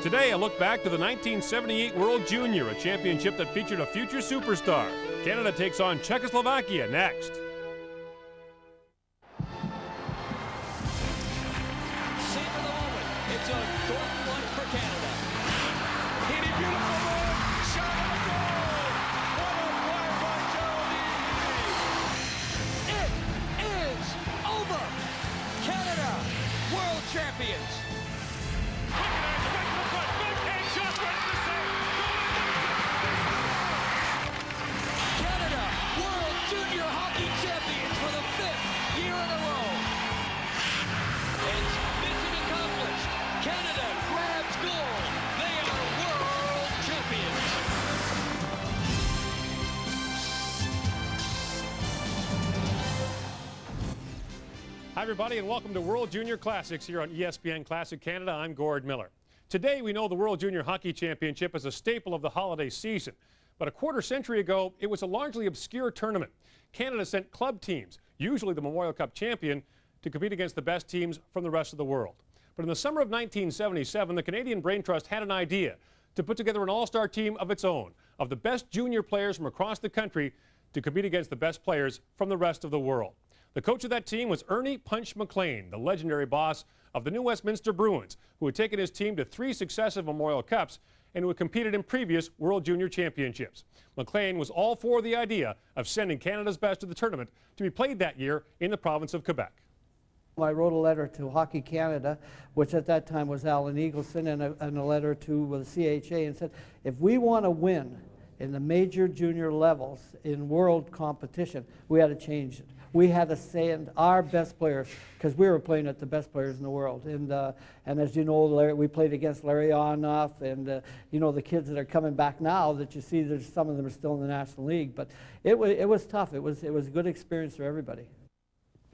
Today, a look back to the 1978 World Junior, a championship that featured a future superstar. Canada takes on Czechoslovakia next. Save for the moment. It's a golden one for Canada. Hit it beautiful. Shot on goal. What a play by Geraldine. It is over. Canada, world champions. Canada, world junior hockey champions for the 5th year in a row. It's mission accomplished. Canada grabs gold. They are world champions. Hi, everybody, and welcome to World Junior Classics here on ESPN Classic Canada. I'm Gord Miller. Today, we know the World Junior Hockey Championship is a staple of the holiday season. But a quarter century ago, it was a largely obscure tournament. Canada sent club teams, usually the Memorial Cup champion, to compete against the best teams from the rest of the world. But in the summer of 1977, the Canadian Brain Trust had an idea to put together an all-star team of its own, of the best junior players from across the country to compete against the best players from the rest of the world. The coach of that team was Ernie Punch McLean, the legendary boss of the New Westminster Bruins, who had taken his team to 3 successive Memorial Cups and who had competed in previous World Junior Championships. McLean was all for the idea of sending Canada's best to the tournament to be played that year in the province of Quebec. I wrote a letter to Hockey Canada, which at that time was Alan Eagleson, and a letter to the CHA, and said, if we want to win in the major junior levels in world competition, we had to change it. We had to send our best players, because we were playing at the best players in the world. And as you know, we played against Larry Onoff, and you know, the kids that are coming back now that you see, there's some of them are still in the National League. But it was tough. It was a good experience for everybody.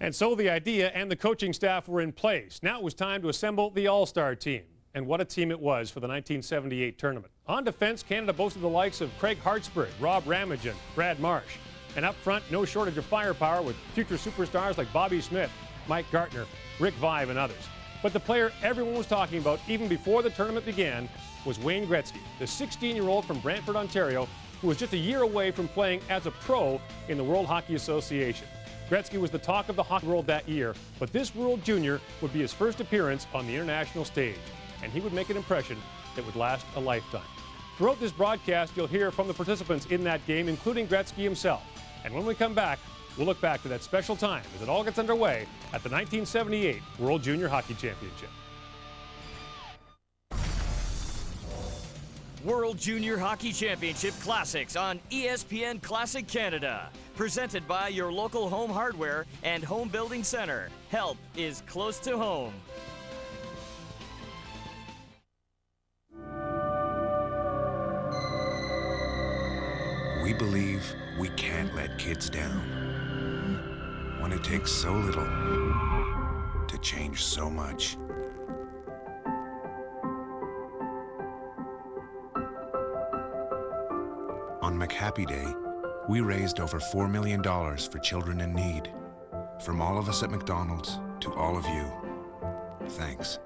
And so the idea and the coaching staff were in place. Now it was time to assemble the all-star team. And what a team it was for the 1978 tournament. On defense, Canada boasted the likes of Craig Hartsburg, Rob Ramage, and Brad Marsh. And up front, no shortage of firepower with future superstars like Bobby Smith, Mike Gartner, Rick Vive, and others. But the player everyone was talking about even before the tournament began was Wayne Gretzky, the 16-year-old from Brantford, Ontario, who was just a year away from playing as a pro in the World Hockey Association. Gretzky was the talk of the hockey world that year, but this World Junior would be his first appearance on the international stage, and he would make an impression that would last a lifetime. Throughout this broadcast, you'll hear from the participants in that game, including Gretzky himself. And when we come back, we'll look back to that special time as it all gets underway at the 1978 World Junior Hockey Championship. World Junior Hockey Championship Classics on ESPN Classic Canada. Presented by your local home hardware and home building center. Help is close to home. We believe we can't let kids down when it takes so little to change so much. On McHappy Day, we raised over $4 million for children in need. From all of us at McDonald's to all of you, thanks.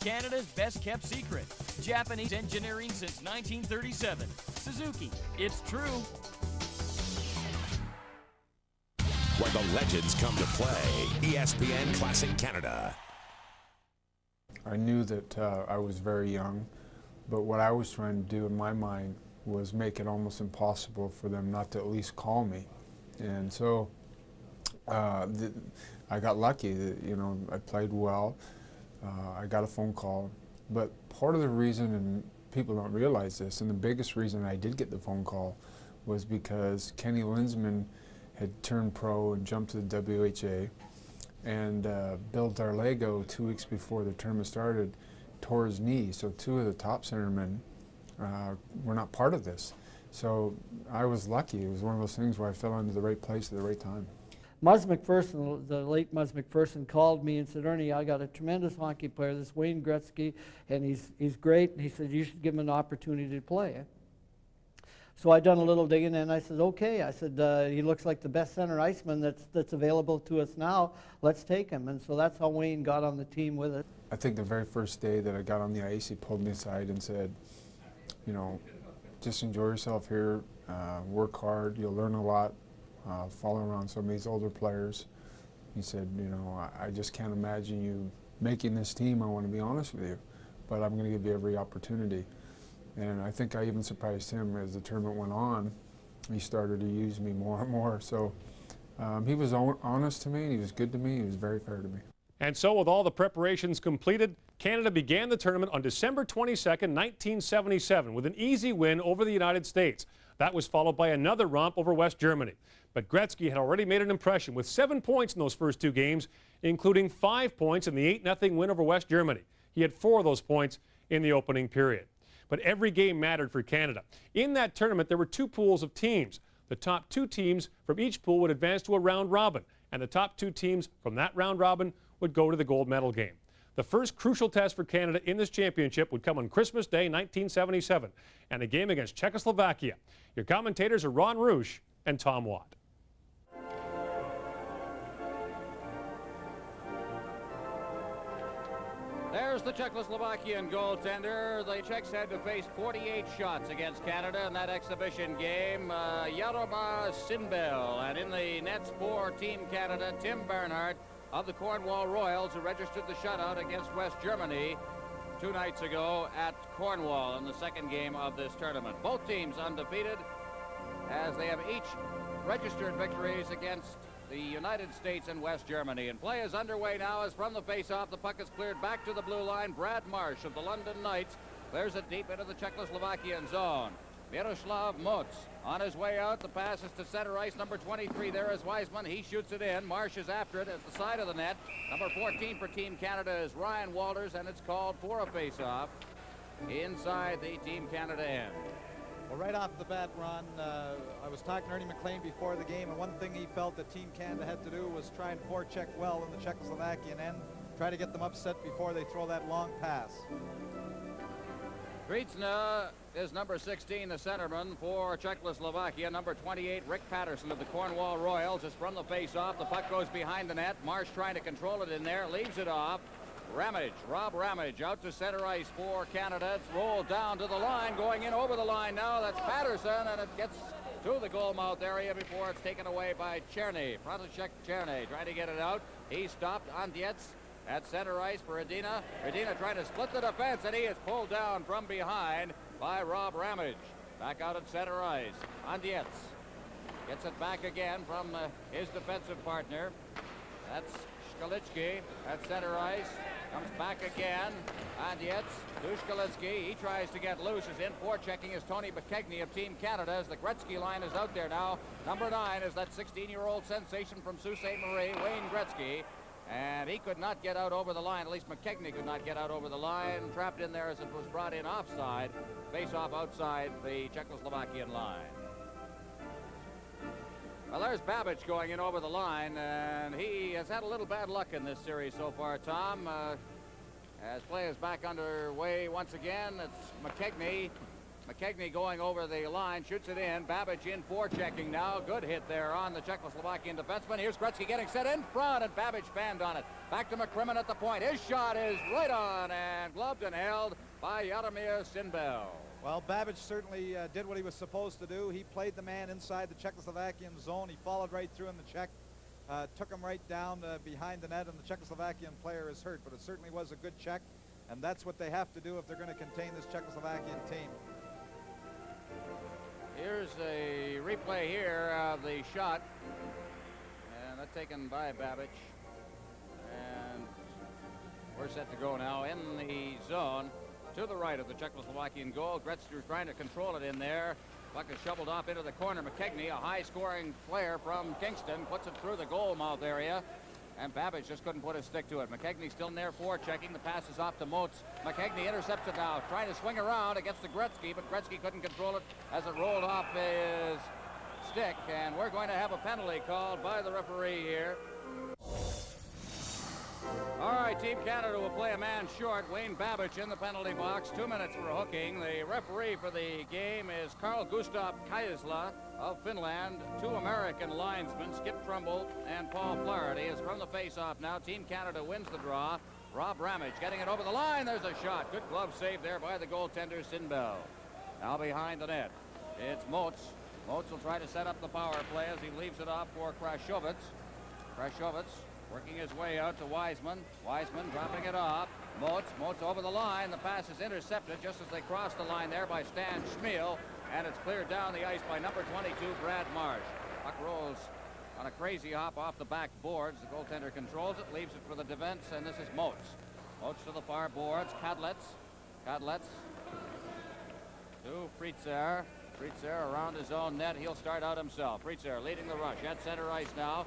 Canada's best kept secret. Japanese engineering since 1937. Suzuki, it's true. Where the legends come to play. ESPN Classic Canada. I knew that I was very young, but what I was trying to do in my mind was make it almost impossible for them not to at least call me. And so I got lucky that, you know, I played well. I got a phone call, but part of the reason, and people don't realize this, and the biggest reason I did get the phone call was because Kenny Linsman had turned pro and jumped to the WHA, And Bill Darlego, 2 weeks before the tournament started, tore his knee. So 2 of the top centermen were not part of this. So I was lucky. It was one of those things where I fell into the right place at the right time. Muzz McPherson, the late Muzz McPherson, called me and said, Ernie, I got a tremendous hockey player, this Wayne Gretzky, and he's great. And he said, you should give him an opportunity to play. So I done a little digging, and I said, okay. I said, he looks like the best center iceman that's available to us now. Let's take him. And so that's how Wayne got on the team with it. I think the very first day that I got on the ice, he pulled me aside and said, you know, just enjoy yourself here, work hard, you'll learn a lot, follow around some of these older players. He said, you know, I just can't imagine you making this team, I want to be honest with you, but I'm going to give you every opportunity. And I think I even surprised him as the tournament went on. He started to use me more and more. So he was honest to me, and he was good to me, he was very fair to me. And so with all the preparations completed, Canada began the tournament on December 22nd, 1977 with an easy win over the United States. That was followed by another romp over West Germany. But Gretzky had already made an impression with 7 points in those first 2 games, including 5 points in the 8-0 win over West Germany. He had 4 of those points in the opening period. But every game mattered for Canada. In that tournament, there were 2 pools of teams. The top 2 teams from each pool would advance to a round robin, and the top 2 teams from that round robin would go to the gold medal game. The first crucial test for Canada in this championship would come on Christmas Day 1977, and a game against Czechoslovakia. Your commentators are Ron Roosh and Tom Watt. There's the Czechoslovakian goaltender. The Czechs had to face 48 shots against Canada in that exhibition game. Jaromír Šinbel, and in the nets for Team Canada, Tim Bernhardt of the Cornwall Royals, who registered the shutout against West Germany 2 nights ago at Cornwall in the second game of this tournament. Both teams undefeated, as they have each registered victories against the United States and West Germany. And play is underway now as from the face-off, the puck is cleared back to the blue line. Brad Marsh of the London Knights clears it deep into the Czechoslovakian zone. Miroslav Mutz on his way out. The pass is to center ice. Number 23 there is Wiseman. He shoots it in. Marsh is after it at the side of the net. Number 14 for Team Canada is Ryan Walters, and it's called for a face-off inside the Team Canada end. Well, right off the bat, Ron, I was talking to Ernie McLean before the game, and one thing he felt that Team Canada had to do was try and forecheck well in the Czechoslovakian end, try to get them upset before they throw that long pass. Grietzna is number 16, the centerman for Czechoslovakia. Number 28, Rick Patterson of the Cornwall Royals, is from the face-off. The puck goes behind the net. Marsh trying to control it in there, leaves it off. Ramage, Rob Ramage, out to center ice for Canada. It's rolled down to the line, going in over the line now. That's Patterson, and it gets to the goal mouth area before it's taken away by Czerny. František Czerny trying to get it out. He stopped Andietz at center ice for Edina. Edina trying to split the defense, and he is pulled down from behind by Rob Ramage. Back out at center ice. Andietz gets it back again from his defensive partner. That's Shkalitsky at center ice. Comes back again. Andietz to Shkalitsky. He tries to get loose. Is in forechecking is Tony McKegney of Team Canada, as the Gretzky line is out there now. Number 9 is that 16-year-old sensation from Sault Ste. Marie, Wayne Gretzky. And he could not get out over the line. At least McKegney could not get out over the line. Trapped in there as it was brought in offside. Face-off outside the Czechoslovakian line. Well, there's Babbage going in over the line, and he has had a little bad luck in this series so far, Tom. As play is back underway once again, it's McKegney. McKegney going over the line, shoots it in. Babbage in forechecking now. Good hit there on the Czechoslovakian defenseman. Here's Gretzky getting set in front, and Babbage fanned on it. Back to McCrimmon at the point. His shot is right on and gloved and held by Jaromír Šinbel. Well, Babbage certainly did what he was supposed to do. He played the man inside the Czechoslovakian zone. He followed right through in the Czech, took him right down behind the net, and the Czechoslovakian player is hurt. But it certainly was a good check, and that's what they have to do if they're going to contain this Czechoslovakian team. Here's a replay here of the shot, and that's taken by Babbage. And we're set to go now in the zone. To the right of the Czechoslovakian goal. Gretzky trying to control it in there. Puck is shoveled off into the corner. McKegney, a high-scoring player from Kingston, puts it through the goal mouth area. And Babbage just couldn't put his stick to it. McKegney still in there checking. The pass is off to Moats. McKegney intercepts it now, trying to swing around against the Gretzky, but Gretzky couldn't control it as it rolled off his stick. And we're going to have a penalty called by the referee here. All right, Team Canada will play a man short. Wayne Babbage in the penalty box. 2 minutes for hooking. The referee for the game is Carl Gustav Kaisla of Finland. 2 American linesmen, Skip Trumbull and Paul Flaherty, is from the face-off now. Team Canada wins the draw. Rob Ramage getting it over the line. There's a shot. Good glove save there by the goaltender, Sinbel. Now behind the net, it's Moats. Moats will try to set up the power play as he leaves it off for Krashovitz. Krashovitz working his way out to Wiseman. Wiseman dropping it off. Moats over the line. The pass is intercepted just as they cross the line there by Stan Schmiel, and it's cleared down the ice by number 22, Brad Marsh. Puck rolls on a crazy hop off the back boards. The goaltender controls it, leaves it for the defense, and this is Moats. Moats to the far boards. Kadletz to Frietzer. Frietzer around his own net. He'll start out himself. Frietzer leading the rush at center ice now.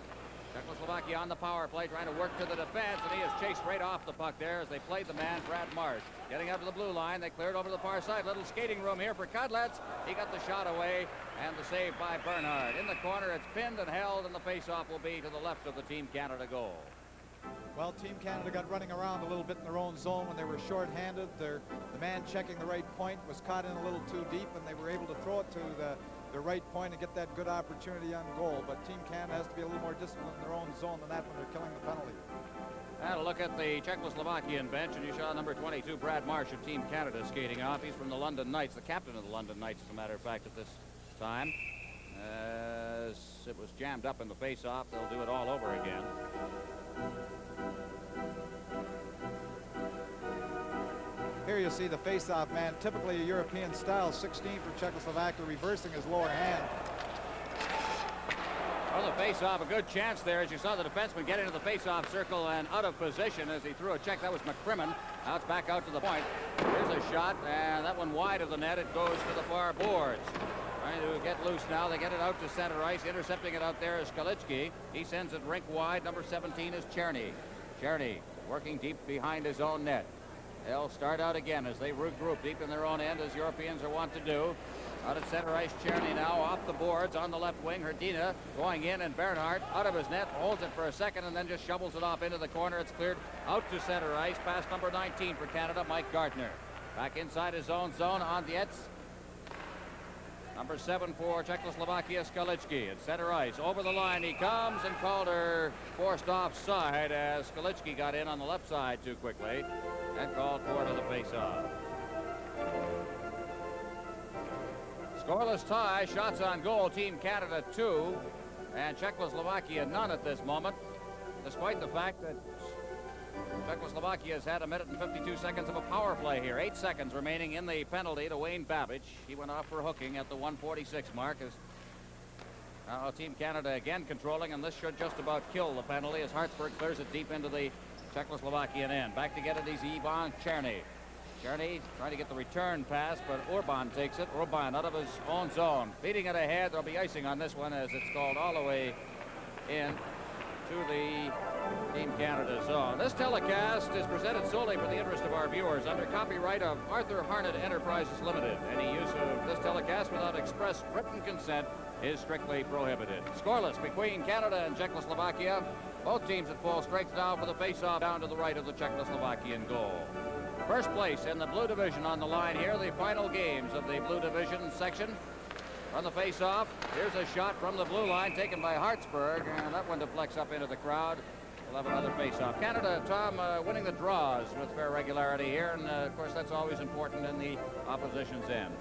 Czechoslovakia on the power play, trying to work to the defense, and he is chased right off the puck there as they played the man, Brad Marsh. Getting out to the blue line, they cleared over the far side. Little skating room here for Kadletz. He got the shot away, and the save by Bernhard. In the corner, it's pinned and held, and the face-off will be to the left of the Team Canada goal. Well, Team Canada got running around a little bit in their own zone when they were short-handed. The man checking the right point was caught in a little too deep, and they were able to throw it to the right point and get that good opportunity on goal. But Team Canada has to be a little more disciplined in their own zone than that when they're killing the penalty. And a look at the Czechoslovakian bench, and you saw number 22, Brad Marsh of Team Canada, skating off. He's from the London Knights, the captain of the London Knights, as a matter of fact, at this time. As it was jammed up in the face-off, they'll do it all over again. Here you see the face-off man, typically a European style, 16 for Czechoslovakia, reversing his lower hand. Well, the face-off, a good chance there as you saw the defenseman get into the face-off circle and out of position as he threw a check. That was McCrimmon. Now it's back out to the point. Here's a shot, and that one wide of the net. It goes to the far boards. Trying to get loose now. They get it out to center ice. Intercepting it out there is Skalichki. He sends it rink wide. Number 17 is Cherny. Cherny working deep behind his own net. They'll start out again as they regroup deep in their own end, as Europeans are wont to do. Out at center ice, Cherny now off the boards on the left wing. Hrdina going in, and Bernhardt out of his net, holds it for a second, and then just shovels it off into the corner. It's cleared out to center ice past number 19 for Canada, Mike Gardner. Back inside his own zone on Dietz. Number 7 for Czechoslovakia, Skalichki at center ice. Over the line he comes, and Calder forced offside as Skalichki got in on the left side too quickly and called for to the face-off. Scoreless tie, shots on goal, Team Canada 2 and Czechoslovakia none at this moment, despite the fact that Czechoslovakia has had 1 minute and 52 seconds of a power play here. 8 seconds remaining in the penalty to Wayne Babbage. He went off for hooking at the 1:46 mark. As now Team Canada again controlling, and this should just about kill the penalty as Hartsburg clears it deep into the Czechoslovakian end. Back to get it is Ivan Cherny. Cherny trying to get the return pass, but Urban takes it. Urban out of his own zone. Feeding it ahead. There'll be icing on this one as it's called all the way in to the Team Canada zone. This telecast is presented solely for the interest of our viewers under copyright of Arthur Harnett Enterprises Limited. Any use of this telecast without express written consent is strictly prohibited. Scoreless between Canada and Czechoslovakia. Both teams at full strength now for the face-off down to the right of the Czechoslovakian goal. First place in the blue division on the line here. The final games of the blue division section. On the face-off, here's a shot from the blue line taken by Hartsburg, and that one deflects up into the crowd. We'll have another face-off. Canada, Tom, winning the draws with fair regularity here, and of course that's always important in the opposition's end.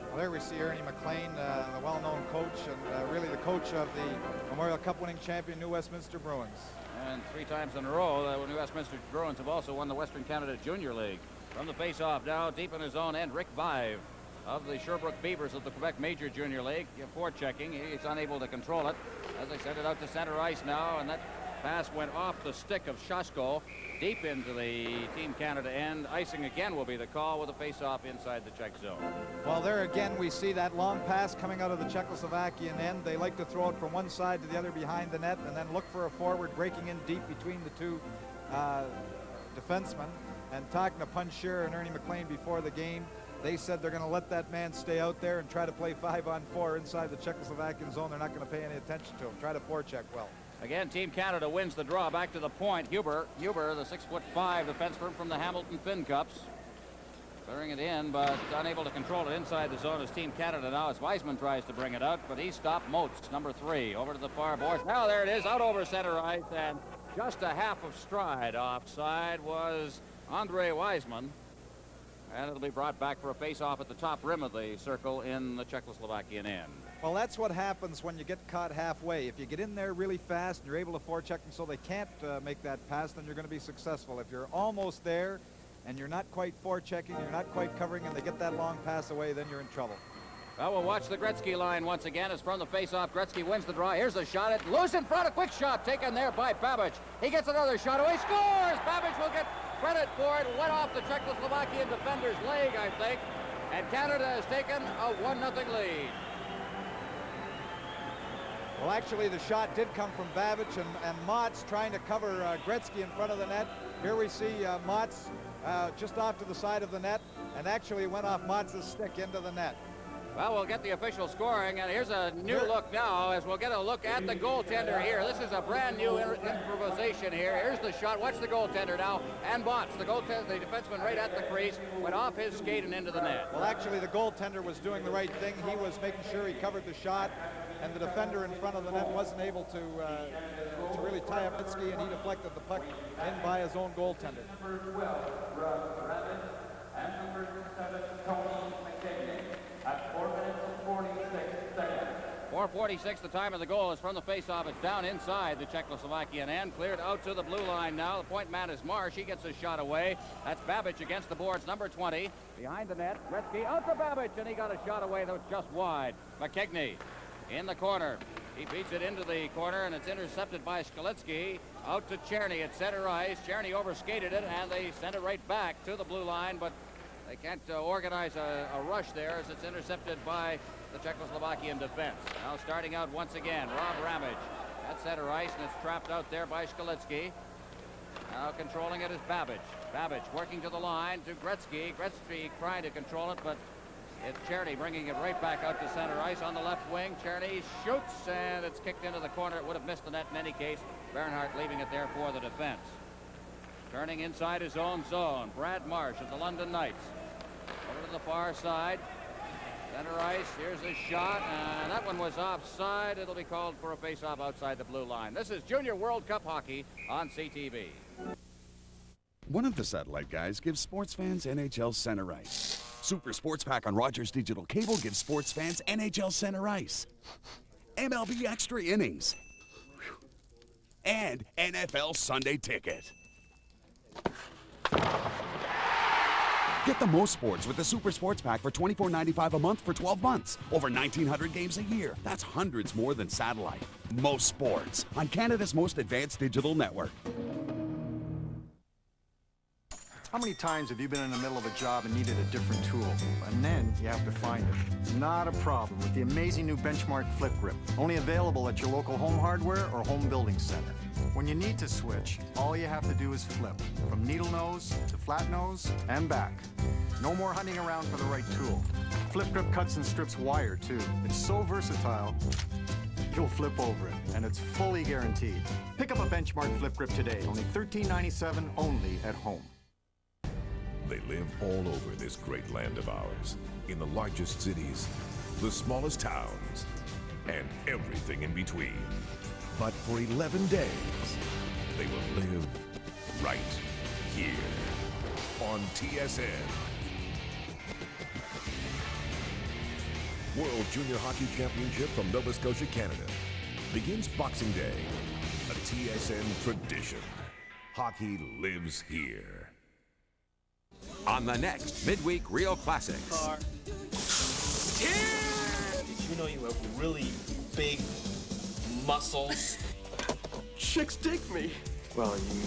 Well, there we see Ernie McLean, the well-known coach, and really the coach of the Memorial Cup winning champion New Westminster Bruins. And 3 times in a row, the New Westminster Bruins have also won the Western Canada Junior League. From the face-off now, deep in his own end, Rick Vive of the Sherbrooke Beavers of the Quebec Major Junior League. Forechecking, he's unable to control it. As I send it out to center ice now, and that Pass went off the stick of Shasko deep into the Team Canada end. Icing again will be the call with a face-off inside the Czech zone. Well, there again we see that long pass coming out of the Czechoslovakian end. They like to throw it from one side to the other behind the net and then look for a forward breaking in deep between the two defensemen. And talking to Punch Shearer and Ernie McLean before the game, they said they're going to let that man stay out there and try to play 5-on-4 inside the Czechoslovakian zone. They're not going to pay any attention to him. Try to forecheck well. Again, Team Canada wins the draw. Back to the point. Huber, the 6'5" defenseman from the Hamilton Finn Cups. Clearing it in, but unable to control it inside the zone as Team Canada now as Weisman tries to bring it out, but he stopped Moats, number 3, over to the far boards. Now there it is, out over center ice, and just a half of stride offside was Andre Weisman. And it'll be brought back for a face-off at the top rim of the circle in the Czechoslovakian end. Well, that's what happens when you get caught halfway. If you get in there really fast and you're able to forecheck them so they can't make that pass, then you're going to be successful. If you're almost there and you're not quite forechecking, you're not quite covering, and they get that long pass away, then you're in trouble. Well, we'll watch the Gretzky line once again. It's from the face-off. Gretzky wins the draw. Here's the shot. It loose in front. A quick shot taken there by Babic. He gets another shot away. Scores! Babic will get credit for it. Went off the Czechoslovakian defender's leg, I think. And Canada has taken a 1-0 lead. Well, actually, the shot did come from Babic and Motts trying to cover Gretzky in front of the net. Here we see Motts just off to the side of the net, and actually went off Motts' stick into the net. Well, we'll get the official scoring, and here's a new look now as we'll get a look at the goaltender here. This is a brand new improvisation here. Here's the shot. Watch the goaltender now. And Motts, the defenseman right at the crease, went off his skate and into the net. Well, actually, the goaltender was doing the right thing. He was making sure he covered the shot, and the defender in front of the net wasn't able to really tie up Gretzky, and he deflected the puck in by his own goaltender. 4:46 the time of the goal is from the faceoff. It's down inside the Czechoslovakian end, cleared out to the blue line now. The point man is Marsh. He gets a shot away. That's Babic against the boards, number 20. Behind the net, Gretzky out to Babic, and he got a shot away that was just wide. McKegney in the corner. He beats it into the corner, and it's intercepted by Skalitsky. Out to Czerny at center ice. Czerny overskated it, and they send it right back to the blue line, but they can't organize a rush there as it's intercepted by the Czechoslovakian defense. Now starting out once again, Rob Ramage at center ice, and it's trapped out there by Skalitsky. Now controlling it is Babic. Babic working to the line to Gretzky. Gretzky trying to control it, but it's Czerny bringing it right back out to center ice on the left wing. Czerny shoots, and it's kicked into the corner. It would have missed the net in any case. Bernhardt leaving it there for the defense. Turning inside his own zone, Brad Marsh of the London Knights. Over to the far side. Center ice, here's his shot, and that one was offside. It'll be called for a face-off outside the blue line. This is Junior World Cup Hockey on CTV. One of the satellite guys gives sports fans NHL Center Ice. Super Sports Pack on Rogers Digital Cable gives sports fans NHL Center Ice. MLB Extra Innings. And NFL Sunday Ticket. Get the most sports with the Super Sports Pack for $24.95 a month for 12 months. Over 1,900 games a year. That's hundreds more than satellite. Most sports on Canada's most advanced digital network. How many times have you been in the middle of a job and needed a different tool? And then you have to find it. Not a problem with the amazing new Benchmark Flip Grip. Only available at your local Home Hardware or Home Building Center. When you need to switch, all you have to do is flip. From needle nose to flat nose and back. No more hunting around for the right tool. Flip Grip cuts and strips wire too. It's so versatile, you'll flip over it, and it's fully guaranteed. Pick up a Benchmark Flip Grip today. Only $13.97 only at home. They live all over this great land of ours, in the largest cities, the smallest towns, and everything in between. But for 11 days, they will live right here on TSN. World Junior Hockey Championship from Nova Scotia, Canada begins Boxing Day, a TSN tradition. Hockey lives here. On the next Midweek Real Classics. Did you know you have really big muscles? Chicks dig me. Well, you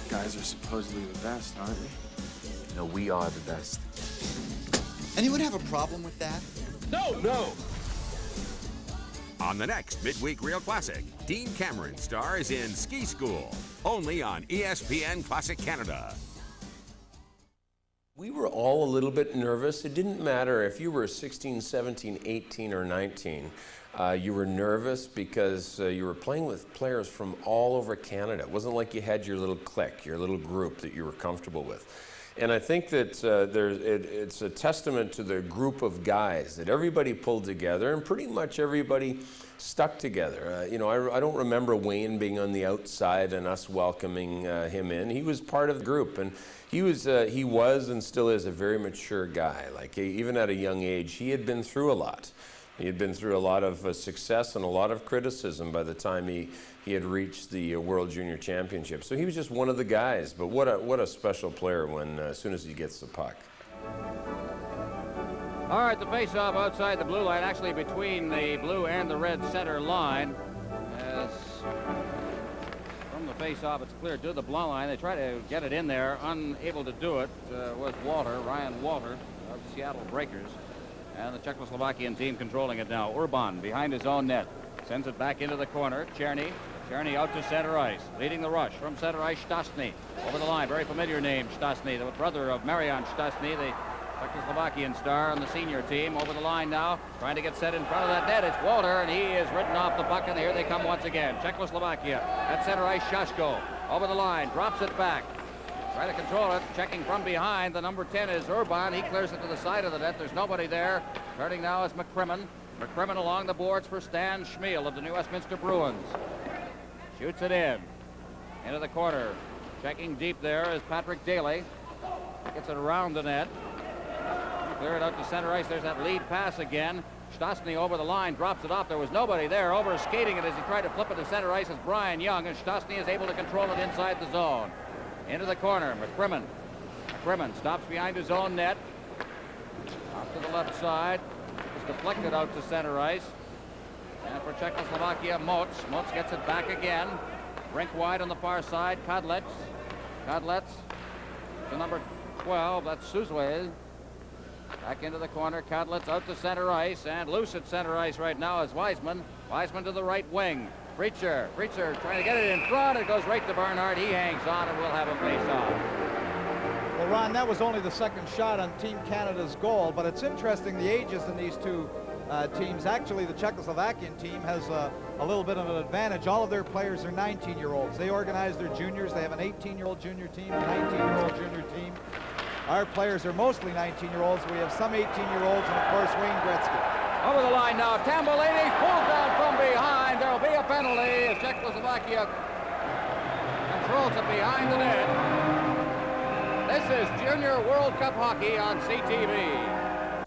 guys are supposedly the best, aren't you? No, we are the best. Anyone have a problem with that? No, no. On the next Midweek Real Classic, Dean Cameron stars in Ski School, only on ESPN Classic Canada. We were all a little bit nervous. It didn't matter if you were 16, 17, 18, or 19. You were nervous because you were playing with players from all over Canada. It wasn't like you had your little clique, your little group that you were comfortable with. And I think that it's a testament to the group of guys that everybody pulled together and pretty much everybody stuck together. You know, I don't remember Wayne being on the outside and us welcoming him in. He was part of the group, and he was and still is a very mature guy. Like, even at a young age, he had been through a lot. He had been through a lot of success and a lot of criticism by the time he had reached the World Junior Championship. So he was just one of the guys. But what a special player when as soon as he gets the puck. All right, the face-off outside the blue line, actually between the blue and the red center line. As from the face-off, it's cleared to the blue line. They try to get it in there, unable to do it. Was Ryan Walter of the Seattle Breakers. And the Czechoslovakian team controlling it now. Urban behind his own net. Sends it back into the corner. Czerny out to center ice. Leading the rush from center ice, Stastny. Over the line, very familiar name, Stastny, the brother of Marian Stastny, the Czechoslovakian star on the senior team. Over the line now, trying to get set in front of that net. It's Walter, and he is ridden off the puck, and here they come once again. Czechoslovakia at center ice, Shashko. Over the line, drops it back. Trying to control it, checking from behind. The number 10 is Urban. He clears it to the side of the net. There's nobody there. Turning now is McCrimmon. McCrimmon along the boards for Stan Schmiel of the New Westminster Bruins. Shoots it in. Into the corner. Checking deep there is Patrick Daly. Gets it around the net. Clear it out to center ice. There's that lead pass again. Stastny over the line, drops it off. There was nobody there. Over skating it as he tried to flip it to center ice is Brian Young, and Stastny is able to control it inside the zone. Into the corner, McCrimmon. McCrimmon stops behind his own net. Off to the left side. It's deflected out to center ice. And for Czechoslovakia, Motz. Motz gets it back again. Rink wide on the far side, Kadlec. Kadlec to number 12, that's Suzway. Back into the corner, Kadlec out to center ice, and loose at center ice right now is Wiseman. Wiseman to the right wing. Preacher trying to get it in front. It goes right to Bernhardt. He hangs on, and we'll have a face-off. Well, Ron, that was only the second shot on Team Canada's goal, but it's interesting the ages in these two teams. Actually, the Czechoslovakian team has a little bit of an advantage. All of their players are 19-year-olds. They organize their juniors. They have an 18-year-old junior team, a 19-year-old junior team. Our players are mostly 19-year-olds. We have some 18-year-olds, and of course, Wayne Gretzky. Over the line now, Tambolini's pulled down from behind. There'll be a penalty as Czechoslovakia controls it behind the net. This is Junior World Cup hockey on CTV.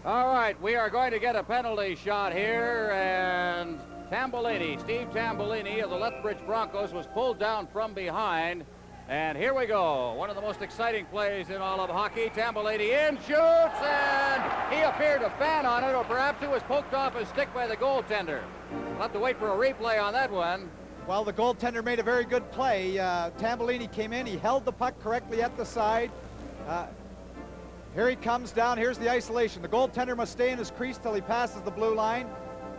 All right, we are going to get a penalty shot here, and Steve Tambolini of the Lethbridge Broncos was pulled down from behind. And here we go. One of the most exciting plays in all of hockey. Tambolini in, shoots, and he appeared to fan on it, or perhaps it was poked off his stick by the goaltender. We'll have to wait for a replay on that one. Well, the goaltender made a very good play. Tambolini came in. He held the puck correctly at the side. Here he comes down. Here's the isolation. The goaltender must stay in his crease till he passes the blue line.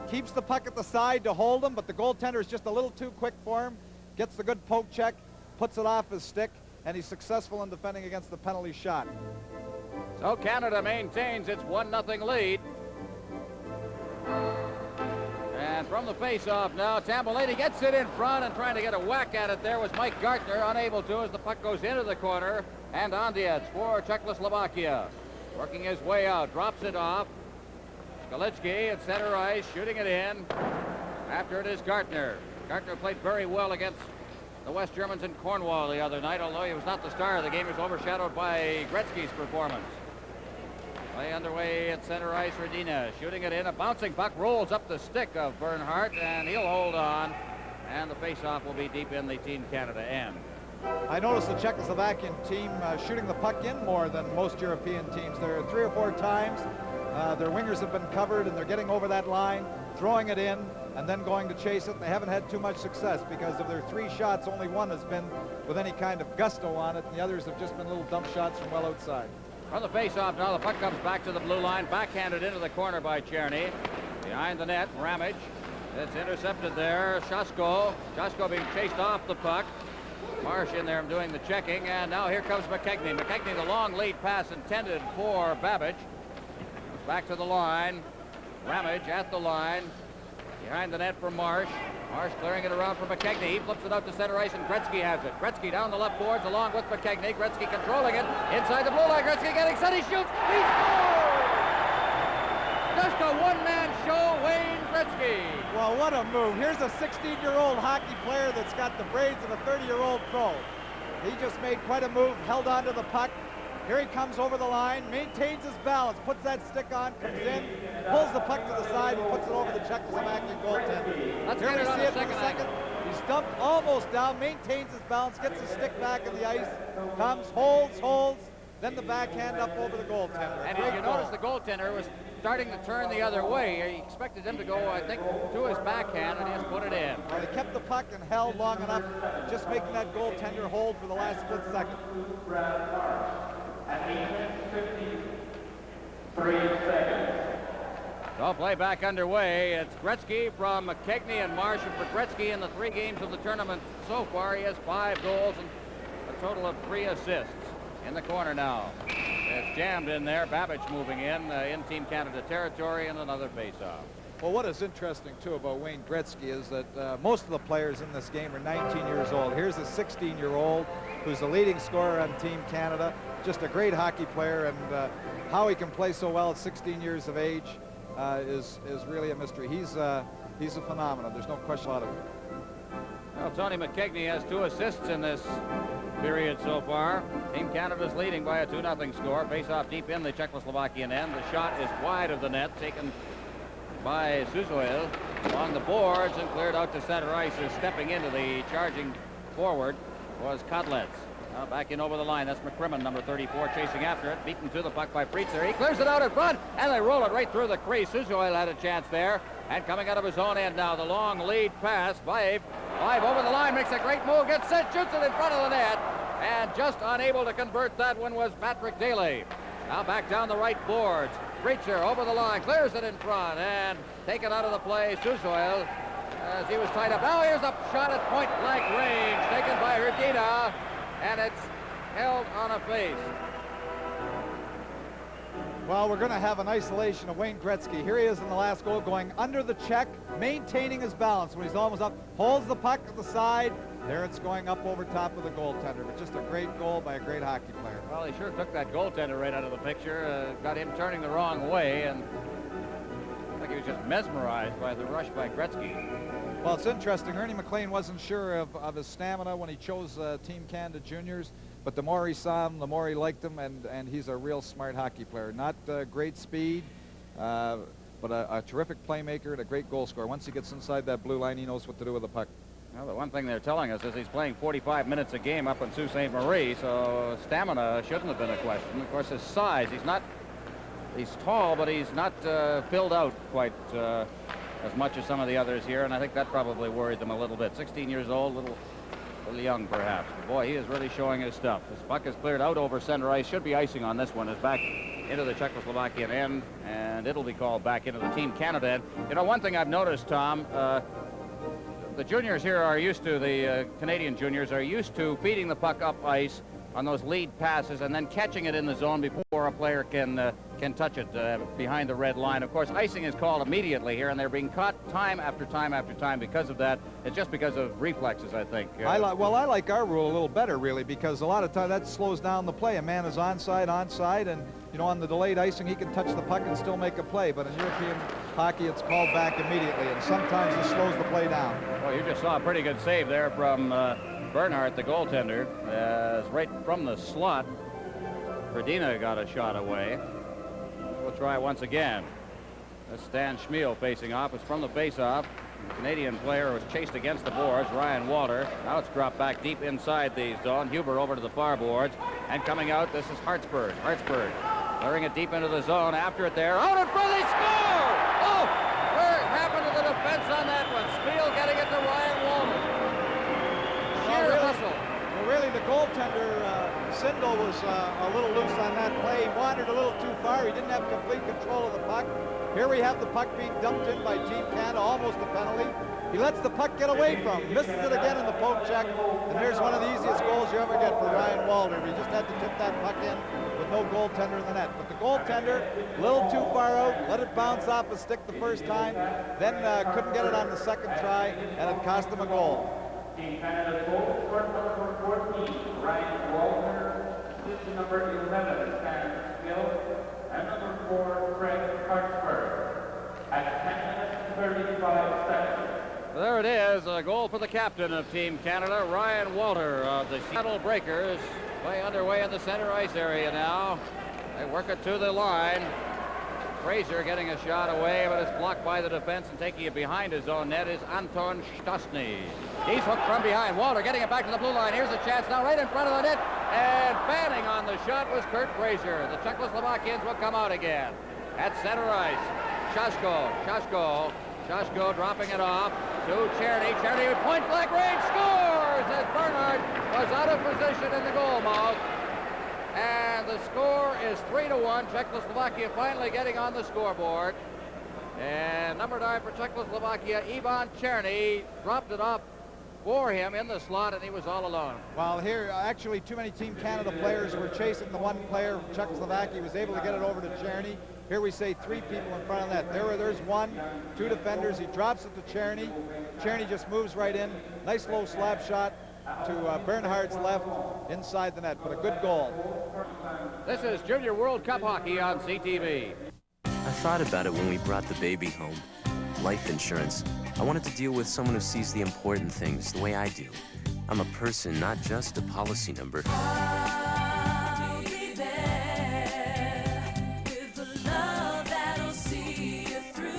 Keeps the puck at the side to hold him, but the goaltender is just a little too quick for him. Gets the good poke check. Puts it off his stick, and he's successful in defending against the penalty shot. So Canada maintains its 1-0 lead. And from the face-off now, Tambolini gets it in front, and trying to get a whack at it there was Mike Gartner, unable to as the puck goes into the corner. And on the edge for Czechoslovakia. Working his way out, drops it off. Skalicki at center ice, shooting it in. After it is Gartner. Gartner played very well against the West Germans in Cornwall the other night, although he was not the star of the game. He was overshadowed by Gretzky's performance. Play underway at center ice. Radina shooting it in. A bouncing puck rolls up the stick of Bernhardt, and he'll hold on. And the face-off will be deep in the Team Canada end. I noticed the Czechoslovakian team shooting the puck in more than most European teams. There are 3 or 4 times their wingers have been covered, and they're getting over that line. throwing it in, and then going to chase it. They haven't had too much success because of their 3 shots, only one has been with any kind of gusto on it, and the others have just been little dump shots from well outside. On the face-off now, the puck comes back to the blue line, backhanded into the corner by Czerny. Behind the net, Ramage. It's intercepted there. Shasko being chased off the puck. Marsh in there doing the checking, and now here comes McKegney. McKegney, the long lead pass intended for Babbage. Back to the line. Ramage at the line. Behind the net for Marsh. Marsh clearing it around for McKegney. He flips it out to center ice, and Gretzky has it. Gretzky down the left boards along with McKegney. Gretzky controlling it. Inside the blue line, Gretzky getting set. He shoots. He scores! Just a one-man show, Wayne Gretzky. Well, what a move. Here's a 16-year-old hockey player that's got the braids of a 30-year-old pro. He just made quite a move, held onto the puck. Here he comes over the line, maintains his balance, puts that stick on, comes in, pulls the puck to the side, and puts it over the Czechoslovakian goaltender. Let's Here get we it on see the it for the second. He's dumped almost down, maintains his balance, gets his stick back in the ice, comes, holds, then the backhand up over the goaltender. And you notice the goaltender was starting to turn the other way. He expected him to go, I think, to his backhand, and he just put it in. Well, he kept the puck and held long enough, just making that goaltender hold for the last split second. So play back underway. It's Gretzky from McKegney and Marsh. And for Gretzky in the 3 games of the tournament so far, he has 5 goals and a total of 3 assists. In the corner now. It's jammed in there. Babbage moving in Team Canada territory, and another face-off. Well, what is interesting, too, about Wayne Gretzky is that most of the players in this game are 19 years old. Here's a 16-year-old who's the leading scorer on Team Canada. Just a great hockey player, and how he can play so well at 16 years of age is really a mystery. He's a phenomenon. There's no question about it. Well, Tony McKegney has 2 assists in this period so far. Team Canada's leading by a 2-0 score. Face-off deep in the Czechoslovakian end. The shot is wide of the net, taken by Suzuel along the boards and cleared out to center ice. Stepping into the charging forward was Kodletz. Now back in over the line. That's McCrimmon, number 34, chasing after it. Beaten to the puck by Prietzer. He clears it out in front, and they roll it right through the crease. Suzuel had a chance there. And coming out of his own end now, the long lead pass. Five over the line, makes a great move, gets set, shoots it in front of the net. And just unable to convert that one was Patrick Daly. Now back down the right boards. Prietzer over the line, clears it in front, and taken out of the play, Suzuel, as he was tied up. Now here's a shot at point-blank range, taken by Hrdina, and it's held on a face. Well, we're going to have an isolation of Wayne Gretzky. Here he is in the last goal, going under the check, maintaining his balance when he's almost up, holds the puck at the side. There it's going up over top of the goaltender, but just a great goal by a great hockey player. Well, he sure took that goaltender right out of the picture, got him turning the wrong way, and I think he was just mesmerized by the rush by Gretzky. Well, it's interesting. Ernie McLean wasn't sure of his stamina when he chose Team Canada Juniors, but the more he saw him, the more he liked him, and he's a real smart hockey player. Not great speed, but a terrific playmaker and a great goal scorer. Once he gets inside that blue line, he knows what to do with the puck. Well, the one thing they're telling us is he's playing 45 minutes a game up in Sault Ste. Marie, so stamina shouldn't have been a question. Of course, his size, he's tall, but he's not filled out quite as much as some of the others here, and I think that probably worried them a little bit. 16 years old, a little young perhaps. But boy, he is really showing his stuff. This puck is cleared out over center ice. Should be icing on this one. Is back into the Czechoslovakian end, and it'll be called back into the Team Canada end. You know, one thing I've noticed, Tom, the juniors here are used to, the Canadian juniors are used to feeding the puck up ice on those lead passes and then catching it in the zone before a player can touch it behind the red line. Of course, icing is called immediately here, and they're being caught time after time after time because of that. It's just because of reflexes, I think. I like our rule a little better, really, because a lot of times that slows down the play. A man is onside, and you know, on the delayed icing, he can touch the puck and still make a play. But in European hockey, it's called back immediately, and sometimes it slows the play down. Well, you just saw a pretty good save there from Bernhardt, the goaltender, right from the slot. Hrdina got a shot away. We'll try once again. That's Stan Schmiel facing off. It's from the face-off. The Canadian player was chased against the boards, Ryan Walter. Now it's dropped back deep inside the zone. Huber over to the far boards. And coming out, this is Hartsburg. Hartsburg clearing it deep into the zone. After it there. Out in front, they score! Oh! Where it happened Sindel was a little loose on that play. He wandered a little too far. He didn't have complete control of the puck. Here we have the puck being dumped in by Team Canada, almost a penalty. He lets the puck get away from him, misses it again in the poke check, and here's one of the easiest goals you ever get for Ryan Walter. He just had to tip that puck in with no goaltender in the net. But the goaltender, a little too far out, let it bounce off his stick the first time, then couldn't get it on the second try, and it cost him a goal. Team Canada's goal scorer number 14, Ryan Walter, position number 11, Karen Gill, and number 4, Craig Hartsburg, at 10 minutes and 35 seconds. There it is, a goal for the captain of Team Canada, Ryan Walter of the Seattle Breakers. Play underway in the center ice area now. They work it to the line. Fraser getting a shot away, but it's blocked by the defense, and taking it behind his own net is Anton Stastny. He's hooked from behind. Walter getting it back to the blue line. Here's a chance now right in front of the net, and fanning on the shot was Kurt Fraser. The Czechoslovakians will come out again. At center ice, Shashko dropping it off to Czerny. Czerny with point blank range scores as Bernard was out of position in the goal mouth. And the score is 3-1. Czechoslovakia finally getting on the scoreboard. And number 9 for Czechoslovakia, Ivan Czerny, dropped it off for him in the slot, and he was all alone. Well, here, actually, too many Team Canada players were chasing the one player from Czechoslovakia. He was able to get it over to Czerny. Here we say 3 people in front of that. There's 1, 2 defenders. He drops it to Czerny. Czerny just moves right in. Nice low slap shot to Bernhard's left inside the net, but a good goal. This is Junior World Cup hockey on CTV. I thought about it when we brought the baby home. Life insurance. I wanted to deal with someone who sees the important things the way I do. I'm a person, not just a policy number.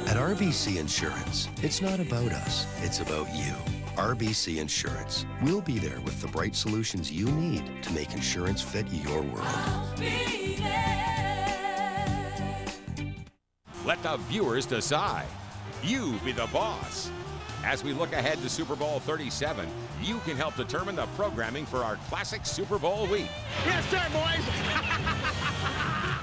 At RBC Insurance, it's not about us, it's about you. RBC Insurance. We'll be there with the bright solutions you need to make insurance fit your world. Let the viewers decide. You be the boss. As we look ahead to Super Bowl 37, you can help determine the programming for our classic Super Bowl week. Yes, sir, boys!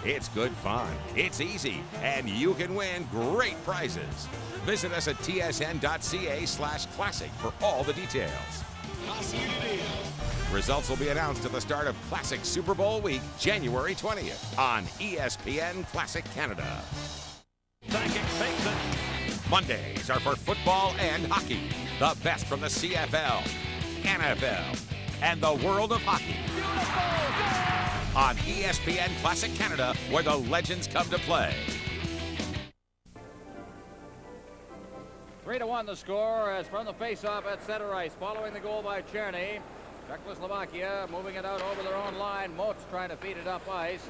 It's good fun, it's easy, and you can win great prizes. Visit us at tsn.ca/classic for all the details. I'll see you today. Results will be announced at the start of Classic Super Bowl week, January 20th on ESPN Classic Canada. Mondays are for football and hockey. The best from the CFL, NFL, and the world of hockey. On ESPN Classic Canada, where the legends come to play. 3-1 the score as from the face-off at center ice, following the goal by Czerny. Czechoslovakia moving it out over their own line. Moats trying to feed it up ice.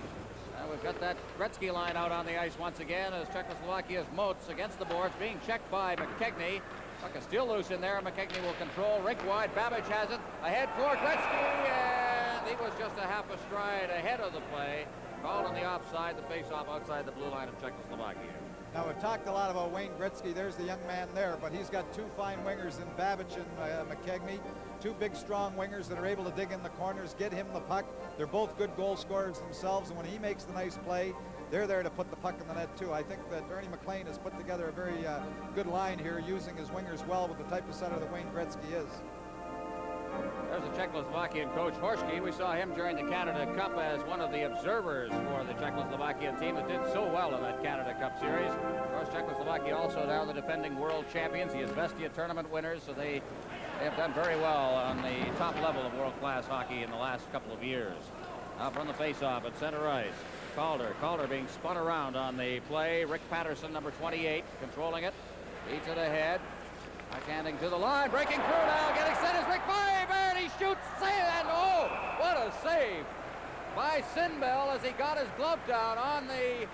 We've got that Gretzky line out on the ice once again as Czechoslovakia's Moats against the boards, being checked by McKegney. Puck is still loose in there. McKegney will control. Rink wide. Babbage has it. Ahead for Gretzky, and he was just a half a stride ahead of the play. Called on the offside, the face-off outside the blue line of Czechoslovakia. Now, we've talked a lot about Wayne Gretzky. There's the young man there, but he's got 2 fine wingers in Babbage and McKegney. 2 big, strong wingers that are able to dig in the corners, get him the puck. They're both good goal scorers themselves, and when he makes the nice play, they're there to put the puck in the net, too. I think that Ernie McLean has put together a very good line here, using his wingers well with the type of center that Wayne Gretzky is. There's the Czechoslovakian coach, Horsky. We saw him during the Canada Cup as one of the observers for the Czechoslovakian team that did so well in that Canada Cup series. Of course, Czechoslovakia also now the defending world champions, the Izvestia tournament winners, so they have done very well on the top level of world-class hockey in the last couple of years. Now from the face-off at center ice, Calder being spun around on the play. Rick Patterson, number 28, controlling it. Beats it ahead. Backhanding to the line, breaking through now, getting set is Rick Five, and he shoots, and oh, what a save by Sinbel as he got his glove down on the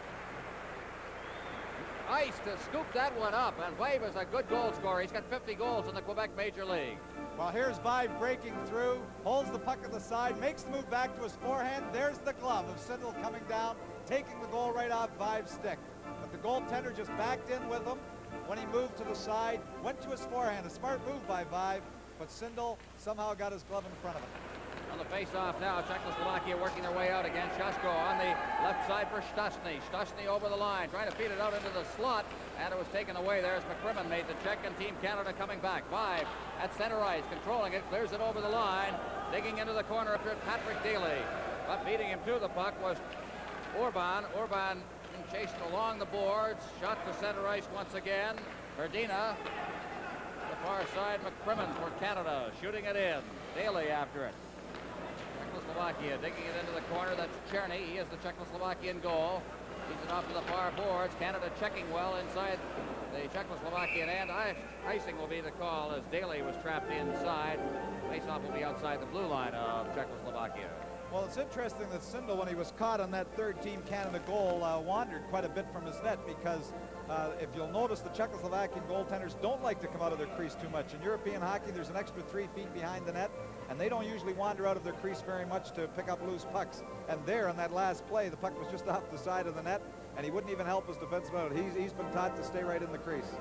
ice to scoop that one up. And Five is a good goal scorer. He's got 50 goals in the Quebec Major League. Well, here's Vibe breaking through, holds the puck at the side, makes the move back to his forehand. There's the glove of Sindel coming down, taking the goal right off Vibe's stick. But the goaltender just backed in with him. When he moved to the side, went to his forehand. A smart move by Vibe, but Sindel somehow got his glove in front of him. On the face-off now, Czechoslovakia working their way out again. Šaško on the left side for Šťastný. Šťastný over the line, trying to feed it out into the slot, and it was taken away there as McCrimmon made the check, and Team Canada coming back. 5 at center ice, controlling it, clears it over the line, digging into the corner after it, Patrick Daly. But beating him to the puck was Orban. Orban chased along the boards, shot to center ice once again. Hrdina, the far side, McCrimmon for Canada, shooting it in. Daly after it. Czechoslovakia digging it into the corner. That's Cherny. He is the Czechoslovakian goal. He's it off to the far boards. Canada checking well inside the Czechoslovakian end. Icing will be the call as Daly was trapped inside. Faceoff will be outside the blue line of Czechoslovakia. Well, it's interesting that Sindel, when he was caught on that third Team Canada goal, wandered quite a bit from his net because if you'll notice, the Czechoslovakian goaltenders don't like to come out of their crease too much. In European hockey, there's an extra 3 feet behind the net, and they don't usually wander out of their crease very much to pick up loose pucks. And there, on that last play, the puck was just off the side of the net, and he wouldn't even help his defenseman out. He's been taught to stay right in the crease.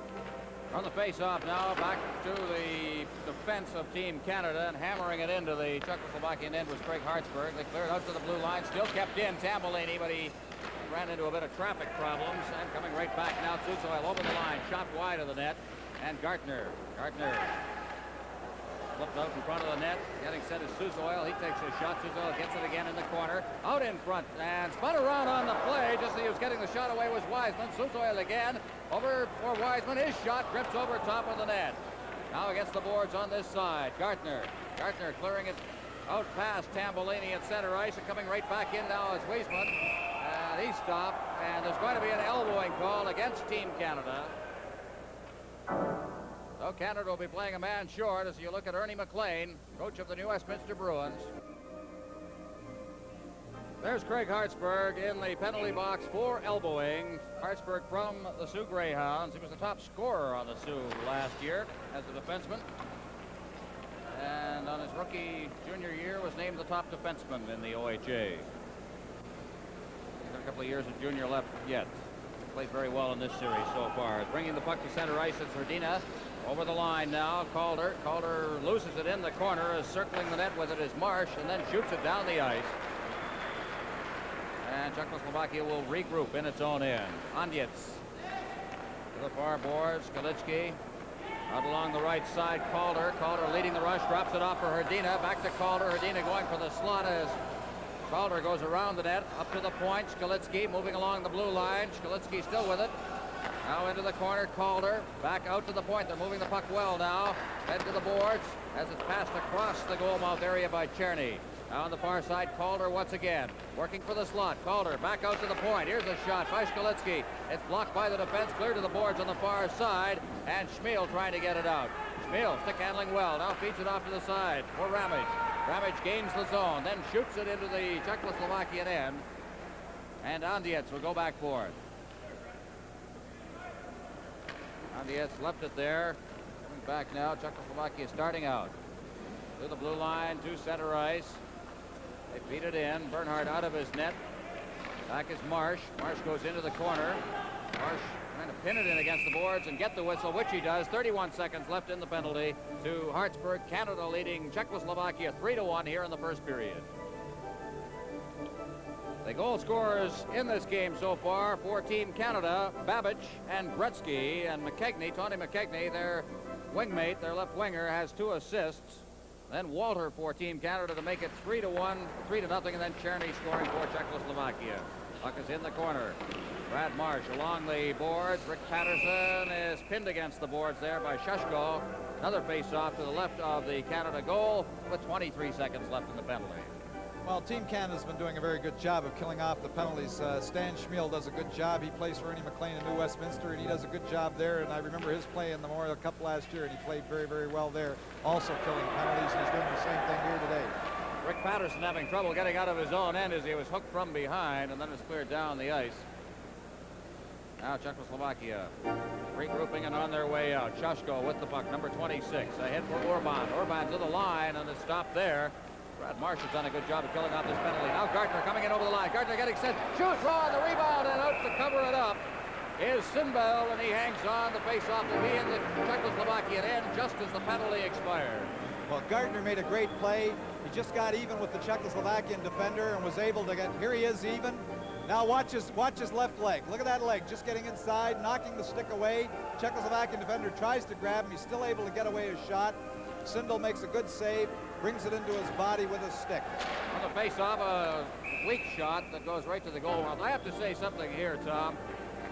On the face-off now, back to the defense of Team Canada, and hammering it into the Czechoslovakian end was Craig Hartsburg. They cleared out to the blue line, still kept in Tambellini, but he ran into a bit of traffic problems. And coming right back now, Susoil over the line, shot wide of the net, and Gartner flipped out in front of the net, getting set as Susoil. He takes a shot. Susoil gets it again in the corner, out in front, and spun around on the play. Just as he was getting the shot away was Wiseman. Susoil again, over for Wiseman. His shot drips over top of the net. Now against the boards on this side. Gartner clearing it out past Tambellini at center ice, and coming right back in now is Wiseman. And he stopped, and there's going to be an elbowing call against Team Canada. So Canada will be playing a man short as you look at Ernie McLean, coach of the New Westminster Bruins. There's Craig Hartsburg in the penalty box for elbowing. Hartsburg from the Sioux Greyhounds. He was the top scorer on the Sioux last year as a defenseman. And on his rookie junior year was named the top defenseman in the OHA. He's got a couple of years of junior left yet. Played very well in this series so far. Bringing the puck to center ice, it's Hrdina. Over the line now, Calder. Calder loses it in the corner, is circling the net with it is Marsh, and then shoots it down the ice. And Czechoslovakia will regroup in its own end. Andjec to the far boards. Skalitski out along the right side. Calder leading the rush, drops it off for Hrdina. Back to Calder. Hrdina going for the slot as Calder goes around the net, up to the point. Skalitski moving along the blue line. Skalitski still with it. Now into the corner, Calder back out to the point. They're moving the puck well now. Head to the boards as it's passed across the goal mouth area by Cherny. Now on the far side, Calder once again working for the slot. Calder back out to the point. Here's a shot by Skalitski. It's blocked by the defense, clear to the boards on the far side, and Schmiel trying to get it out. Schmiel stick handling well. Now feeds it off to the side for Ramage. Ramage gains the zone, then shoots it into the Czechoslovakian end, and Andjec will go back for it. Andjec left it there. Coming back now, Czechoslovakia starting out. To the blue line, to center ice. They feed it in. Bernhard out of his net. Back is Marsh. Marsh goes into the corner. Marsh trying to pin it in against the boards and get the whistle, which he does. 31 seconds left in the penalty to Hartsburg. Canada leading Czechoslovakia 3-1 here in the first period. The goal scorers in this game so far for Team Canada, Babbage and Gretzky, and McKegney, Tony McKegney, their wingmate, their left winger, has 2 assists. Then Walter for Team Canada to make it 3-1, 3-0, and then Cherny scoring for Czechoslovakia. Puck is in the corner. Brad Marsh along the boards. Rick Patterson is pinned against the boards there by Šaško. Another face-off to the left of the Canada goal with 23 seconds left in the penalty. Well, Team Canada's been doing a very good job of killing off the penalties. Stan Schmiel does a good job. He plays for Ernie McLean in New Westminster, and he does a good job there. And I remember his play in the Memorial Cup last year, and he played very, very well there, also killing penalties, and he's doing the same thing here today. Rick Patterson having trouble getting out of his own end as he was hooked from behind, and then it's cleared down the ice. Now Czechoslovakia regrouping and on their way out. Šaško with the puck, number 26, ahead for Orban. Orban to the line, and it's stopped there. Brad Marsh has done a good job of killing off this penalty. Now Gartner coming in over the line. Gartner getting set. Shoots, raw on the rebound, and out to cover it up. is Sinbel, and he hangs on. The face-off will be in the Czechoslovakian end just as the penalty expired. Well, Gardner made a great play. He just got even with the Czechoslovakian defender and was able to get, here he is even. Now watch his left leg. Look at that leg, just getting inside, knocking the stick away. Czechoslovakian defender tries to grab him. He's still able to get away his shot. Sindel makes a good save, brings it into his body with his stick. On the face-off, a weak shot that goes right to the goal mouth. I have to say something here, Tom.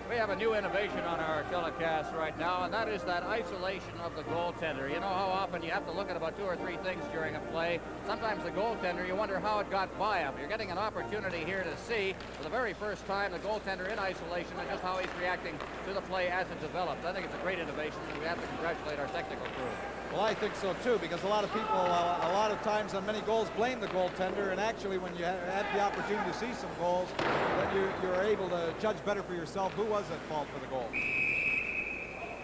We have a new innovation on our telecast right now, and that is that isolation of the goaltender. You know how often you have to look at about 2 or 3 things during a play. Sometimes the goaltender, you wonder how it got by him. You're getting an opportunity here to see, for the very first time, the goaltender in isolation and just how he's reacting to the play as it develops. I think it's a great innovation, and we have to congratulate our technical crew. Well, I think so too, because a lot of people, a lot of times on many goals, blame the goaltender, and actually when you have the opportunity to see some goals, then you're able to judge better for yourself who was at fault for the goal.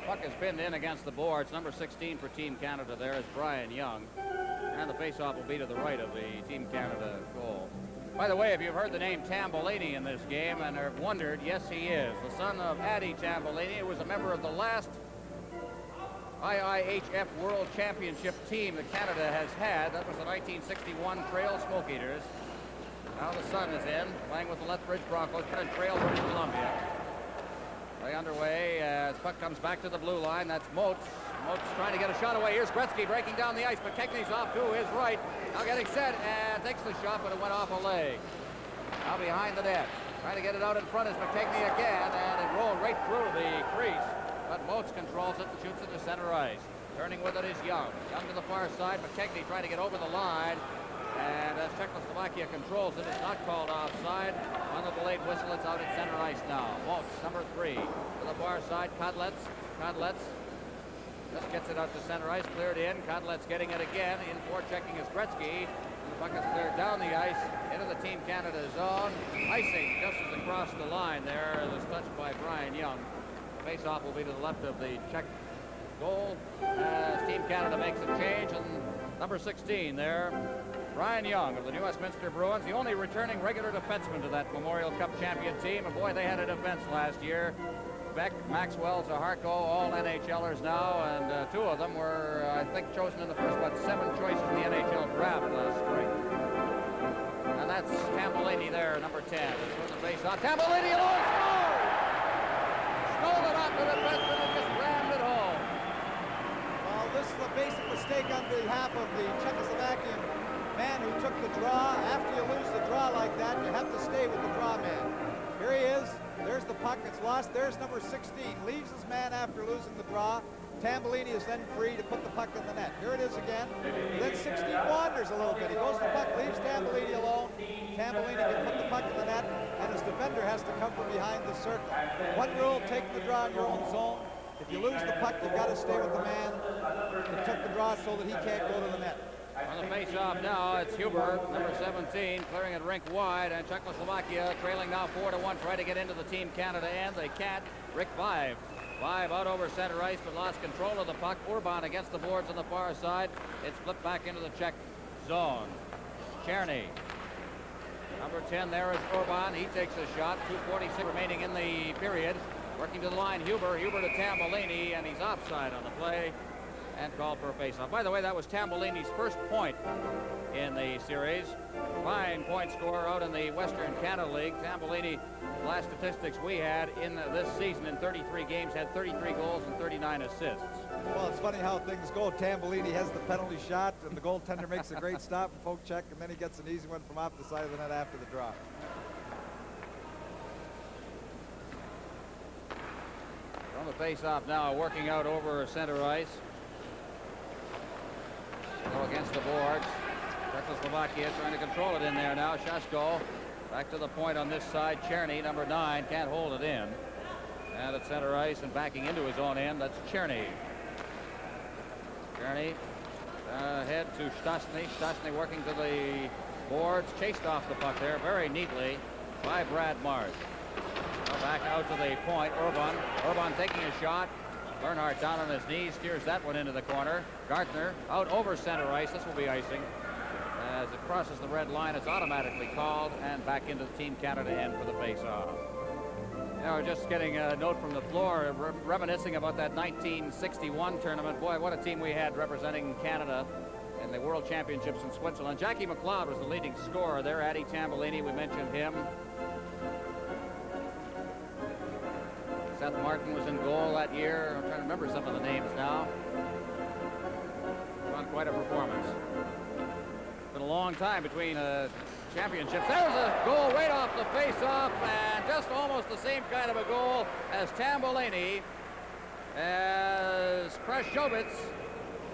Puck is pinned in against the boards. Number 16 for Team Canada there is Brian Young, and the faceoff will be to the right of the Team Canada goal. By the way, if you've heard the name Tambellini in this game and have wondered, yes, he is. The son of Addie Tambellini, who was a member of the last IIHF World Championship team that Canada has had. That was the 1961 Trail Smoke Eaters. Now the son is in, playing with the Lethbridge Broncos, in Trail, British Columbia. Play underway as puck comes back to the blue line. That's Moats. Moats trying to get a shot away. Here's Gretzky breaking down the ice, but Kechny's off to his right. Now getting set and takes the shot, but it went off a leg. Now behind the net. Trying to get it out in front is McKechnie again, and it rolled right through the crease. But Moats controls it and shoots it to center ice. Turning with it is Young. Young to the far side. McKechnie trying to get over the line. And as Czechoslovakia controls it, it's not called offside. On the delayed whistle, it's out at center ice now. Moats, number 3. To the far side, Kodletz. Kodletz just gets it out to center ice. Cleared in. Kodletz getting it again. In for checking is Gretzky. And the puck is cleared down the ice into the Team Canada zone. Icing just as it crossed the line there. It was touched by Brian Young. Face-off will be to the left of the Czech goal as Team Canada makes a change, and number 16 there, Brian Young of the New Westminster Bruins, the only returning regular defenseman to that Memorial Cup champion team, and boy, they had a defense last year. Beck, Maxwell, Zaharko, all NHLers now, and 2 of them were, I think, chosen in the first, 7 choices in the NHL draft last spring. And that's Tambellini there, number 10. This was the face-off. Tambellini alone scores! Stole it off the defenseman and just rammed it home. Well, this is a basic mistake on behalf of the Czechoslovakian man who took the draw. After you lose the draw like that, you have to stay with the draw man. Here he is. There's the puck. It's lost. There's number 16. Leaves his man after losing the draw. Tambellini is then free to put the puck in the net. Here it is again. Then 16 wanders a little bit. He goes to the puck, leaves Tambellini alone. Tambellini can put the puck in the net, and his defender has to come from behind the circle. One rule, take the draw in your own zone. If you lose the puck, you've got to stay with the man that took the draw so that he can't go to the net. On the face-off now, it's Huber, number 17, clearing it rink wide, and Czechoslovakia trailing now 4-1, trying to get into the Team Canada end. They can't. Rick Vive out over center ice, but lost control of the puck. Urban against the boards on the far side. It's flipped back into the Czech zone. Czerny. Number 10 there is Urban. He takes a shot. 2:46 remaining in the period. Working to the line, Huber to Tambellini, and he's offside on the play and called for a face-off. By the way, that was Tambellini's first point in the series. Fine point scorer out in the Western Canada League. Tambellini, the last statistics we had in this season in 33 games, had 33 goals and 39 assists. Well, it's funny how things go. Tambellini has the penalty shot, and the goaltender makes a great stop and poke check, and then he gets an easy one from off the side of the net after the draw. On the face-off now, working out over center ice. Go against the boards. Czechoslovakia trying to control it in there now. Shashko back to the point on this side. Czerny, number 9, can't hold it in. And at center ice and backing into his own end, that's Czerny. Czerny ahead to Stastny. Stastny working to the boards. Chased off the puck there very neatly by Brad Marsh. Back out to the point. Urban taking a shot. Bernhardt down on his knees, steers that one into the corner. Gartner out over center ice. This will be icing. As it crosses the red line, it's automatically called, and back into the Team Canada end for the face-off. Now we're just getting a note from the floor, reminiscing about that 1961 tournament. Boy, what a team we had representing Canada in the World Championships in Switzerland. Jackie McLeod was the leading scorer there. Addie Tambellini, we mentioned him. Seth Martin was in goal that year. I'm trying to remember some of the names now. Not quite a performance. It's been a long time between championships. There's a goal right off the face-off, and just almost the same kind of a goal as Tambellini, as Krasjovitz,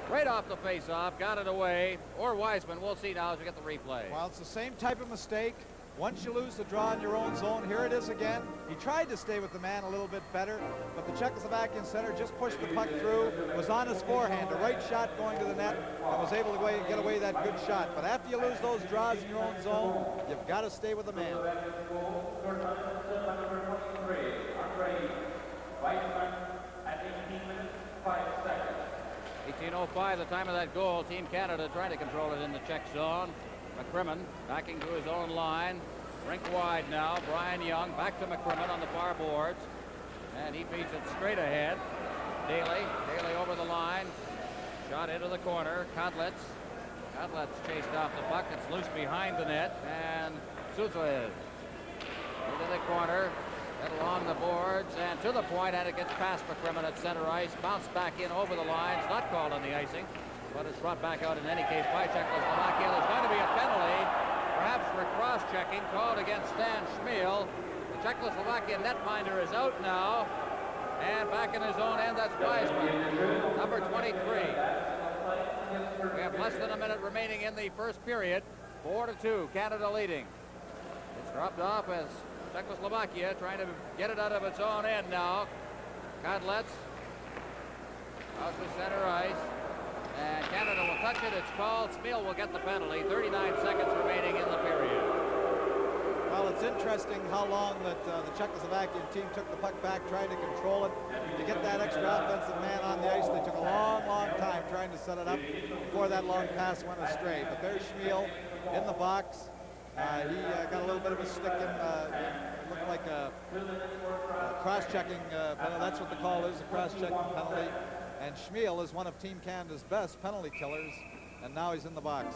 right off the face-off, got it away, or Wiseman. We'll see now as we get the replay. Well, it's the same type of mistake. Once you lose the draw in your own zone, here it is again. He tried to stay with the man a little bit better, but the Czechoslovakian center just pushed the puck through, was on his forehand, a right shot going to the net, and was able to get away that good shot. But after you lose those draws in your own zone, you've got to stay with the man. 18:05, the time of that goal. Team Canada trying to control it in the Czech zone. McCrimmon backing to his own line. Rink wide now. Brian Young back to McCrimmon on the far boards. And he feeds it straight ahead. Daly over the line. Shot into the corner. Kodlitz chased off the puck. It's loose behind the net. And Souza into the corner. Then along the boards and to the point, and it gets past McCrimmon at center ice. Bounced back in over the line. It's not called on the icing, but it's brought back out in any case by Czechoslovakia. There's going to be a penalty, perhaps for cross-checking, called against Stan Schmiel. The Czechoslovakian netminder is out now, and back in his own end, that's Wiseman, number 23. We have less than a minute remaining in the first period. 4-2, Canada leading. It's dropped off as Czechoslovakia trying to get it out of its own end now. Kodlitz out to center ice. And Canada will touch it. It's called. Schmiel will get the penalty. 39 seconds remaining in the period. Well, it's interesting how long that the Czechoslovakian team took the puck back, trying to control it. To get that extra offensive man on the ice, they took a long, long time trying to set it up before that long pass went astray. But there's Schmiel in the box. He got a little bit of a stick in, looked like a cross-checking penalty. That's what the call is, a cross-checking penalty. And Schmiel is one of Team Canada's best penalty killers, and now he's in the box.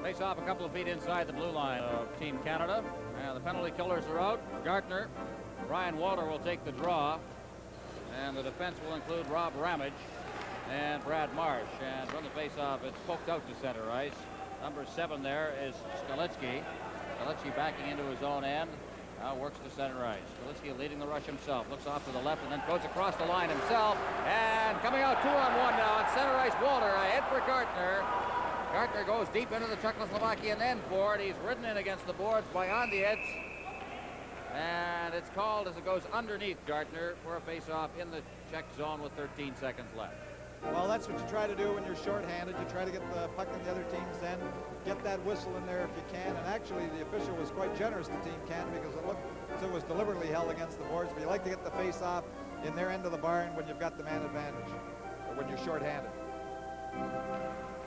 Face off a couple of feet inside the blue line of Team Canada. And the penalty killers are out. Gartner, Brian Walter will take the draw. And the defense will include Rob Ramage and Brad Marsh. And from the face-off, it's poked out to center ice. Number 7 there is Skalitsky. Skalitsky backing into his own end. Now works to center ice. Skalitsky leading the rush himself. Looks off to the left and then goes across the line himself. And coming out 2-on-1 now at center ice, Walter ahead for Gartner. Gartner goes deep into the Czechoslovakian end for it. He's ridden in against the boards by Ondietz. And it's called as it goes underneath Gartner for a face-off in the Czech zone with 13 seconds left. Well, that's what you try to do when you're shorthanded. You try to get the puck in the other team's end, get that whistle in there if you can. And actually, the official was quite generous to Team Canada because it looked as it was deliberately held against the boards. But you like to get the face-off in their end of the barn when you've got the man advantage, or when you're shorthanded.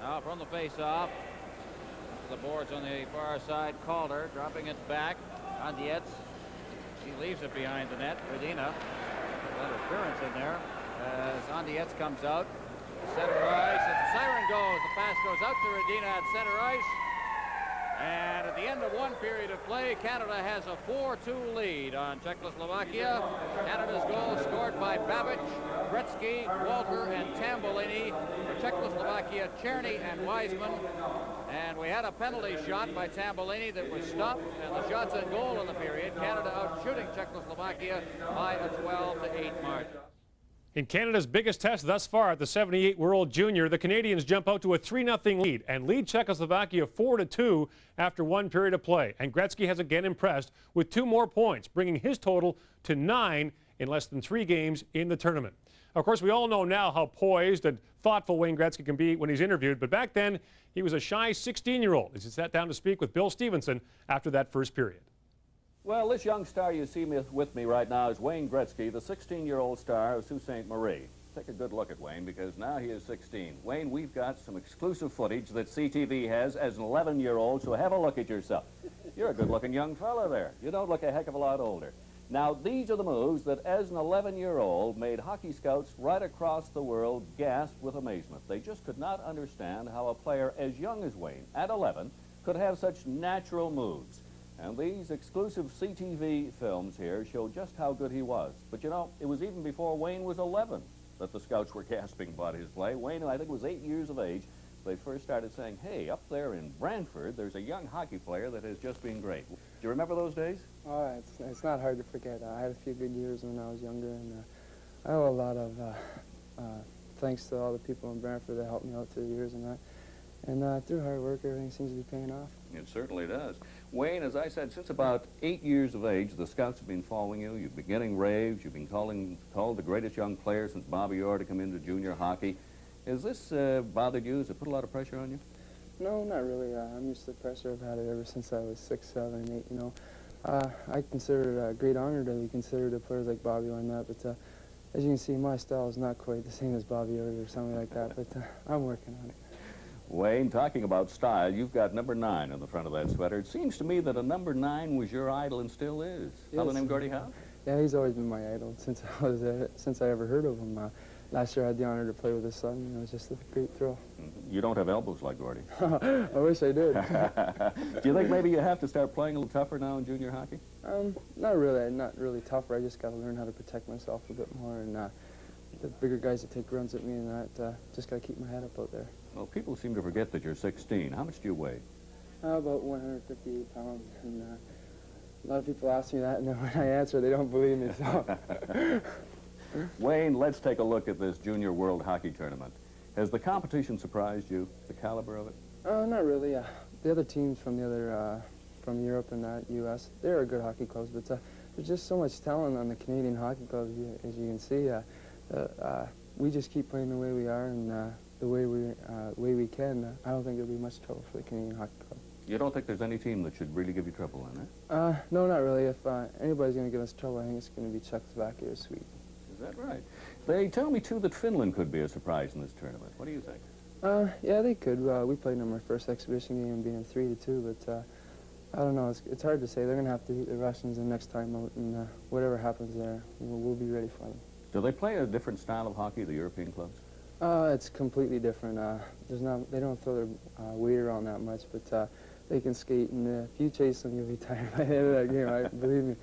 Now from the face-off, the boards on the far side. Calder dropping it back. Ondietz, he leaves it behind the net. Radina, that appearance in there as Ondietz comes out. Center ice, as the siren goes, the pass goes out to Radina at center ice. And at the end of one period of play, Canada has a 4-2 lead on Czechoslovakia. Canada's goal scored by Babic, Gretzky, Walter, and Tambellini. For Czechoslovakia, Czerny and Wiseman. And we had a penalty shot by Tambellini that was stopped, and the shots on goal in the period. Canada out shooting Czechoslovakia by a 12-8 margin. In Canada's biggest test thus far at the 78 World Junior, the Canadians jump out to a 3-0 lead and lead Czechoslovakia 4-2 after one period of play. And Gretzky has again impressed with 2 more points, bringing his total to 9 in less than 3 games in the tournament. Of course, we all know now how poised and thoughtful Wayne Gretzky can be when he's interviewed, but back then he was a shy 16-year-old as he sat down to speak with Bill Stevenson after that first period. Well, this young star you see with me right now is Wayne Gretzky, the 16-year-old star of Sault Ste. Marie. Take a good look at Wayne because now he is 16. Wayne, we've got some exclusive footage that CTV has as an 11-year-old, so have a look at yourself. You're a good-looking young fella there. You don't look a heck of a lot older. Now, these are the moves that, as an 11-year-old, made hockey scouts right across the world gasp with amazement. They just could not understand how a player as young as Wayne, at 11, could have such natural moves. And these exclusive CTV films here show just how good he was. But you know, it was even before Wayne was 11 that the scouts were gasping about his play. Wayne, I think, was 8 years of age. They first started saying, hey, up there in Brantford, there's a young hockey player that has just been great. Do you remember those days? Oh, it's not hard to forget. I had a few good years when I was younger, and I owe a lot of thanks to all the people in Brantford that helped me out through the years and that. And through hard work, everything seems to be paying off. It certainly does. Wayne, as I said, since about 8 years of age, the scouts have been following you. You've been getting raves. You've been called the greatest young player since Bobby Orr to come into junior hockey. Has this bothered you? Has it put a lot of pressure on you? No, not really. I'm used to the pressure. I've had it ever since I was 6, 7, 8, you know. I consider it a great honor to be considered to players like Bobby Orr and that, but as you can see, my style is not quite the same as Bobby Orr or something like that, but I'm working on it. Wayne, talking about style, you've got number 9 on the front of that sweater. It seems to me that a number 9 was your idol and still is. Fellow named Gordie Howe? Yeah, he's always been my idol since I ever heard of him. Last year I had the honor to play with his son, and it was just a great thrill. You don't have elbows like Gordie. I wish I did. Do you think maybe you have to start playing a little tougher now in junior hockey? Not really tougher. I just got to learn how to protect myself a bit more, and the bigger guys that take runs at me and that, just got to keep my head up out there. Well, people seem to forget that you're 16. How much do you weigh? About 158 pounds, and a lot of people ask me that, and then when I answer, they don't believe me, so... Wayne, let's take a look at this Junior World Hockey Tournament. Has the competition surprised you, the caliber of it? Not really. The other teams from from Europe and that, U.S., they're good hockey clubs, but there's just so much talent on the Canadian hockey clubs, as you can see. We just keep playing the way we are and the way we can. I don't think there'll be much trouble for the Canadian hockey club. You don't think there's any team that should really give you trouble in it? No, not really. If anybody's going to give us trouble, I think it's going to be Czechoslovakia or Sweden. Is that right? They tell me, too, that Finland could be a surprise in this tournament. What do you think? Yeah, they could. We played them our first exhibition game and beat them 3-2, but I don't know. It's hard to say. They're going to have to beat the Russians the next time out, and whatever happens there, we'll be ready for them. Do they play a different style of hockey, the European clubs? It's completely different. They don't throw their weight around that much, but they can skate, and if you chase them, you'll be tired by the end of that game, believe me.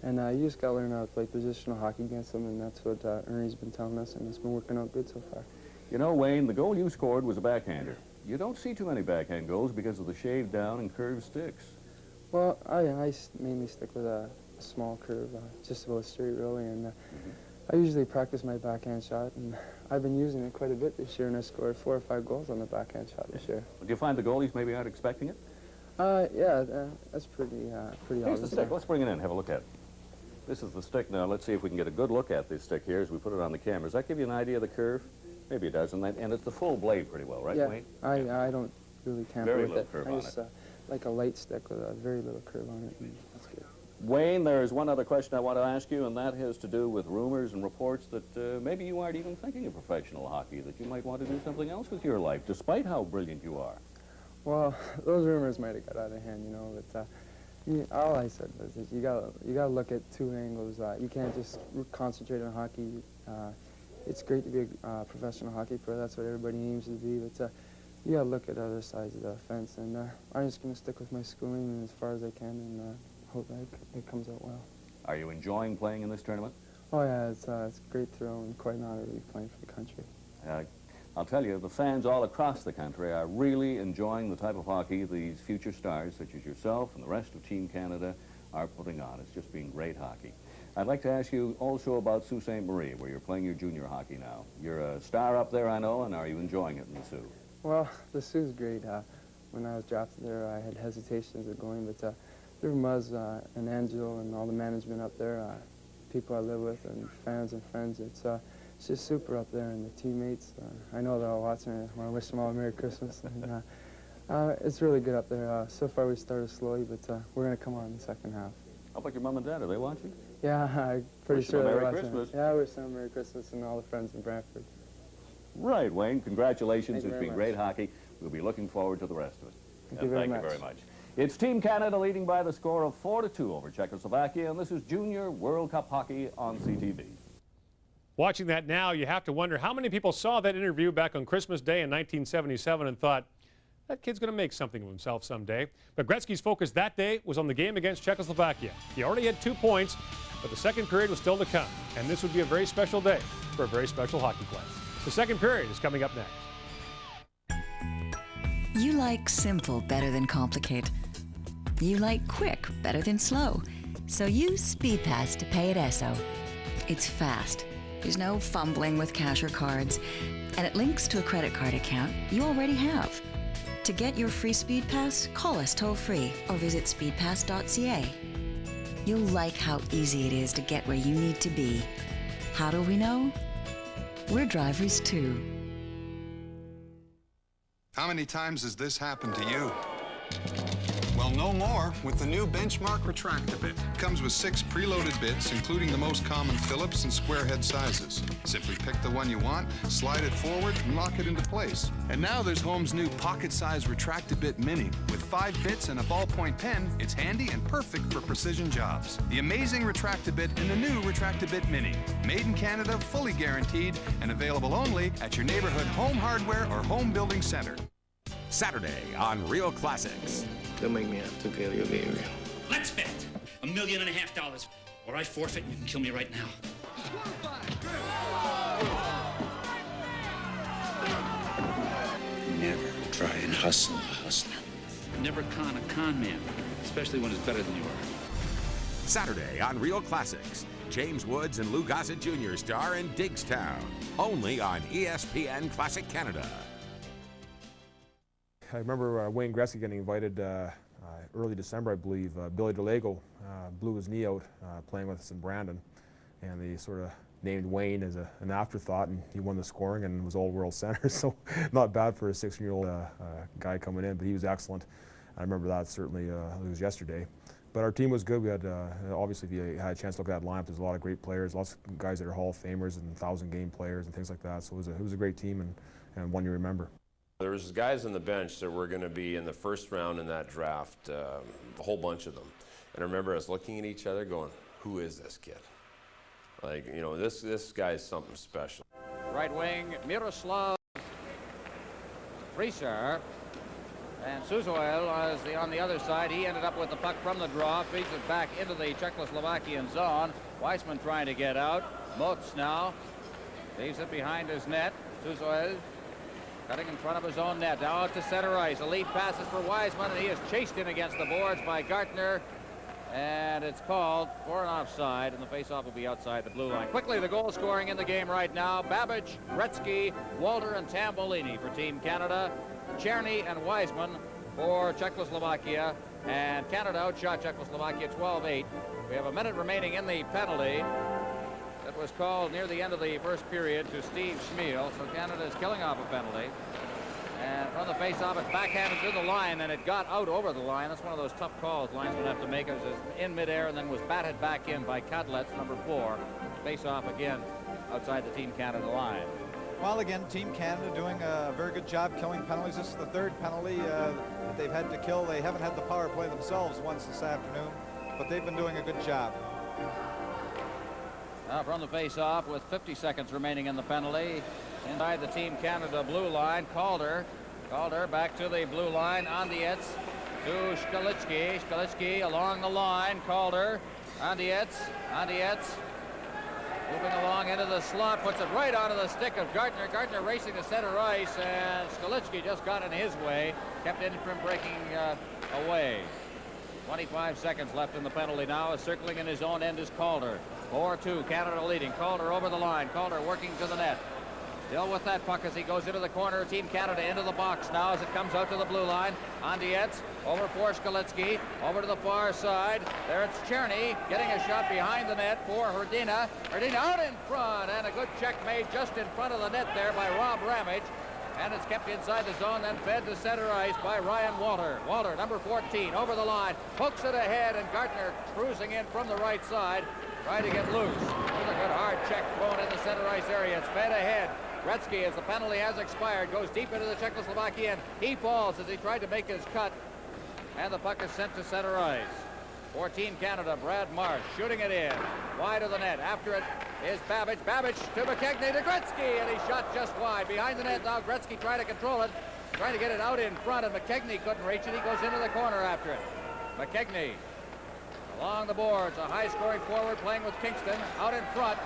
And you just got to learn how to play positional hockey against them, and that's what Ernie's been telling us, and it's been working out good so far. You know, Wayne, the goal you scored was a backhander. You don't see too many backhand goals because of the shaved down and curved sticks. Well, I mainly stick with a small curve, just about straight, really, and I usually practice my backhand shot, and I've been using it quite a bit this year, and I scored 4 or 5 goals on the backhand shot this year. Do you find the goalies maybe aren't expecting it? Yeah, that's pretty Here's obvious. the stick. Let's bring it in, have a look at it. This is the stick now. Let's see if we can get a good look at this stick here as we put it on the camera. Does that give you an idea of the curve? Maybe it does, and it's the full blade pretty well, right, yeah, Wayne? I don't really tamper with it. Curve I on just it. like a light stick with a very little curve on it. That's good. Wayne, there is one other question I want to ask you, and that has to do with rumors and reports that maybe you aren't even thinking of professional hockey, that you might want to do something else with your life, despite how brilliant you are. Well, those rumors might have got out of hand, you know, but all I said was that you gotta look at 2 angles. You can't just concentrate on hockey. It's great to be a professional hockey player. That's what everybody aims to be. But you gotta look at other sides of the fence. And I'm just gonna stick with my schooling as far as I can, and hope that it comes out well. Are you enjoying playing in this tournament? Oh yeah, it's a great thrill and quite an honor to be playing for the country. I'll tell you, the fans all across the country are really enjoying the type of hockey these future stars, such as yourself and the rest of Team Canada, are putting on. It's just been great hockey. I'd like to ask you also about Sault Ste. Marie, where you're playing your junior hockey now. You're a star up there, I know, and are you enjoying it in the Sault? Well, the Sault's great. When I was drafted there, I had hesitations of going, but through Muzz and Angelo and all the management up there, people I live with and fans and friends, it's just super up there, and the teammates. I know they're all watching. I want to wish them all a Merry Christmas. And, it's really good up there. So far we started slowly, but we're going to come on in the second half. How about your mom and dad? Are they watching? Yeah, I'm pretty Wish sure them a they're Merry watching. Christmas. Yeah, I wish them a Merry Christmas and all the friends in Brantford. Right, Wayne. Congratulations. Thank you It's very been much. great hockey. We'll be looking forward to the rest of it. Thank you very much. It's Team Canada leading by the score of 4-2 over Czechoslovakia, and this is Junior World Cup Hockey on CTV. Watching that now, you have to wonder how many people saw that interview back on Christmas Day in 1977 and thought, that kid's going to make something of himself someday. But Gretzky's focus that day was on the game against Czechoslovakia. He already had 2 points, but the second period was still to come. And this would be a very special day for a very special hockey player. The second period is coming up next. You like simple better than complicate. You like quick better than slow. So use SpeedPass to pay at Esso. It's fast. There's no fumbling with cash or cards. And it links to a credit card account you already have. To get your free SpeedPass, call us toll-free or visit speedpass.ca. You'll like how easy it is to get where you need to be. How do we know? We're drivers too. How many times has this happened to you? Well, no more with the new Benchmark Retractabit. It comes with 6 preloaded bits, including the most common Phillips and square head sizes. Simply pick the one you want, slide it forward, and lock it into place. And now there's Home's new pocket-sized Retractabit Mini. With 5 bits and a ballpoint pen, it's handy and perfect for precision jobs. The amazing Retractabit in the new Retractabit Mini. Made in Canada, fully guaranteed, and available only at your neighborhood home hardware or home building center. Saturday on Real Classics. They'll make me have to kill you, Gabriel. Let's bet $1.5 million, or I forfeit and you can kill me right now. Never try and hustle a hustler. Never con a con man, especially when it's better than you are. Saturday on Real Classics. James Woods and Lou Gossett Jr. star in Diggstown. Only on ESPN Classic Canada. I remember Wayne Gretzky getting invited early December, I believe. Billy DeLago blew his knee out playing with us in Brandon, and they sort of named Wayne as an afterthought, and he won the scoring and was all-world center, so not bad for a 16-year-old guy coming in, but he was excellent. I remember that certainly, it was yesterday. But our team was good. We had, obviously, if you had a chance to look at that lineup, there's a lot of great players, lots of guys that are Hall of Famers and 1,000-game players and things like that, so it was a great team and one you remember. There was guys on the bench that were going to be in the first round in that draft, a whole bunch of them. And I remember us looking at each other going, who is this kid? Like, you know, this guy's something special. Right wing, Miroslav Friser. And Suzoil was on the other side. He ended up with the puck from the draw, feeds it back into the Czechoslovakian zone. Weissman trying to get out. Motz now leaves it behind his net. Suzoil cutting in front of his own net. Now out to center ice. A lead passes for Weissman, and he is chased in against the boards by Gartner. And it's called for an offside, and the faceoff will be outside the blue line. Quickly, the goal scoring in the game right now. Babbage, Gretzky, Walter, and Tambolini for Team Canada. Czerny and Weissman for Czechoslovakia. And Canada outshot Czechoslovakia 12-8. We have a minute remaining in the penalty. That was called near the end of the first period to Steve Schmiel. So Canada is killing off a penalty. And from the face-off, it's backhanded to the line, and it got out over the line. That's one of those tough calls linesmen have to make. It was in midair and then was batted back in by Kadlec, number 4. Face-off again outside the Team Canada line. Well, again, Team Canada doing a very good job killing penalties. This is the 3rd penalty that they've had to kill. They haven't had the power play themselves once this afternoon, but they've been doing a good job. Now from the face-off with 50 seconds remaining in the penalty. Inside the Team Canada blue line, Calder back to the blue line. Andietz to Skalicki. Skalicki along the line. Calder, Andietz moving along into the slot, puts it right onto the stick of Gartner. Gartner racing to center ice, and Skalicki just got in his way, kept in from breaking away. 25 seconds left in the penalty now. Circling in his own end is Calder. 4-2, Canada leading. Calder over the line. Calder working to the net. Still with that puck as he goes into the corner. Team Canada into the box now as it comes out to the blue line. Andietz over for Skalicki. Over to the far side. There it's Czerny getting a shot behind the net for Hrdina. Hrdina out in front, and a good check made just in front of the net there by Rob Ramage. And it's kept inside the zone, then fed to center ice by Ryan Walter. Walter, number 14, over the line. Pokes it ahead, and Gartner cruising in from the right side. Trying to get loose. With a good hard check thrown in the center ice area. It's fed ahead. Gretzky, as the penalty has expired, goes deep into the Czechoslovakian. He falls as he tried to make his cut. And the puck is sent to center ice. For Team Canada, Brad Marsh shooting it in. Wide of the net. After it is Babbage. Babbage to McKegney to Gretzky, and he shot just wide. Behind the net now, Gretzky trying to control it. Trying to get it out in front, and McKegney couldn't reach it. He goes into the corner after it. McKegney along the boards. A high-scoring forward playing with Kingston out in front.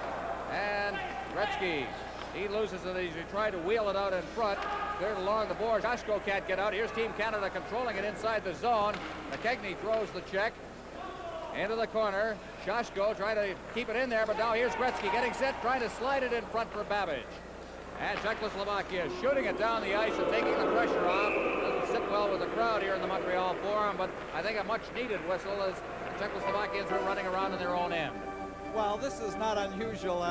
And Gretzky, he loses it as he tried to wheel it out in front. Cleared along the boards. Shashko can't get out. Here's Team Canada controlling it inside the zone. McKegney throws the check into the corner. Shashko trying to keep it in there, but now here's Gretzky getting set, trying to slide it in front for Babbage. And Czechoslovakia shooting it down the ice and taking the pressure off. Doesn't sit well with the crowd here in the Montreal Forum, but I think a much-needed whistle as the Czechoslovakians were running around in their own end. Well, this is not unusual.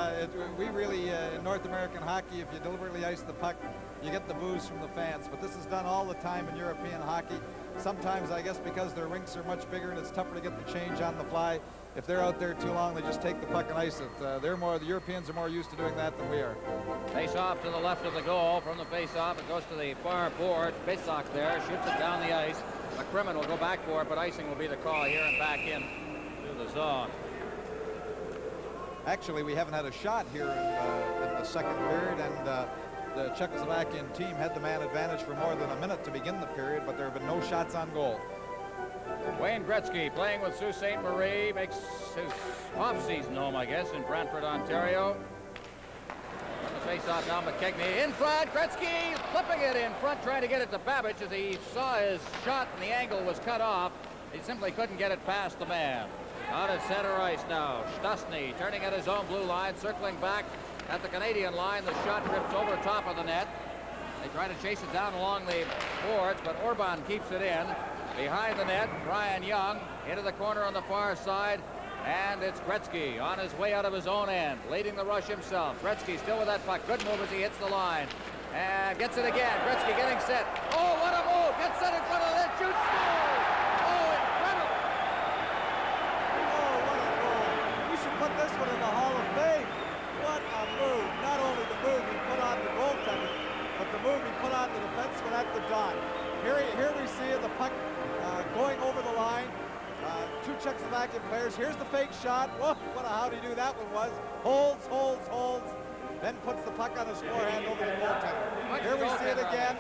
We really, in North American hockey, if you deliberately ice the puck, you get the boos from the fans. But this is done all the time in European hockey. Sometimes, I guess, because their rinks are much bigger and it's tougher to get the change on the fly. If they're out there too long, they just take the puck and ice it. The Europeans are more used to doing that than we are. Face-off to the left of the goal. From the face-off, it goes to the far board. Besak there shoots it down the ice. McCrimmon will go back for it, but icing will be the call here and back in to the zone. Actually, we haven't had a shot here in the second period, and the Czechoslovakian team had the man advantage for more than a minute to begin the period, but there have been no shots on goal. Wayne Gretzky playing with Sault Ste. Marie, makes his off-season home, I guess, in Brantford, Ontario. On the face-off now, McKegney in front. Gretzky flipping it in front, trying to get it to Babbage as he saw his shot and the angle was cut off. He simply couldn't get it past the man. Out at center ice now. Stastny turning at his own blue line, circling back at the Canadian line. The shot drifts over top of the net. They try to chase it down along the boards, but Orban keeps it in. Behind the net, Brian Young into the corner on the far side, and it's Gretzky on his way out of his own end, leading the rush himself. Gretzky still with that puck. Good move as he hits the line. And gets it again. Gretzky getting set. Oh, what a move! Gets set in front of the net, shoots through! Oh, incredible! Oh, what a goal! We should put this one in the Hall of Fame. What a move! Not only the move he put on the goaltender, but the move he put on the defenseman at the dot. Here we see the puck going over the line. Two Czechoslovakian players. Here's the fake shot. Whoa, what a howdy-do that one was. Holds. Then puts the puck on his forehand over the goaltender. Here we see it again.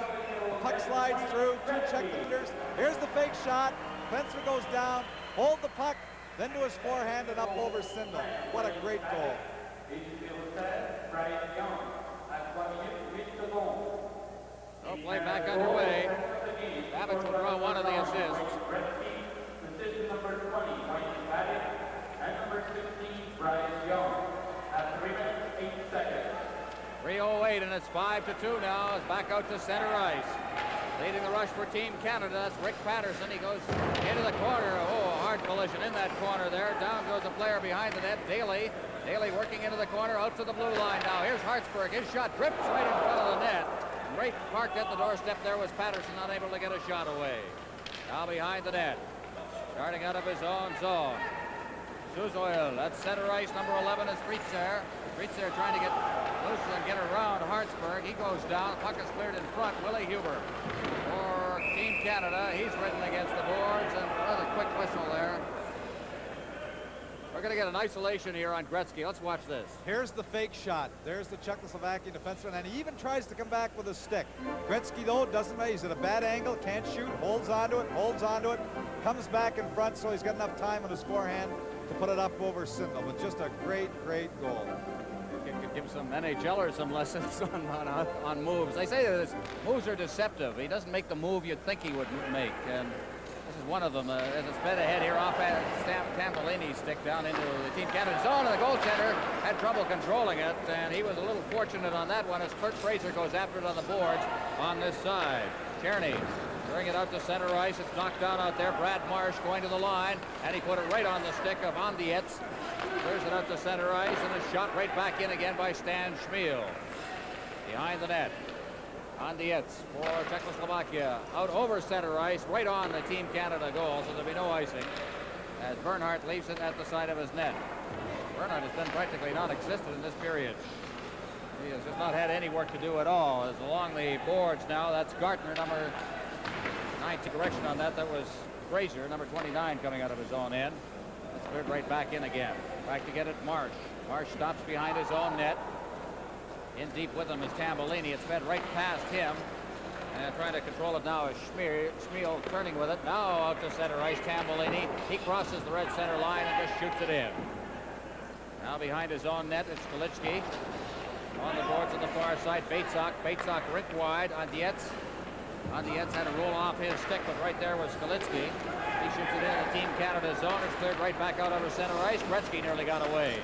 The puck slides through. Two Czech defenders. Here's the fake shot. Fencer goes down. Hold the puck. Then to his forehand and up over Sindel. What a great goal. No play back underway. Babbage will draw one of the assists. Position number 20, Wayne Babbage, and number 16, Bryce Young, at 3 minutes, 8 seconds. 3:08, and it's 5-2 now. It's back out to center ice. Leading the rush for Team Canada, that's Rick Patterson. He goes into the corner. Oh, a hard collision in that corner there. Down goes a player behind the net, Daly. Daly working into the corner, out to the blue line now. Here's Hartsburg. His shot drips right in front of the net. Right parked at the doorstep there was Patterson, unable to get a shot away. Now behind the net. Starting out of his own zone. Suzoil at center ice. Number 11 is Frietzer. Frietzer trying to get loose and get around Hartsburg. He goes down. The puck is cleared in front. Willie Huber for Team Canada. He's ridden against the boards, and another quick whistle there. We're going to get an isolation here on Gretzky. Let's watch this. Here's the fake shot. There's the Czechoslovakian defenseman, and he even tries to come back with a stick. Gretzky, though, doesn't matter. He's at a bad angle, can't shoot, holds onto it, comes back in front, so he's got enough time on his forehand to put it up over Sindel. But just a great, great goal. Could give some NHLers some lessons on moves. They say that his moves are deceptive. He doesn't make the move you'd think he would make, and this is one of them. As it's fed ahead here off at Tampolini's stick down into the Team Canada zone, and the goaltender had trouble controlling it, and he was a little fortunate on that one as Kurt Fraser goes after it on the boards on this side. Kearney bring it out to center ice. It's knocked down out there. Brad Marsh going to the line, and he put it right on the stick of Ondietz. Clears it out to center ice, and a shot right back in again by Stan Schmiel. Behind the net. Ondietz for Czechoslovakia. Out over center ice, right on the Team Canada goal, so there'll be no icing. As Bernhardt leaves it at the side of his net. Bernhardt has been practically non-existent in this period. He has just not had any work to do at all. As along the boards now, that's Gartner, number 19. Correction on that. That was Fraser, number 29, coming out of his own end. That's cleared right back in again. Back to get it, Marsh. Marsh stops behind his own net. In deep with him is Tambellini. It's fed right past him. And trying to control it now is Schmiel turning with it. Now out to center ice, Tambellini. He crosses the red center line and just shoots it in. Now behind his own net, it's Kalitsky. On the boards on the far side, Batesok. Batesok ripped wide on Dietz. On Dietz had to roll off his stick, but right there was Kalitsky. He shoots it into Team Canada zone. It's cleared right back out over center ice. Gretzky nearly got away.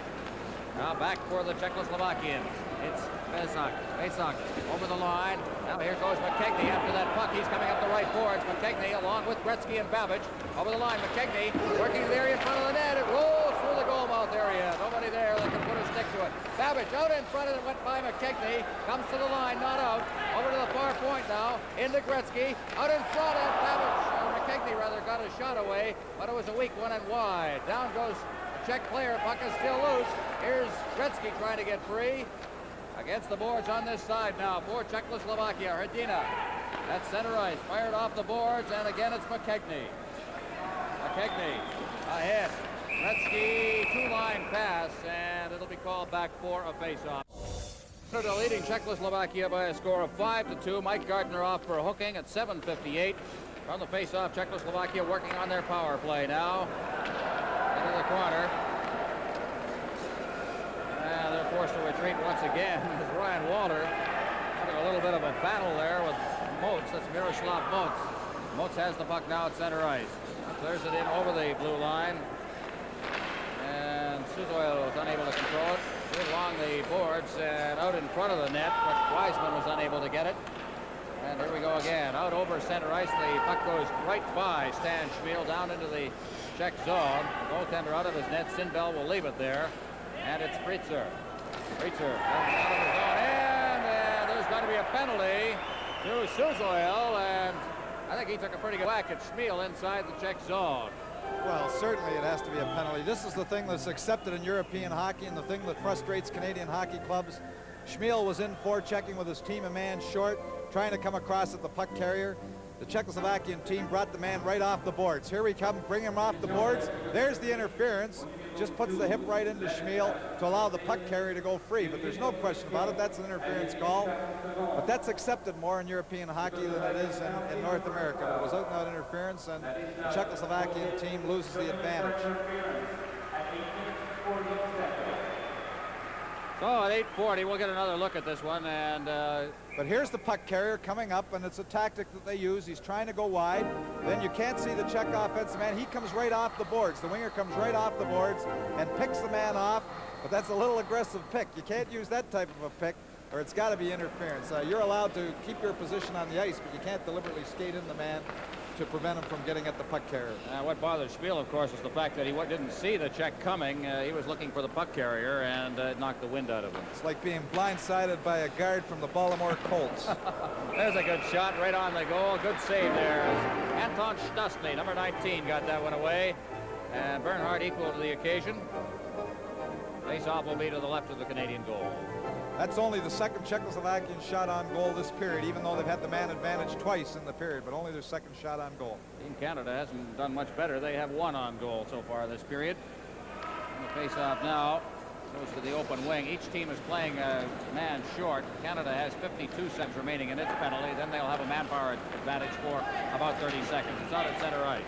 Now back for the Czechoslovakians. It's Batesok. Batesok over the line. Now here goes McKegney after that puck. He's coming up the right boards. McKegney along with Gretzky and Babbage. Over the line, McKegney working the area in front of the net. It rolls through the goal mouth area. Nobody there that can put a stick to it. Babbage out in front of it, went by McKegney. Comes to the line, not out. Over to the far point now. Into Gretzky. Out in front, and Babbage, or McKegney rather, got a shot away, but it was a weak one and wide. Down goes the Czech player. Puck is still loose. Here's Gretzky trying to get free. Against the boards on this side now for Czechoslovakia. Hrdina at center ice, fired off the boards, and again it's McKegney. McKegney ahead. Gretzky, two-line pass, and it'll be called back for a face-off. Canada leading Czechoslovakia by a score of 5-2. Mike Gardner off for hooking at 7:58. From the face-off, Czechoslovakia working on their power play now. Into the corner. And they're forced to retreat once again as Ryan Walter having a little bit of a battle there with Motes. That's Miroslav Motes. Motes has the puck now at center ice. Clears it in over the blue line. And Suzoil was unable to control it. Along the boards and out in front of the net, but Wiseman was unable to get it. And here we go again. Out over center ice. The puck goes right by Stan Schmiel down into the Czech zone. The goaltender out of his net. Sinbel will leave it there. And it's Fritzer. Fritzer out of his own end, and there's going to be a penalty to Suzoil, and I think he took a pretty good whack at Schmiel inside the Czech zone. Well, certainly it has to be a penalty. This is the thing that's accepted in European hockey and the thing that frustrates Canadian hockey clubs. Schmiel was in forechecking with his team a man short, trying to come across at the puck carrier. The Czechoslovakian team brought the man right off the boards. Here we come, bring him off the boards. There's the interference. Just puts the hip right into Schmiel to allow the puck carrier to go free. But there's no question about it. That's an interference call. But that's accepted more in European hockey than it is in North America. But it was out and out interference, and the Czechoslovakian team loses the advantage. So at 8:40, we'll get another look at this one. And but here's the puck carrier coming up, and it's a tactic that they use. He's trying to go wide. Then you can't see the Czech offensive man. He comes right off the boards. The winger comes right off the boards and picks the man off. But that's a little aggressive pick. You can't use that type of a pick, or it's got to be interference. You're allowed to keep your position on the ice, but you can't deliberately skate in the man to prevent him from getting at the puck carrier. What bothered Schmiel, of course, is the fact that he didn't see the Czech coming. He was looking for the puck carrier, and it knocked the wind out of him. It's like being blindsided by a guard from the Baltimore Colts. There's a good shot right on the goal. Good save there. Anton Stastny, number 19, got that one away. And Bernhard equal to the occasion. Face-off will be to the left of the Canadian goal. That's only the second Czechoslovakian shot on goal this period, even though they've had the man advantage twice in the period, but only their second shot on goal. Team Canada hasn't done much better. They have one on goal so far this period. And the face-off now goes to the open wing. Each team is playing a man short. Canada has 52 seconds remaining in its penalty. Then they'll have a manpower advantage for about 30 seconds. It's out at center ice.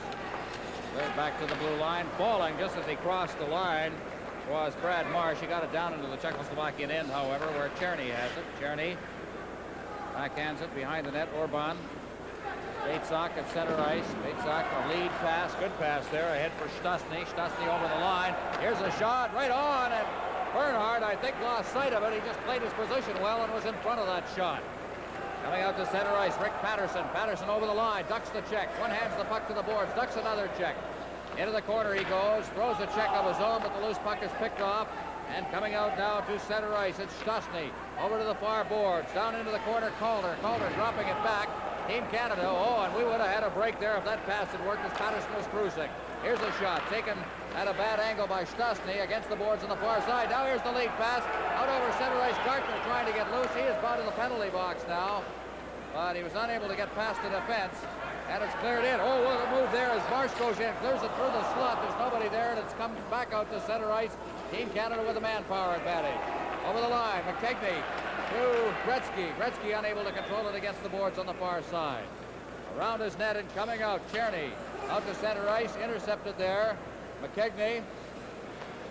Right back to the blue line. Falling just as he crossed the line was Brad Marsh. He got it down into the Czechoslovakian end, however, where Czerny has it. Czerny backhands it behind the net. Orban. Batesok at center ice. Batesok, a lead pass. Good pass there. Ahead for Stastny. Stastny over the line. Here's a shot right on, and Bernhard, I think, lost sight of it. He just played his position well and was in front of that shot. Coming out to center ice, Rick Patterson. Patterson over the line. Ducks the check. One hands the puck to the boards. Ducks another check. Into the corner he goes, throws a check of his own, but the loose puck is picked off. And coming out now to center ice, it's Stastny. Over to the far boards, down into the corner, Calder. Calder dropping it back. Team Canada, and we would have had a break there if that pass had worked as Patterson was cruising. Here's a shot taken at a bad angle by Stastny against the boards on the far side. Now here's the lead pass, out over center ice. Gartner trying to get loose. He is out of the penalty box now, but he was unable to get past the defense. And it's cleared in. Oh, what a move there as Marsh goes in, clears it through the slot. There's nobody there, and it's comes back out to center ice. Team Canada with a manpower advantage. Over the line, McKegney to Gretzky. Gretzky unable to control it against the boards on the far side. Around his net and coming out, Cherney out to center ice, intercepted there. McKegney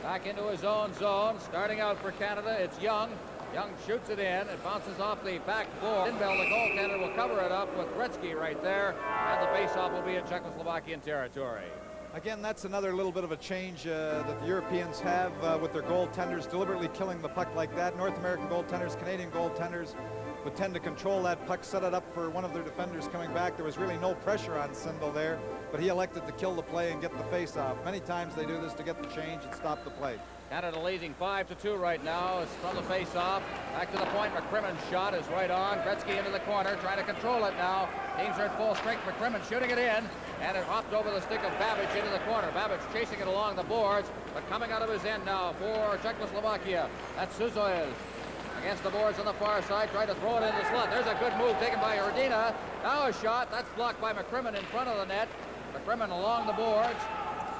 back into his own zone. Starting out for Canada, it's Young. Young shoots it in. It bounces off the back board. Lindell, the goaltender, will cover it up with Gretzky right there. And the faceoff will be in Czechoslovakian territory. Again, that's another little bit of a change that the Europeans have with their goaltenders, deliberately killing the puck like that. North American goaltenders, Canadian goaltenders would tend to control that puck, set it up for one of their defenders coming back. There was really no pressure on Sindel there, but he elected to kill the play and get the face-off. Many times they do this to get the change and stop the play. Canada leading 5-2 right now. It's from the face-off. Back to the point. McCrimmon's shot is right on. Gretzky into the corner, trying to control it now. Teams are at full strength. McCrimmon shooting it in, and it hopped over the stick of Babic into the corner. Babic chasing it along the boards, but coming out of his end now for Czechoslovakia. That's Suzoil against the boards on the far side, trying to throw it in the slot. There's a good move taken by Urdina. Now a shot. That's blocked by McCrimmon in front of the net. McCrimmon along the boards.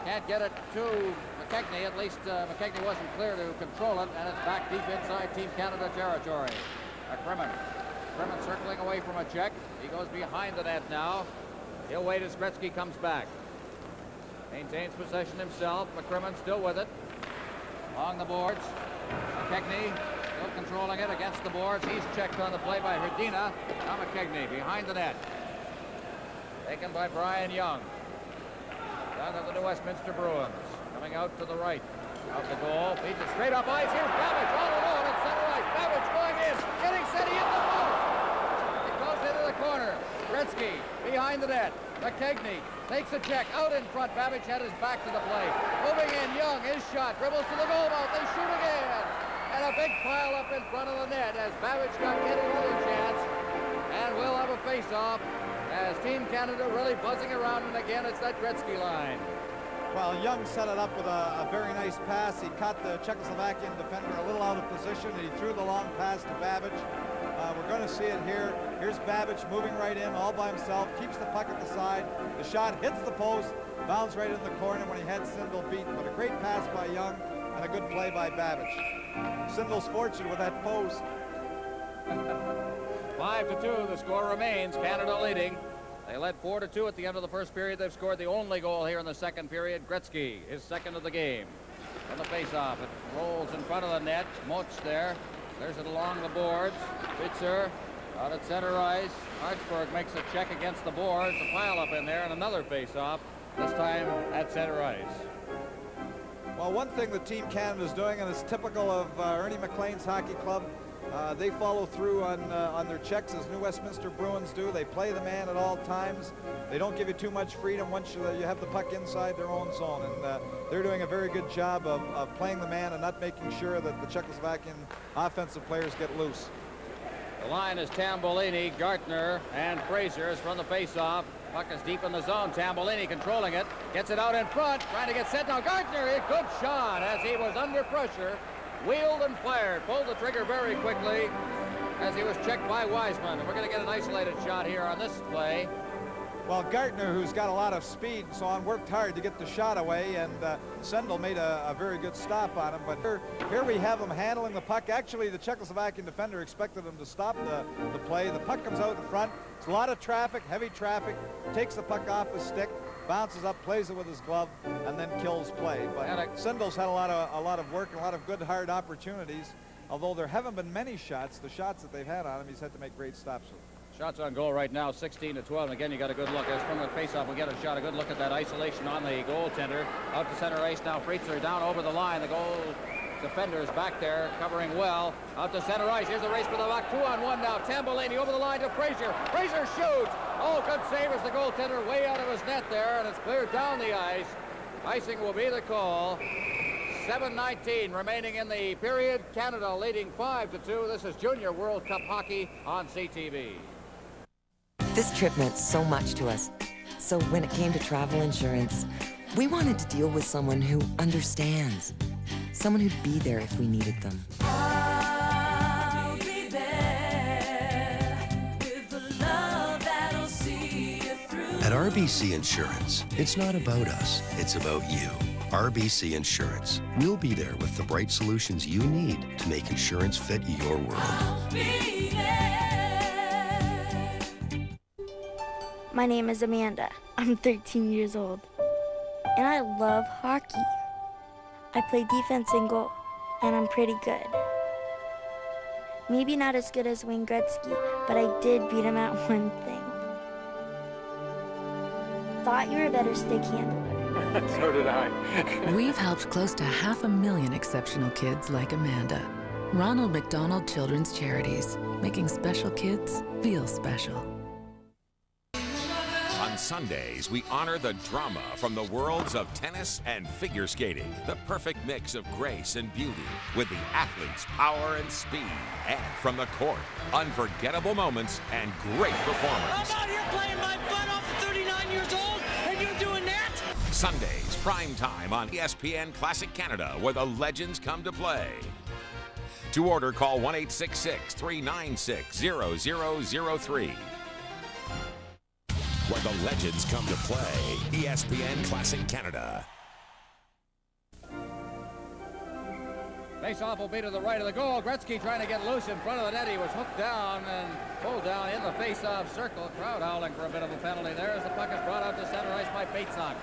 Can't get it to McKegney. At least McKegney wasn't clear to control it, and it's back deep inside Team Canada territory. McCrimmon circling away from a check. He goes behind the net now. He'll wait as Gretzky comes back. Maintains possession himself. McCrimmon still with it. Along the boards. McKegney still controlling it against the boards. He's checked on the play by Hdina. Now McKegney behind the net. Taken by Brian Young. Down to the New Westminster Bruins. Coming out to the right. Out the goal. Feeds it straight up ice. Here's Babic all alone at center ice. Babic going in. Getting set. He hit the post. It goes into the corner. Gretzky behind the net. McKegney takes a check. Out in front. Babic had his back to the play. Moving in. Young. His shot. Dribbles to the goal mouth. They shoot again. And a big pile up in front of the net as Babic got yet another chance. And we'll have a face-off as Team Canada really buzzing around, and again it's that Gretzky line. Well, Young set it up with a very nice pass. He caught the Czechoslovakian defender a little out of position, and he threw the long pass to Babic. We're going to see it here. Here's Babic moving right in all by himself, keeps the puck at the side. The shot hits the post, bounds right in the corner when he had Sindel beat. But a great pass by Young and a good play by Babic. Sindel's fortune with that post. 5-2, the score remains. Canada leading. They led 4-2 at the end of the first period. They've scored the only goal here in the second period. Gretzky, his second of the game. On the face-off, it rolls in front of the net. Moch there. There's it along the boards. Bitzer out at center ice. Hartsburg makes a check against the boards. A pile-up in there and another face-off. This time at center ice. Well, one thing that Team Canada is doing, and it's typical of Ernie McLean's hockey club, they follow through on their checks as New Westminster Bruins do. They play the man at all times. They don't give you too much freedom once you have the puck inside their own zone. And they're doing a very good job of playing the man and not making sure that the Czechoslovakian offensive players get loose. The line is Tambolini, Gartner, and Fraser is from the face-off. Puck is deep in the zone. Tambolini controlling it. Gets it out in front. Trying to get set now. Gartner, a good shot as he was under pressure. Wheeled and fired. Pulled the trigger very quickly as he was checked by Wiseman. And we're going to get an isolated shot here on this play. Well, Gartner, who's got a lot of speed and so on, worked hard to get the shot away, and Sindel made a very good stop on him. But here we have him handling the puck. Actually, the Czechoslovakian defender expected him to stop the play. The puck comes out in front. It's a lot of traffic, heavy traffic. Takes the puck off his stick, bounces up, plays it with his glove, and then kills play. But Sindel's had a lot of work and a lot of good, hard opportunities. Although there haven't been many shots, the shots that they've had on him, he's had to make great stops with. Shots on goal right now, 16-12. And again, you got a good look. As from the faceoff, we get a shot, a good look at that isolation on the goaltender. Out to center ice now. Freitzer down over the line. The goal defender is back there, covering well. Out to center ice. Here's a race for the puck. 2-on-1 now. Tambolini over the line to Fraser. Fraser shoots. Oh, good save as the goaltender way out of his net there, and it's cleared down the ice. Icing will be the call. 7:19 remaining in the period. Canada leading 5-2. This is Junior World Cup Hockey on CTV. This trip meant so much to us. So when it came to travel insurance, we wanted to deal with someone who understands. Someone who'd be there if we needed them. I'll be there with the love that'll see you through. At RBC Insurance, it's not about us, it's about you. RBC Insurance. We'll be there with the bright solutions you need to make insurance fit your world. My name is Amanda. I'm 13 years old. And I love hockey. I play defense and goal, and I'm pretty good. Maybe not as good as Wayne Gretzky, but I did beat him at one thing. Thought you were a better stick handler. So did I. We've helped close to 500,000 exceptional kids like Amanda. Ronald McDonald Children's Charities, making special kids feel special. On Sundays, we honor the drama from the worlds of tennis and figure skating. The perfect mix of grace and beauty with the athletes' power and speed. And from the court, unforgettable moments and great performance. I'm out here playing my butt off at 39 years old, and you're doing that? Sundays, prime time on ESPN Classic Canada, where the legends come to play. To order, call 1-866-396-0003. Where the legends come to play. ESPN Classic Canada. Face-off will be to the right of the goal. Gretzky trying to get loose in front of the net. He was hooked down and pulled down in the face-off circle. Crowd howling for a bit of a penalty there as the puck is brought out to center ice by Batesok.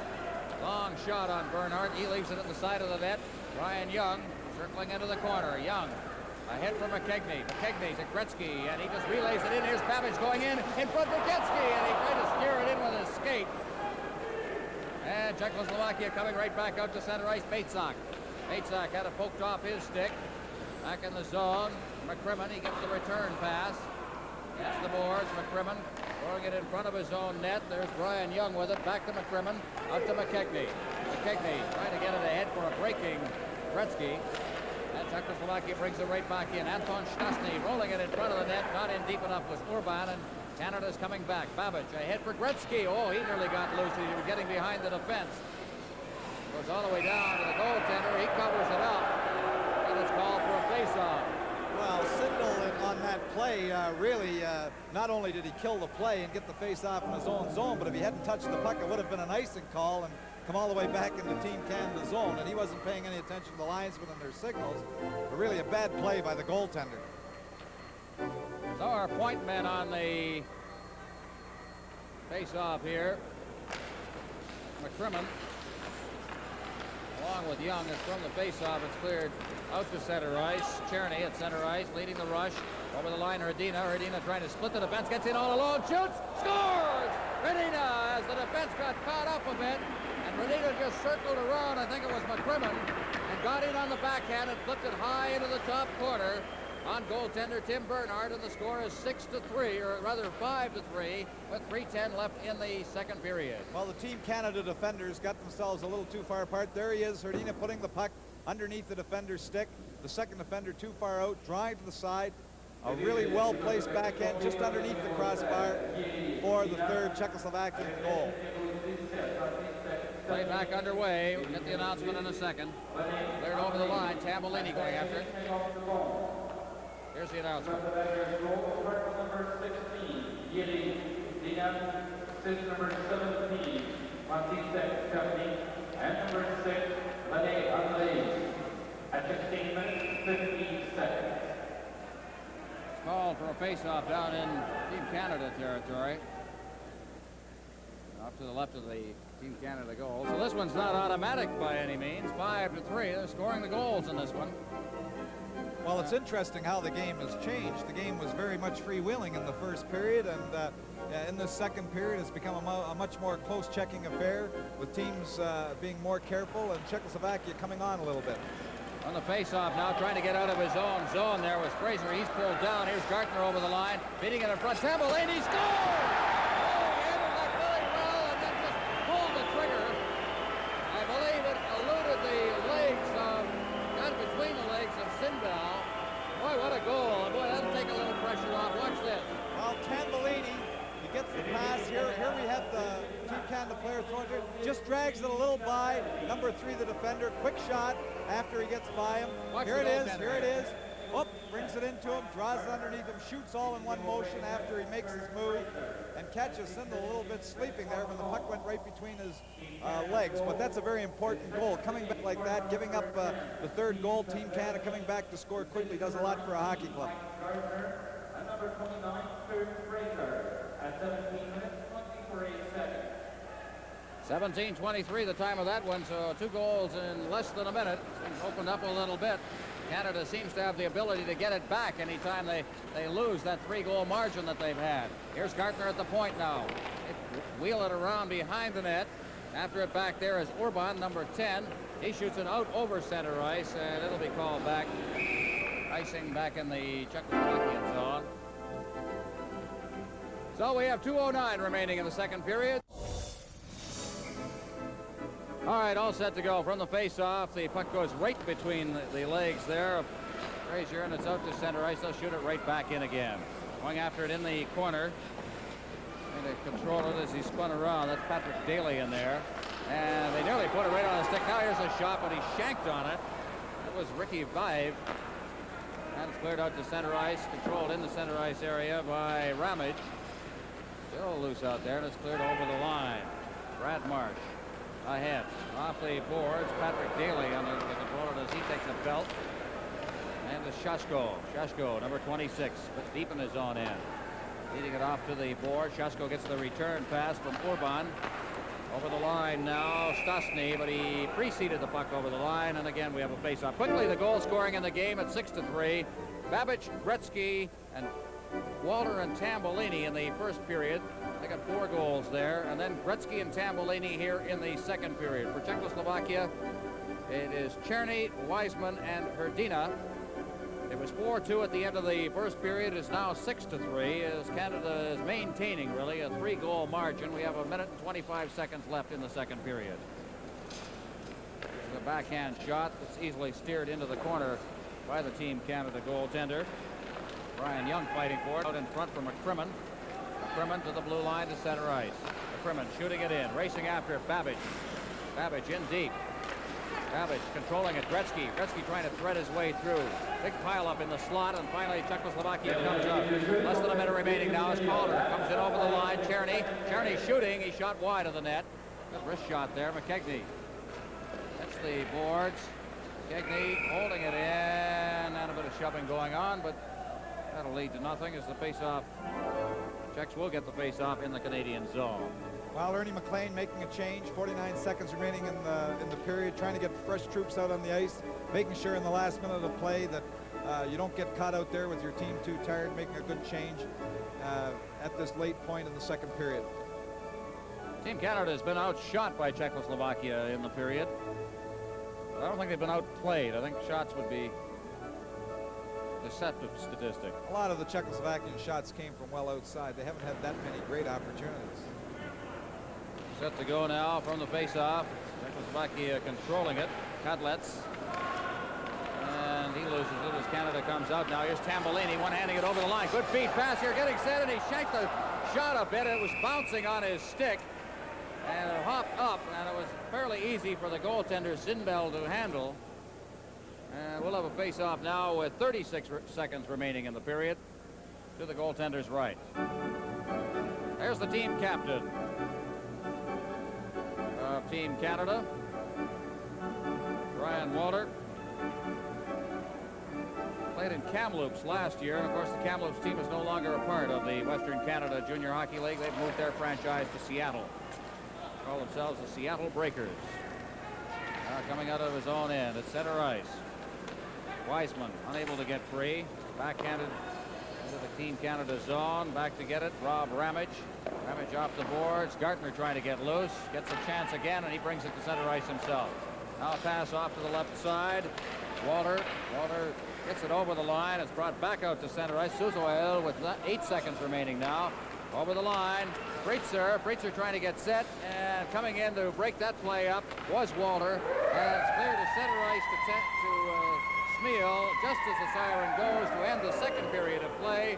Long shot on Bernhardt. He leaves it at the side of the net. Ryan Young circling into the corner. Young ahead for McKegney. McKegney's at Gretzky, and he just relays it in. Here's Babbage going in front for Gretzky, and he tried to steer it in with his skate. And Czechoslovakia coming right back out to center ice. Batesok. Batesok had it poked off his stick. Back in the zone. McCrimmon, he gets the return pass. Gets the boards. McCrimmon throwing it in front of his own net. There's Brian Young with it. Back to McCrimmon. Out to McKegney. McKegney trying to get it ahead for a breaking Gretzky. And Czechoslovakia brings it right back in. Anton Stastny rolling it in front of the net. Not in deep enough was Urban, and Canada's coming back. Babbage ahead for Gretzky. Oh, he nearly got loose. He was getting behind the defense. Goes all the way down to the goaltender. He covers it up. And it's called for a face-off. Well, Signal on that play really, not only did he kill the play and get the face-off in his own zone, but if he hadn't touched the puck, it would have been an icing call and come all the way back into Team Canada zone, and he wasn't paying any attention to the linesmen and their signals. But really a bad play by the goaltender. So our point men on the face-off here. McCrimmon, along with Young, is from the face-off. It's cleared out to center ice. Cherney at center ice, leading the rush. Over the line, Hrdina. Hrdina trying to split the defense, gets in all alone, shoots, scores! Hrdina, as the defense got caught up a bit, and Hrdina just circled around, I think it was McCrimmon, and got in on the backhand and flipped it high into the top corner on goaltender Tim Bernhardt, and the score is 6-3, or rather 5-3, with 3:10 left in the second period. Well, the Team Canada defenders got themselves a little too far apart. There he is, Hrdina putting the puck underneath the defender's stick. The second defender too far out, drawing to the side. A really well-placed backhand just underneath the crossbar for the third Czechoslovakian goal. Play back underway. We'll get the announcement in a second. Cleared over the line. Tambellini going after it. Here's the announcement. Number 16, Yuri, assist number 17, Matisek Stephanie, and number 6, Lene Adelaide. At 16 minutes, 15 seconds. Called for a face-off down in Team Canada territory. Off to the left of the Team Canada goal. So this one's not automatic by any means. 5-3. They're scoring the goals in this one. Well, it's interesting how the game has changed. The game was very much freewheeling in the first period, and in the second period it's become a much more close checking affair, with teams being more careful, and Czechoslovakia coming on a little bit. On the face-off now, trying to get out of his own zone there was Fraser. He's pulled down. Here's Gartner over the line, beating it in front. Tambellini scores! Oh, he handled that really well and then just pulled the trigger. I believe it eluded the legs of, got between the legs of Sindal. Boy, what a goal. Boy, that'll take a little pressure off. Watch this. Well, Tambellini, he gets the pass. Here we have the Team Canada player throwing it. Just drags it a little by. Number 3, the defender. Quick shot after he gets by him. Here it is. Here it is. Up, brings it into him, draws it underneath him, shoots all in one motion after he makes his move. and catches Sindel a little bit sleeping there when the puck went right between his legs. But that's a very important goal. Coming back like that, giving up the third goal, Team Canada coming back to score quickly does a lot for a hockey club. And number 29, Kurt Fraser, at 17 minutes, 23 seconds. 17:23 the time of that one, so 2 goals in less than a minute. It's opened up a little bit. Canada seems to have the ability to get it back anytime they lose that 3-goal margin that they've had. Here's Gartner at the point now. They wheel it around behind the net. After it back there is Orban, number 10. He shoots it out over center ice, and it'll be called back. Icing back in the Czechoslovakian zone. So we have 2:09 remaining in the second period. All right, all set to go from the face-off. The puck goes right between the legs there of Frazier, and it's out to center ice. They'll shoot it right back in again. Going after it in the corner. Trying to control it as he spun around. That's Patrick Daly in there. And they nearly put it right on the stick. Now here's a shot, but he shanked on it. That was Ricky Vive. And it's cleared out to center ice. Controlled in the center ice area by Ramage. Still loose out there, and it's cleared over the line. Brad Marsh. Ahead, off the boards, Patrick Daly on the controller as he takes a belt. And the Shashko, number 26, but deep in his own end. Leading it off to the board. Shashko gets the return pass from Orban. Over the line now, Stastny, but he preceded the puck over the line, and again we have a face-off. Quickly, the goal scoring in the game at 6-3. Babic, Gretzky, and Walter and Tambellini in the first period. They got 4 goals there, and then Gretzky and Tambellini here in the second period. For Czechoslovakia, it is Czerny, Wiseman, and Hrdina. It was 4-2 at the end of the first period. It's now 6-3 as Canada is maintaining really a 3-goal margin. We have 1 minute and 25 seconds left in the second period. The backhand shot that's easily steered into the corner by the Team Canada goaltender. Brian Young fighting for it out in front for McCrimmon. McCrimmon to the blue line to center ice. McCrimmon shooting it in, racing after Babic. Babic in deep. Babic controlling it. Gretzky trying to thread his way through. Big pile up in the slot, and finally Czechoslovakia comes up. Less than a minute remaining now as Calder comes in over the line. Czerny shooting. He shot wide of the net. Good wrist shot there. McKegney. That's the boards. McKegney holding it in, and a bit of shoving going on, but that'll lead to nothing as the face-off. Czechs will get the face-off in the Canadian zone. Well, Ernie McLean making a change. 49 seconds remaining in the period, trying to get fresh troops out on the ice, making sure in the last minute of play that you don't get caught out there with your team too tired, making a good change at this late point in the second period. Team Canada has been outshot by Czechoslovakia in the period. I don't think they've been outplayed. I think shots would be deceptive statistic. A lot of the Czechoslovakian shots came from well outside. They haven't had that many great opportunities. Set to go now from the face-off. Czechoslovakia controlling it. Kadlets. And he loses it as Canada comes out. Now here's Tambellini, one-handing it over the line. Good feed pass here, getting set, and he shanked the shot a bit. It was bouncing on his stick. And it hopped up, and it was fairly easy for the goaltender Zinbel to handle. And we'll have a face-off now with 36 seconds remaining in the period to the goaltender's right. There's the team captain of Team Canada, Brian Walter. Played in Kamloops last year, and of course the Kamloops team is no longer a part of the Western Canada Junior Hockey League. They've moved their franchise to Seattle. Call themselves the Seattle Breakers. Now coming out of his own end at center ice. Wiseman unable to get free. Backhanded into the Team Canada zone. Back to get it. Rob Ramage. Ramage off the boards. Gartner trying to get loose. Gets a chance again, and he brings it to center ice himself. Now a pass off to the left side. Walter gets it over the line. It's brought back out to center ice. Suzoel with 8 seconds remaining now. Over the line. Breitzer trying to get set, and coming in to break that play up was Walter. And it's clear to center ice to Smeal just as the siren goes to end the second period of play.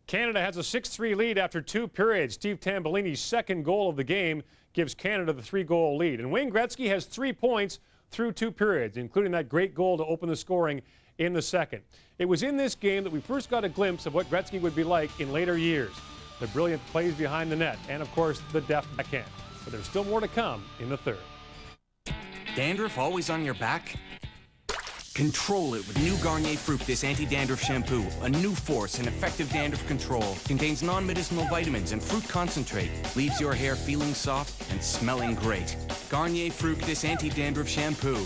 Canada has a 6-3 lead after 2 periods. Steve Tambellini's second goal of the game gives Canada the 3-goal lead. And Wayne Gretzky has 3 points through 2 periods, including that great goal to open the scoring in the second. It was in this game that we first got a glimpse of what Gretzky would be like in later years. the brilliant plays behind the net, and of course the deft backhand. But there's still more to come in the third. Dandruff always on your back? Control it with new Garnier Fructis Anti-Dandruff Shampoo. A new force in effective dandruff control. Contains non-medicinal vitamins and fruit concentrate. Leaves your hair feeling soft and smelling great. Garnier Fructis Anti-Dandruff Shampoo.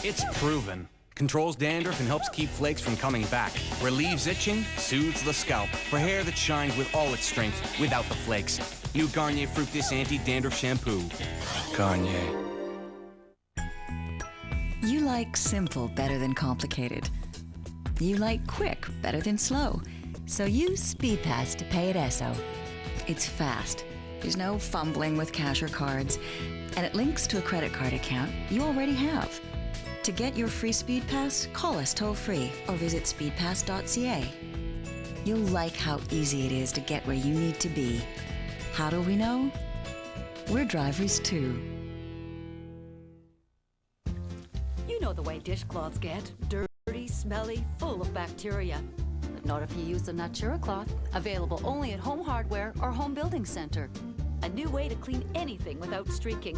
It's proven. Controls dandruff and helps keep flakes from coming back. Relieves itching, soothes the scalp. For hair that shines with all its strength, without the flakes. New Garnier Fructis Anti-Dandruff Shampoo. Garnier. You like simple better than complicated. You like quick better than slow. So use SpeedPass to pay at Esso. It's fast. There's no fumbling with cash or cards. And it links to a credit card account you already have. To get your free SpeedPass, call us toll-free or visit speedpass.ca. You'll like how easy it is to get where you need to be. How do we know? We're drivers too. You know the way dishcloths get. Dirty, smelly, full of bacteria. But not if you use the Natura cloth. Available only at Home Hardware or Home Building Center. A new way to clean anything without streaking.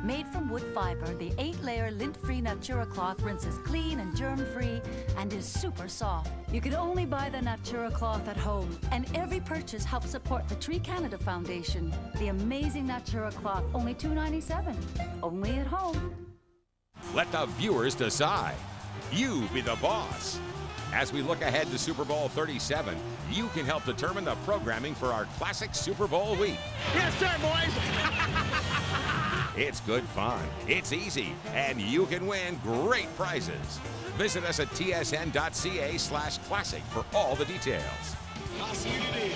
Made from wood fiber, the 8-layer lint-free Natura cloth rinses clean and germ-free and is super soft. You can only buy the Natura cloth at home, and every purchase helps support the Tree Canada Foundation. The amazing Natura cloth, only $2.97. Only at home. Let the viewers decide. You be the boss. As we look ahead to Super Bowl 37, you can help determine the programming for our classic Super Bowl week. Yes, sir, boys. It's good fun, it's easy, and you can win great prizes. Visit us at tsn.ca/classic for all the details. I'll see you today.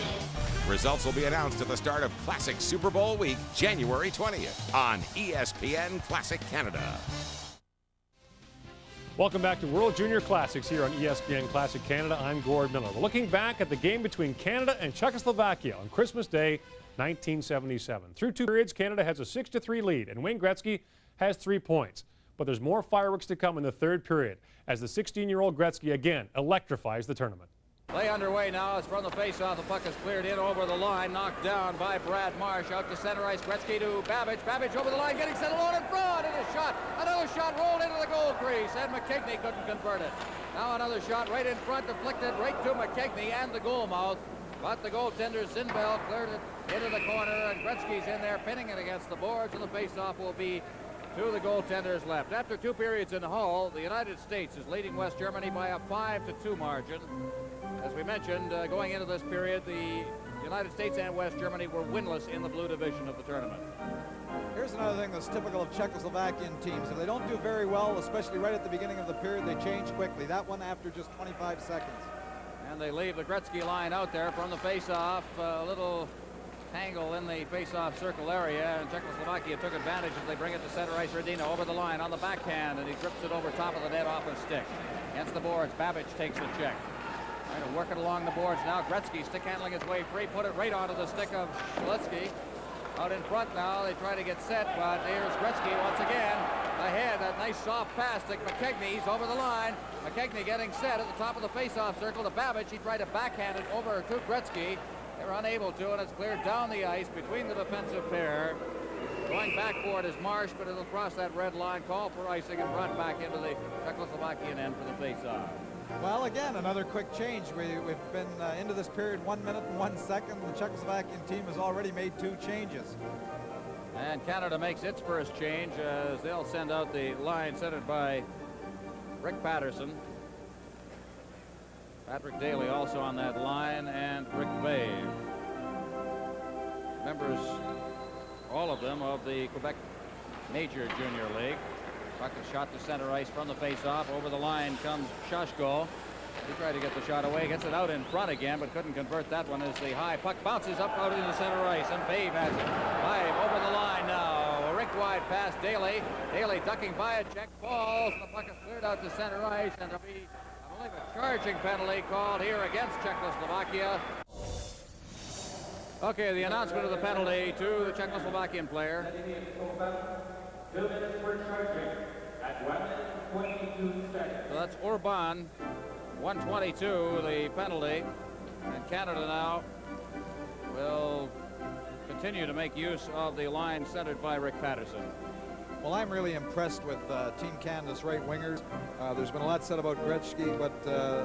Results will be announced at the start of Classic Super Bowl week, January 20th on ESPN Classic Canada. Welcome back to World Junior Classics here on ESPN Classic Canada. I'm Gord Miller. We're looking back at the game between Canada and Czechoslovakia on Christmas Day, 1977. Through two periods, Canada has a 6-3 lead, and Wayne Gretzky has 3 points. But there's more fireworks to come in the third period as the 16-year-old Gretzky again electrifies the tournament. Play underway now. It's from the faceoff. The puck is cleared in over the line, knocked down by Brad Marsh. Out to center ice. Gretzky to Babbage. Babbage over the line, getting set alone in front. And a shot. Another shot rolled into the goal crease, and McKechnie couldn't convert it. Now another shot right in front, deflected right to McKechnie and the goal mouth. But the goaltender, Zinbel, cleared it into the corner, and Gretzky's in there, pinning it against the boards, and the faceoff will be to the goaltender's left. After 2 periods in Hull, the United States is leading West Germany by a 5-2 margin. As we mentioned, going into this period, the United States and West Germany were winless in the blue division of the tournament. Here's another thing that's typical of Czechoslovakian teams. If they don't do very well, especially right at the beginning of the period, they change quickly. That one after just 25 seconds. And they leave the Gretzky line out there from the face-off. A little tangle in the face-off circle area, and Czechoslovakia took advantage as they bring it to center ice. Radina over the line on the backhand, and he drips it over top of the net off his stick. Against the boards, Babbage takes the check. Trying to work it along the boards now. Gretzky stick handling his way free, put it right onto the stick of Schlitzky. Out in front now, they try to get set, but here's Gretzky once again. Ahead, that nice soft pass to McKechnie. He's over the line. McKechnie getting set at the top of the face-off circle to Babbage. He tried to backhand it over to Gretzky. They were unable to, and it's cleared down the ice between the defensive pair. Going back for it is Marsh, but it'll cross that red line, call for icing, and brought back into the Czechoslovakian end for the face-off. Well, again, another quick change. We've been into this period 1 minute and 1 second. The Czechoslovakian team has already made 2 changes. And Canada makes its first change as they'll send out the line centered by Rick Patterson. Patrick Daly also on that line, and Rick Bay. Members, all of them, of the Quebec Major Junior League. Puck is shot to center ice from the face-off. Over the line comes Shashko. He tried to get the shot away, gets it out in front again, but couldn't convert that one as the high puck bounces up out into center ice, and Babe has it. Babe over the line now. A rink wide pass, Daly. Daly ducking by it, check falls, and the puck is cleared out to center ice, and there'll be, I believe, a charging penalty called here against Czechoslovakia. Okay, the announcement of the penalty to the Czechoslovakian player. 2 minutes for charging at 1 minute and 22 seconds. So that's Orban, 122, the penalty. And Canada now will continue to make use of the line centered by Rick Patterson. Well, I'm really impressed with Team Canada's right wingers. There's been a lot said about Gretzky, but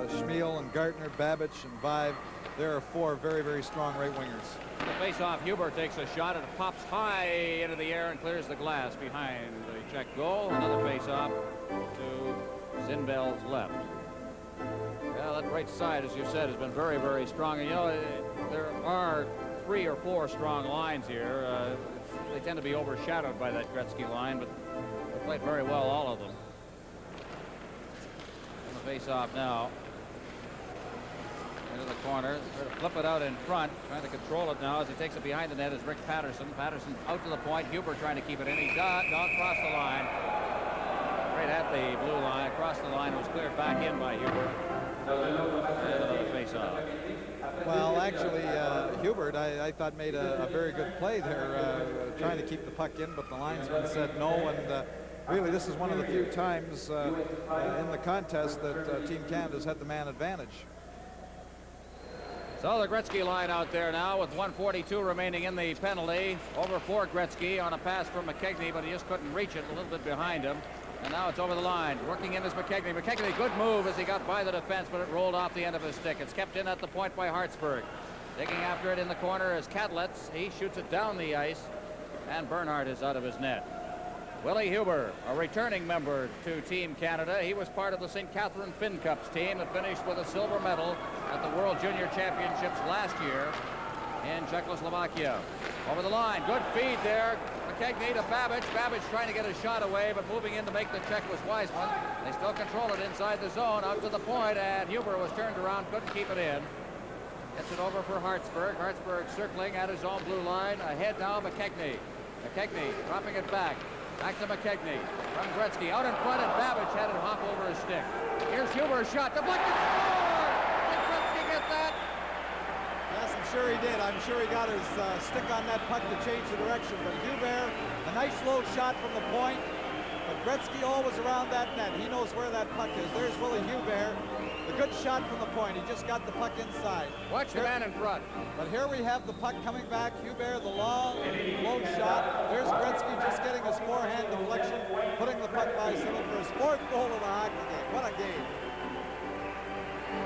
Schmiel and Gartner, Babbage and Vive, there are four very, very strong right wingers. The face-off, Huber takes a shot and it pops high into the air and clears the glass behind the Czech goal. Another face-off to Zinbel's left. Yeah, that right side, as you said, has been very, very strong. And, you know, there are 3 or 4 strong lines here. They tend to be overshadowed by that Gretzky line, but they played very well, all of them. And the face-off now. Into the corner. Try to flip it out in front. Trying to control it now as he takes it behind the net is Rick Patterson. Patterson out to the point. Huber trying to keep it in. He got across the line. Right at the blue line. Across the line. It was cleared back in by Huber. And another face-off. Well, actually, Hubert, I thought, made a very good play there, trying to keep the puck in, but the linesman said no, and really this is one of the few times in the contest that Team Canada's had the man advantage. So the Gretzky line out there now with 1:42 remaining in the penalty. Over for Gretzky on a pass from McKegney, but he just couldn't reach it, a little bit behind him. And now it's over the line. Working in is McKegney. McKegney, good move as he got by the defense, but it rolled off the end of his stick. It's kept in at the point by Hartsburg. Digging after it in the corner is Kadlitz. He shoots it down the ice, and Bernhardt is out of his net. Willie Huber, a returning member to Team Canada. He was part of the St. Catherine Finn Cups team that finished with a silver medal at the World Junior Championships last year in Czechoslovakia. Over the line, good feed there. McKegney to Babbage. Babbage trying to get a shot away, but moving in to make the check was Wiseman. They still control it inside the zone, out to the point, and Huber was turned around, couldn't keep it in. Gets it over for Hartsburg. Hartsburg circling at his own blue line. Ahead now, McKegney. McKegney dropping it back. Back to McKegney from Gretzky. Out in front, and Babbage had it hop over his stick. Here's Huber's shot. Deflected, score! Did Gretzky get that? Yes, I'm sure he did. I'm sure he got his stick on that puck to change the direction. But Hubert, a nice low shot from the point. But Gretzky always around that net. He knows where that puck is. There's Willie Hubert. A good shot from the point. He just got the puck inside. Watch the man in front. But here we have the puck coming back. Hubert, the long, low shot. There's Gretzky just getting his forehand deflection, putting the puck by Simmons for his 4th goal of the hockey game. What a game.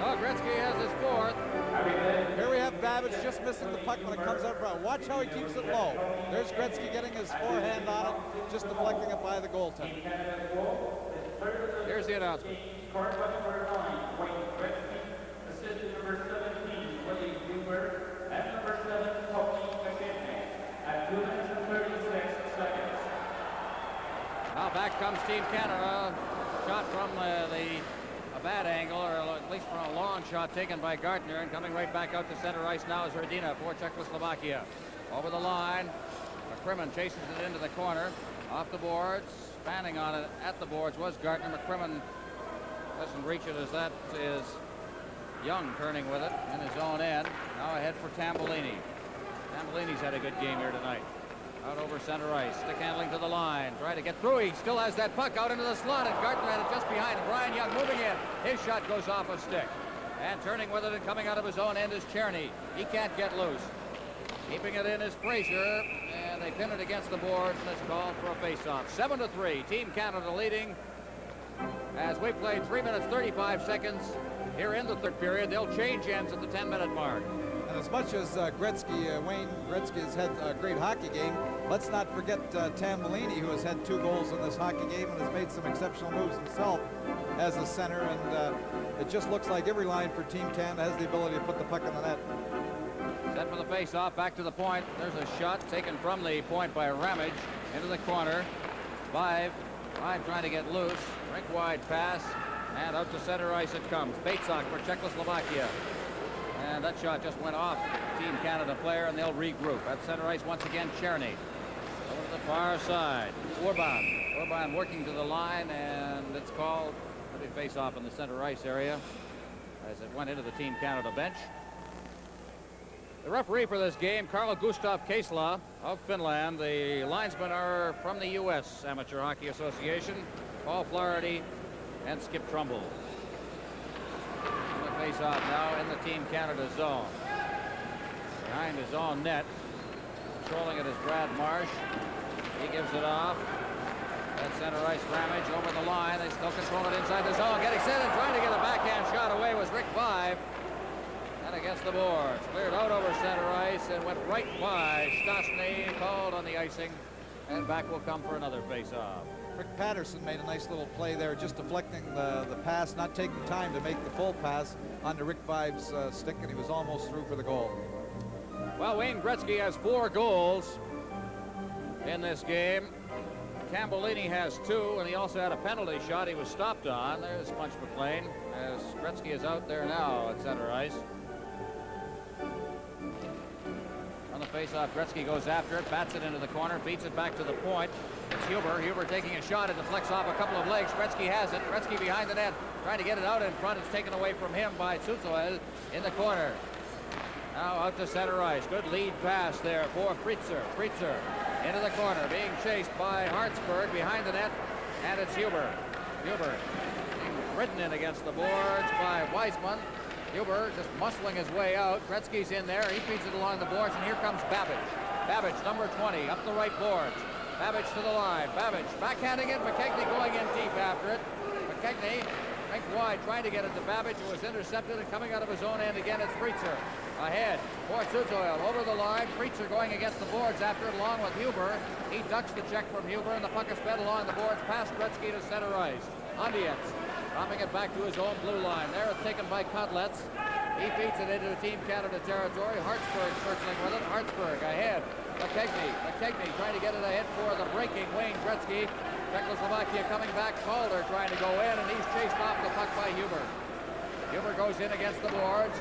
Oh, Gretzky has his 4th. Here we have Babbage just missing the puck when it comes out front. Watch how he keeps it low. There's Gretzky getting his forehand on it, just deflecting it by the goaltender. Here's the announcement. Assistant number 17, Willie Huber, and number 7, Coach McKinney, at 2 minutes and 36 seconds. Now back comes Team Canada. Shot from a bad angle, or at least from a long shot taken by Gartner, and coming right back out to center ice now is Radina for Czechoslovakia. Over the line, McCrimmon chases it into the corner, off the boards, spanning on it at the boards was Gartner. McCrimmon doesn't reach it as that is Young turning with it in his own end. Now ahead for Tambellini. Tambellini's had a good game here tonight. Out over center ice, stick handling to the line, trying to get through. He still has that puck out into the slot, and Gartner had it just behind him. Brian Young moving in. His shot goes off a stick. And turning with it and coming out of his own end is Cherney. He can't get loose. Keeping it in is Frazier, and they pin it against the boards, and it's called for a face-off. 7-3, Team Canada leading as we played 3 minutes 35 seconds here in the 3rd period. They'll change ends at the 10-minute mark. And as much as Wayne Gretzky has had a great hockey game, let's not forget Tambellini, who has had 2 goals in this hockey game and has made some exceptional moves himself as a center. And it just looks like every line for Team Canada has the ability to put the puck in the net. Set for the face-off, back to the point. There's a shot taken from the point by Ramage into the corner. Vive trying to get loose. Rink wide pass, and out to center ice it comes. Batesok for Czechoslovakia. And that shot just went off Team Canada player, and they'll regroup. At center ice once again, Cherney. Over to the far side. Orban working to the line, and it's called for the face-off in the center ice area as it went into the Team Canada bench. The referee for this game, Carl Gustav Kesla of Finland. The linesmen are from the U.S. Amateur Hockey Association, Paul Flaherty and Skip Trumbull. The face-off now in the Team Canada zone. behind his own net. Controlling it is Brad Marsh. He gives it off. At center ice, Ramage over the line. They still control it inside the zone. Getting set and trying to get a backhand shot away was Rick Five. And against the boards. Cleared out over center ice and went right by Stastny. Called on the icing. And back will come for another face-off. Rick Patterson made a nice little play there, just deflecting the pass, not taking time to make the full pass onto Rick Five's stick, and he was almost through for the goal. Well, Wayne Gretzky has 4 goals in this game. Tambellini has 2, and he also had a penalty shot he was stopped on. There's Munch McLean as Gretzky is out there now at center ice. On the face-off, Gretzky goes after it, bats it into the corner, beats it back to the point. It's Huber. Huber taking a shot. It deflects off a couple of legs. Gretzky has it. Gretzky behind the net, trying to get it out in front. It's taken away from him by Tsutsoel in the corner. Now out to center ice. Good lead pass there for Frietzer. Frietzer into the corner, being chased by Hartsburg behind the net, and it's Huber. Huber being ridden in against the boards by Weisman. Huber just muscling his way out. Gretzky's in there. He feeds it along the boards, and here comes Babbage. Babbage, number 20, up the right boards. Babbage to the line. Babbage backhanding it. McKechnie going in deep after it. McKechnie Frank wide, trying to get it to Babbage, who was intercepted, and coming out of his own end again, it's Frietzer. Ahead for Tsutsoel, over the line. Frietzer going against the boards after it, along with Huber. He ducks the check from Huber, and the puck is fed along the boards past Gretzky to center ice. Andietz dropping it back to his own blue line. There it's taken by Kotlets. He feeds it into Team Canada territory. Hartsburg circling with it. Hartsburg ahead. McKechnie trying to get it ahead for the breaking Wayne Gretzky. Czechoslovakia coming back. Calder trying to go in, and he's chased off the puck by Huber. Huber goes in against the boards,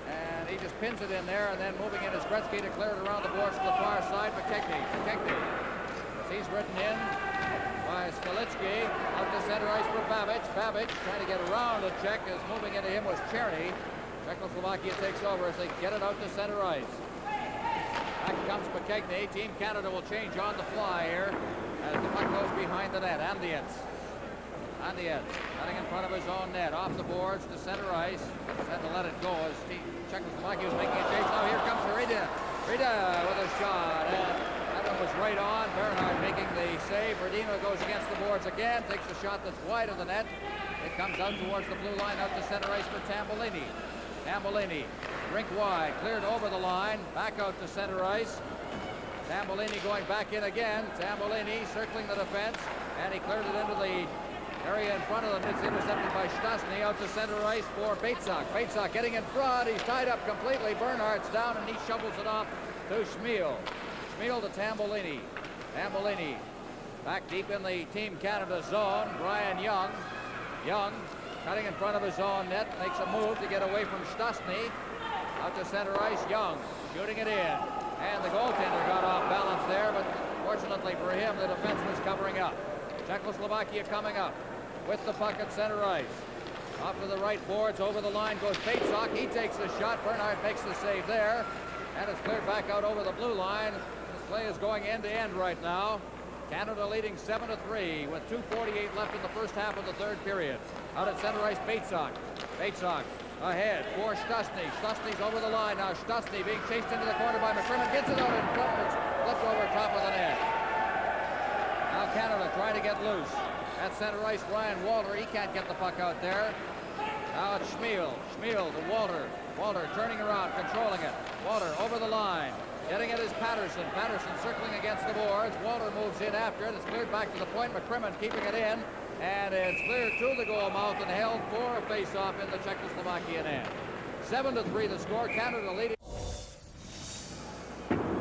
and he just pins it in there, and then moving in is Gretzky to clear it around the boards to the far side. McKechnie, as he's ridden in by Skalitsky, out to center ice for Babbage. Babbage trying to get around a check, as moving into him was Cherny. Czechoslovakia takes over as they get it out to center ice. Back comes McKechnie. Team Canada will change on the fly here as the puck goes behind the net. Andietz cutting in front of his own net. Off the boards to center ice. Had to let it go as Czechoslovakia was making a change. Now here comes Rida. Rida with a shot. And that one was right on. Bernhard making the save. Verdino goes against the boards again. Takes a shot that's wide of the net. It comes out towards the blue line, out to center ice for Tambellini. Tambellini, rink wide, cleared over the line, back out to center ice. Tambellini going back in again. Tambellini circling the defense, and he cleared it into the area in front of them. It's intercepted by Stastny, out to center ice for Batesok. Batesok getting in front. He's tied up completely. Bernhard's down, and he shovels it off to Schmiel. Schmiel to Tambellini. Tambellini back deep in the Team Canada zone. Brian Young. Young cutting in front of his own net, makes a move to get away from Stastny. Out to center ice, Young shooting it in. And the goaltender got off balance there, but fortunately for him, the defense was covering up. Czechoslovakia coming up with the puck at center ice. Off to the right boards, over the line goes Batesok. He takes the shot. Bernhard makes the save there. And it's cleared back out over the blue line. This play is going end to end right now. Canada leading 7-3 with 2:48 left in the first half of the third period. Out at center ice, Batesok. Batesok ahead for Stastny. Stastny's over the line now. Stastny being chased into the corner by McCrimmon. Gets it out in front. It's flipped over top of the net. Now Canada trying to get loose. At center ice, Ryan Walter. He can't get the puck out there. Now it's Schmiel. Schmiel to Walter. Walter turning around, controlling it. Walter over the line. Getting it is Patterson. Patterson circling against the boards. Walter moves in after it. It's cleared back to the point. McCrimmon keeping it in. And it's cleared to the goal mouth and held for a face-off in the Czechoslovakian end. 7-3 the score. Canada leading.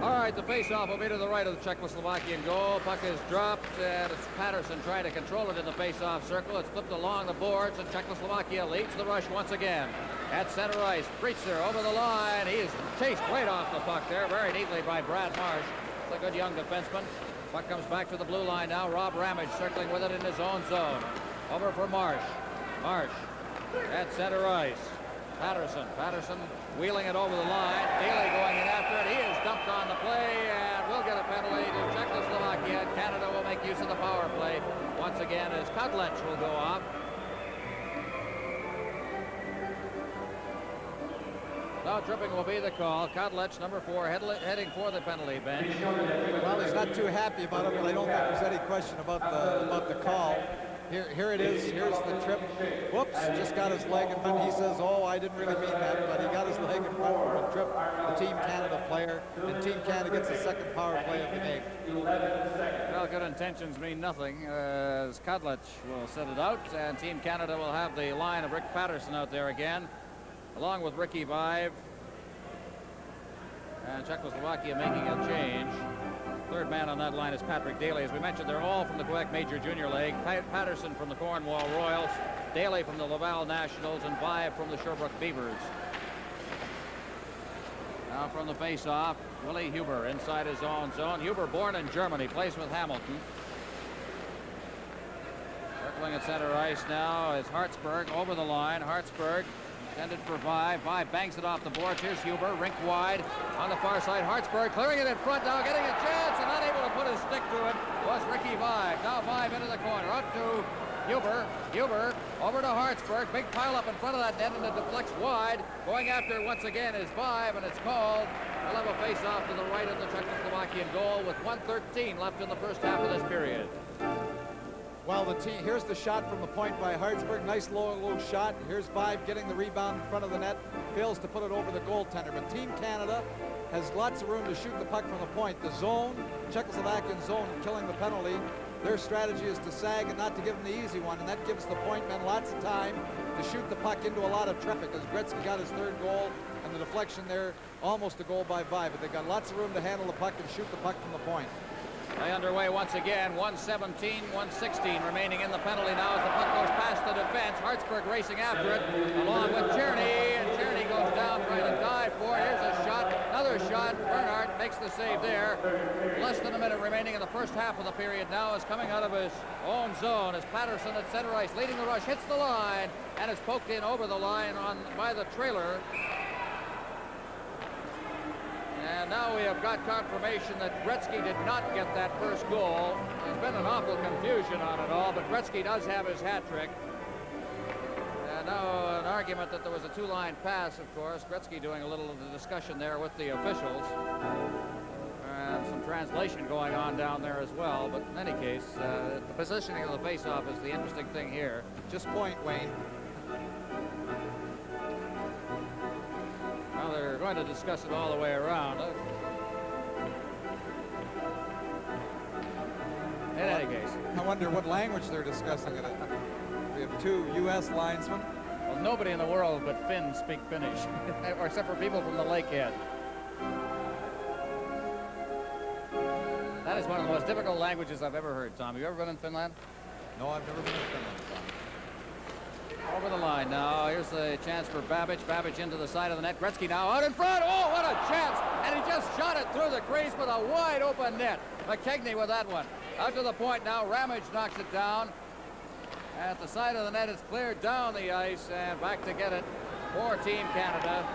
All right, the face-off will be to the right of the Czechoslovakian goal. Puck is dropped, and it's Patterson trying to control it in the face-off circle. It's flipped along the boards, and Czechoslovakia leads the rush once again. At center ice, Frietzer over the line. He is chased right off the puck there very neatly by Brad Marsh. It's a good young defenseman. Puck comes back to the blue line now. Rob Ramage circling with it in his own zone. Over for Marsh. Marsh at center ice. Patterson wheeling it over the line. Daly going in after it. He is dumped on the play and will get a penalty to Czechoslovakia. Canada will make use of the power play once again as Kudlench will go off. Now tripping will be the call. Kodlich, number 4, heading for the penalty bench. Well, he's not too happy about it, but I don't think there's any question about the call. Here it is. Here's the trip. Whoops, just got his leg in front. He says, oh, I didn't really mean that, but he got his leg in front of him and tripped the Team Canada player, and Team Canada gets the second power play of the game. Well, good intentions mean nothing, as Kodlich will set it out, and Team Canada will have the line of Rick Patterson out there again, along with Ricky Vive. And Czechoslovakia making a change. Third man on that line is Patrick Daly. As we mentioned, they're all from the Quebec Major Junior League. Patterson from the Cornwall Royals, Daly from the Laval Nationals, and Vive from the Sherbrooke Beavers. Now from the face-off, Willie Huber inside his own zone. Huber, born in Germany, plays with Hamilton. Circling at center ice now is Hartsburg over the line. Hartsburg intended for Vive. Vive bangs it off the boards. Here's Huber, rink wide on the far side. Hartsburg clearing it in front now, getting a chance, and not able to put his stick to it was Ricky Vive. Now Vive into the corner, up to Huber. Huber over to Hartsburg. Big pile up in front of that net, and it deflects wide. Going after it once again is Vive, and it's called. They'll have a face-off to the right of the Czechoslovakian goal with 1:13 left in the first half of this period. Well, here's the shot from the point by Hartsburg. Nice low shot. Here's Vive getting the rebound in front of the net. Fails to put it over the goaltender. But Team Canada has lots of room to shoot the puck from the point. The zone, Czechoslovakian zone, killing the penalty. Their strategy is to sag and not to give them the easy one, and that gives the point men lots of time to shoot the puck into a lot of traffic, as Gretzky got his third goal, and the deflection there, almost a goal by Vive. But they've got lots of room to handle the puck and shoot the puck from the point. Play underway once again. 1:17, 1:16 remaining in the penalty now as the puck goes past the defense. Hartsburg racing after it along with Czerny, and Czerny goes down trying to dive for it. Here's a shot, another shot. Bernhardt makes the save there. Less than a minute remaining in the first half of the period now is coming out of his own zone as Patterson at center ice leading the rush, hits the line, and is poked in over the line by the trailer. And now we have got confirmation that Gretzky did not get that first goal. There's been an awful confusion on it all, but Gretzky does have his hat trick. And now an argument that there was a two-line pass, of course. Gretzky doing a little of the discussion there with the officials. And some translation going on down there as well. But in any case, the positioning of the face-off is the interesting thing here. Just point, Wayne. Now they're going to discuss it all the way around. In any case. I wonder what language they're discussing it in. We have two U.S. linesmen. Well, nobody in the world but Finns speak Finnish, or except for people from the Lakehead. That is one of the most difficult languages I've ever heard, Tom. Have you ever been in Finland? No, I've never been in Finland, Tom. Over the line now. Here's the chance for Babbage. Babbage into the side of the net. Gretzky now out in front. Oh, what a chance! And he just shot it through the crease with a wide open net. McKegney with that one. Out to the point now. Ramage knocks it down. At the side of the net, it's cleared down the ice, and back to get it for Team Canada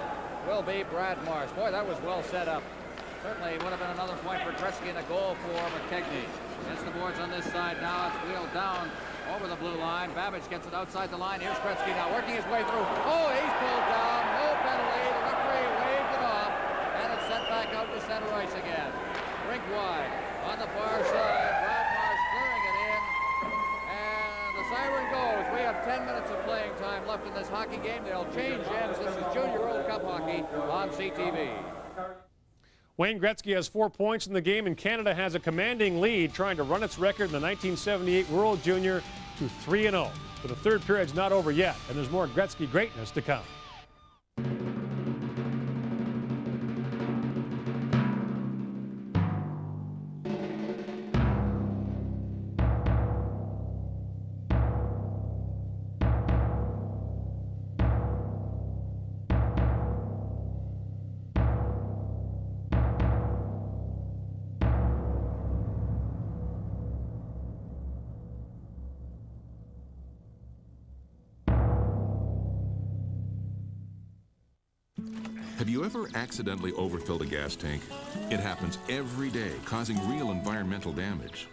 will be Brad Marsh. Boy, that was well set up. Certainly would have been another point for Gretzky and a goal for McKegney. Against the boards on this side now. It's wheeled down over the blue line. Babbage gets it outside the line. Here's Gretzky now working his way through. Oh, he's pulled down. No penalty. The referee waved it off, and it's sent back out to center ice again. Rink wide on the far side. Brad Marsh clearing it in, and the siren goes. We have 10 minutes of playing time left in this hockey game. They'll change ends. This is Junior World Cup hockey on CTV. Wayne Gretzky has 4 points in the game, and Canada has a commanding lead, trying to run its record in the 1978 World Junior to 3-0. But the third period's not over yet, and there's more Gretzky greatness to come. Have you ever accidentally overfilled a gas tank? It happens every day, causing real environmental damage.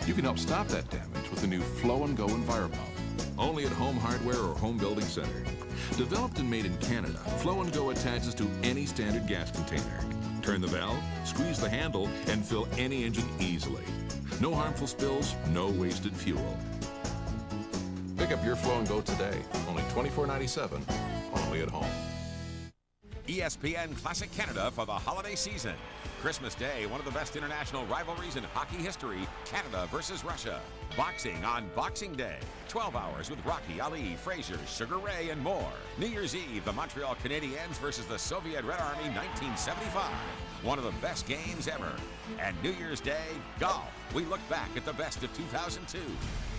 You can help stop that damage with the new Flow and Go EnviroPump, only at Home Hardware or Home Building Center. Developed and made in Canada, Flow and Go attaches to any standard gas container. Turn the valve, squeeze the handle, and fill any engine easily. No harmful spills, no wasted fuel. Pick up your Flow and Go today. Only $24.97, only at home. ESPN Classic Canada for the holiday season. Christmas Day, one of the best international rivalries in hockey history, Canada versus Russia. Boxing on Boxing Day. 12 hours with Rocky, Ali, Frazier, Sugar Ray, and more. New Year's Eve, the Montreal Canadiens versus the Soviet Red Army 1975. One of the best games ever. And New Year's Day, golf. We look back at the best of 2002.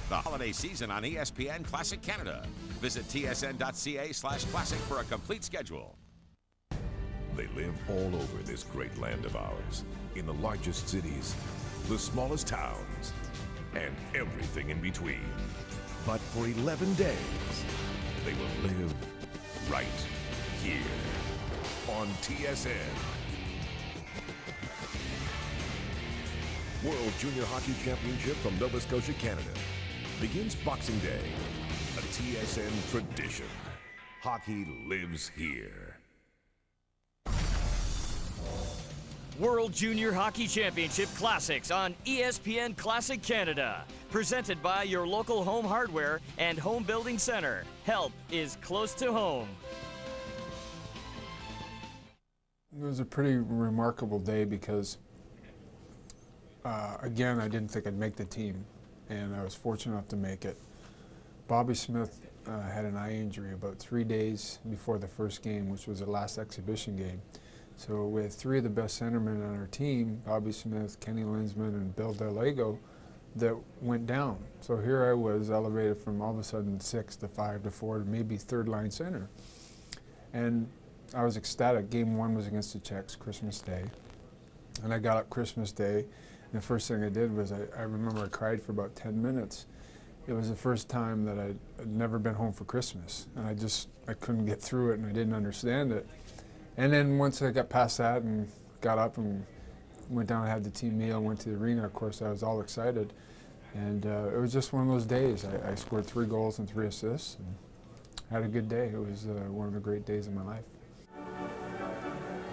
The holiday season on ESPN Classic Canada. Visit tsn.ca/classic for a complete schedule. They live all over this great land of ours, in the largest cities, the smallest towns, and everything in between. But for 11 days, they will live right here on TSN. World Junior Hockey Championship from Nova Scotia, Canada. Begins Boxing Day, a TSN tradition. Hockey lives here. World Junior Hockey Championship Classics on ESPN Classic Canada. Presented by your local home hardware and home building center. Help is close to home. It was a pretty remarkable day because, again, I didn't think I'd make the team, and I was fortunate enough to make it. Bobby Smith had an eye injury about 3 days before the first game, which was the last exhibition game. So we had three of the best centermen on our team, Bobby Smith, Kenny Linsman, and Bill Delego, that went down. So here I was elevated from all of a sudden 6 to 5 to 4 to maybe third line center. And I was ecstatic. Game 1 was against the Czechs, Christmas Day. And I got up Christmas Day, and the first thing I did was I remember I cried for about 10 minutes. It was the first time that I'd never been home for Christmas. And I couldn't get through it, and I didn't understand it. And then once I got past that and got up and went down and had the team meal, went to the arena, of course, I was all excited. And it was just one of those days. I scored 3 goals and 3 assists and had a good day. It was one of the great days of my life.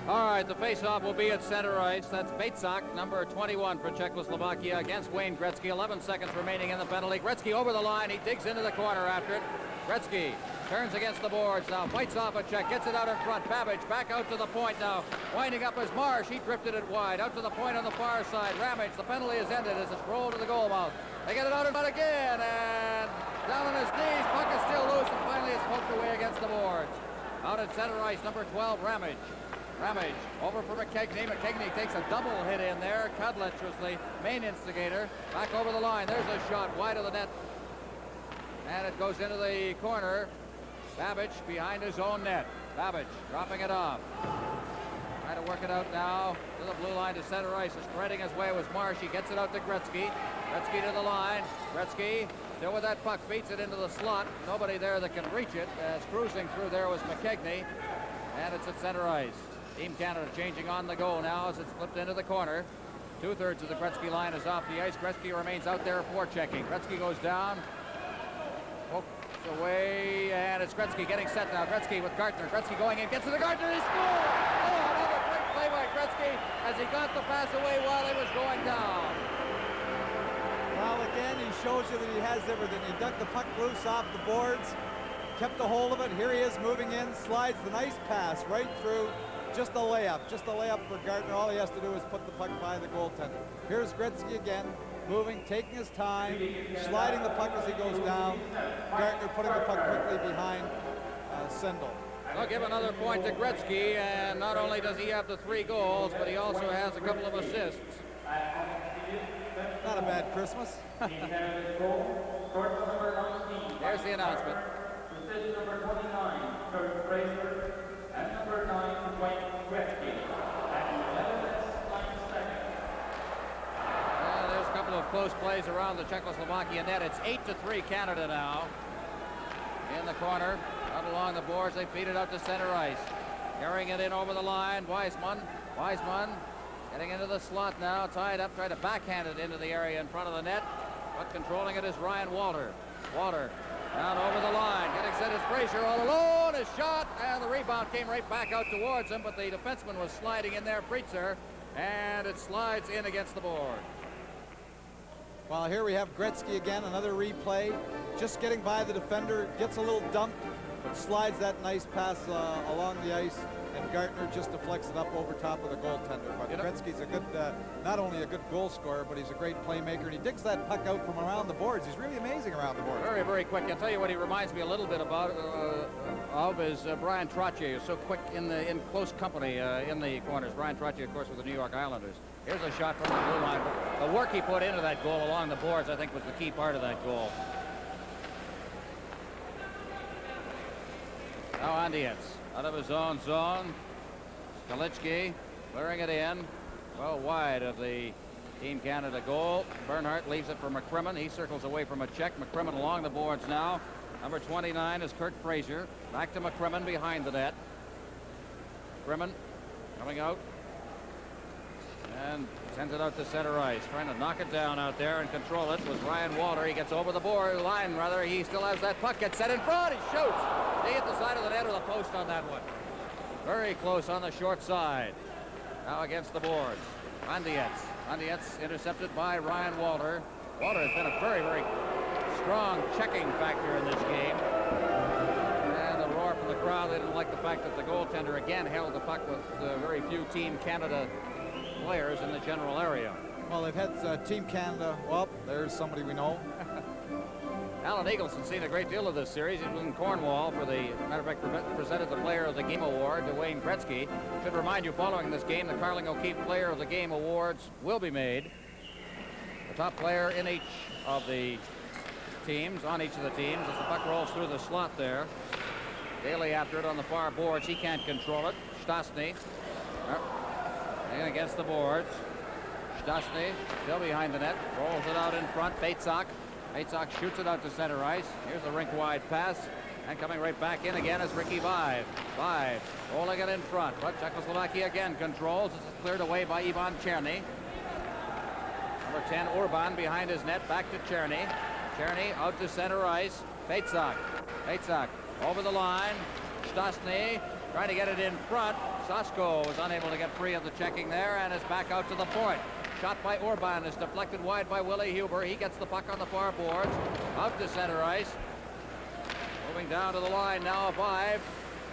All right, the face-off will be at center ice. That's Batsak, number 21 for Czechoslovakia, against Wayne Gretzky. 11 seconds remaining in the penalty. Gretzky over the line. He digs into the corner after it. Gretzky turns against the boards now, fights off a check, gets it out in front. Babbage back out to the point now, winding up as Marsh. He drifted it wide, out to the point on the far side. Ramage, the penalty is ended as it's rolled to the goal mouth. They get it out in front again, and down on his knees, puck is still loose, and finally it's poked away against the boards. Out at center ice, number 12, Ramage. Ramage over for McKegney. McKegney takes a double hit in there. Kudlich was the main instigator. Back over the line. There's a shot wide of the net. And it goes into the corner. Babbage behind his own net. Babbage dropping it off. Trying to work it out now to the blue line to center ice. Spreading his way was Marsh. He gets it out to Gretzky. Gretzky to the line. Gretzky still with that puck. Beats it into the slot. Nobody there that can reach it. As cruising through there was McKegney. And it's at center ice. Team Canada changing on the goal now as it's flipped into the corner. 2/3 of the Gretzky line is off the ice. Gretzky remains out there for checking. Gretzky goes down. Away, and it's Gretzky getting set now. Gretzky with Gartner. Gretzky going in, gets to the Gartner, he scores! Oh, another great play by Gretzky as he got the pass away while he was going down. Well, again, he shows you that he has everything. He dug the puck loose off the boards, kept a hold of it. Here he is moving in, slides the nice pass right through. Just a layup for Gartner. All he has to do is put the puck by the goaltender. Here's Gretzky again. Moving, taking his time, sliding the puck as he goes down. Gartner putting the puck quickly behind Sindel. They'll give another point to Gretzky, and not only does he have the 3 goals, but he also has a couple of assists. Not a bad Christmas. There's the announcement. Decision number 29, Kurt Fraser, and number 9, Wayne Gretzky. Of close plays around the Czechoslovakia net. It's 8-3 Canada now. In the corner, out along the boards, they feed it out to center ice. Carrying it in over the line, Wiseman getting into the slot now, tied up, trying to backhand it into the area in front of the net, but controlling it is Ryan Walter. Walter Down over the line. Getting set is Frazier all alone. His shot, and the rebound came right back out towards him, but the defenseman was sliding in there, Freitzer, and it slides in against the board. Well, here we have Gretzky again, another replay. Just getting by the defender, gets a little dumped, but slides that nice pass along the ice, and Gartner just deflects it up over top of the goaltender. But Gretzky's a good, not only a good goal scorer, but he's a great playmaker, and he digs that puck out from around the boards. He's really amazing around the boards. Very, very quick. I'll tell you what he reminds me a little bit about of is Brian Trottier. He's so quick in close company in the corners. Brian Trottier, of course, with the New York Islanders. Here's a shot from the blue line. The work he put into that goal along the boards, I think, was the key part of that goal. Now Andietz out of his own zone. Skalichki clearing it in. Well wide of the Team Canada goal. Bernhardt leaves it for McCrimmon. He circles away from a check. McCrimmon along the boards now. Number 29 is Kurt Frazier. Back to McCrimmon behind the net. McCrimmon coming out. And sends it out to center ice. Trying to knock it down out there and control it was Ryan Walter. He gets over the line, rather. He still has that puck. Gets set in front. He shoots. They hit the side of the net or the post on that one. Very close on the short side. Now against the boards. Andietz. Andietz intercepted by Ryan Walter. Walter has been a very, very strong checking factor in this game. And the roar from the crowd. They didn't like the fact that the goaltender again held the puck with very few Team Canada players in the general area. Well, they've had Team Canada. Well, there's somebody we know. Alan Eagleson seen a great deal of this series. He was in Cornwall for the, matter of fact, presented the Player of the Game Award to Wayne Gretzky. Should remind you, following this game, the Carling O'Keefe Player of the Game Awards will be made. The top player in each of the teams, on each of the teams, as the puck rolls through the slot there. Daly after it on the far boards. He can't control it. Stastny in against the boards. Stastny still behind the net. Rolls it out in front. Batesok. Batesok shoots it out to center ice. Here's a rink-wide pass. And coming right back in again is Ricky Vive. Vive rolling it in front. But Czechoslovakia again controls. This is cleared away by Ivan Cherny. Number 10, Urban behind his net. Back to Cherny. Cherny out to center ice. Batesok. Batesok over the line. Stastny trying to get it in front. Sasko was unable to get free of the checking there and is back out to the point. Shot by Urban is deflected wide by Willie Huber. He gets the puck on the far boards. Out to center ice. Moving down to the line now, Vive.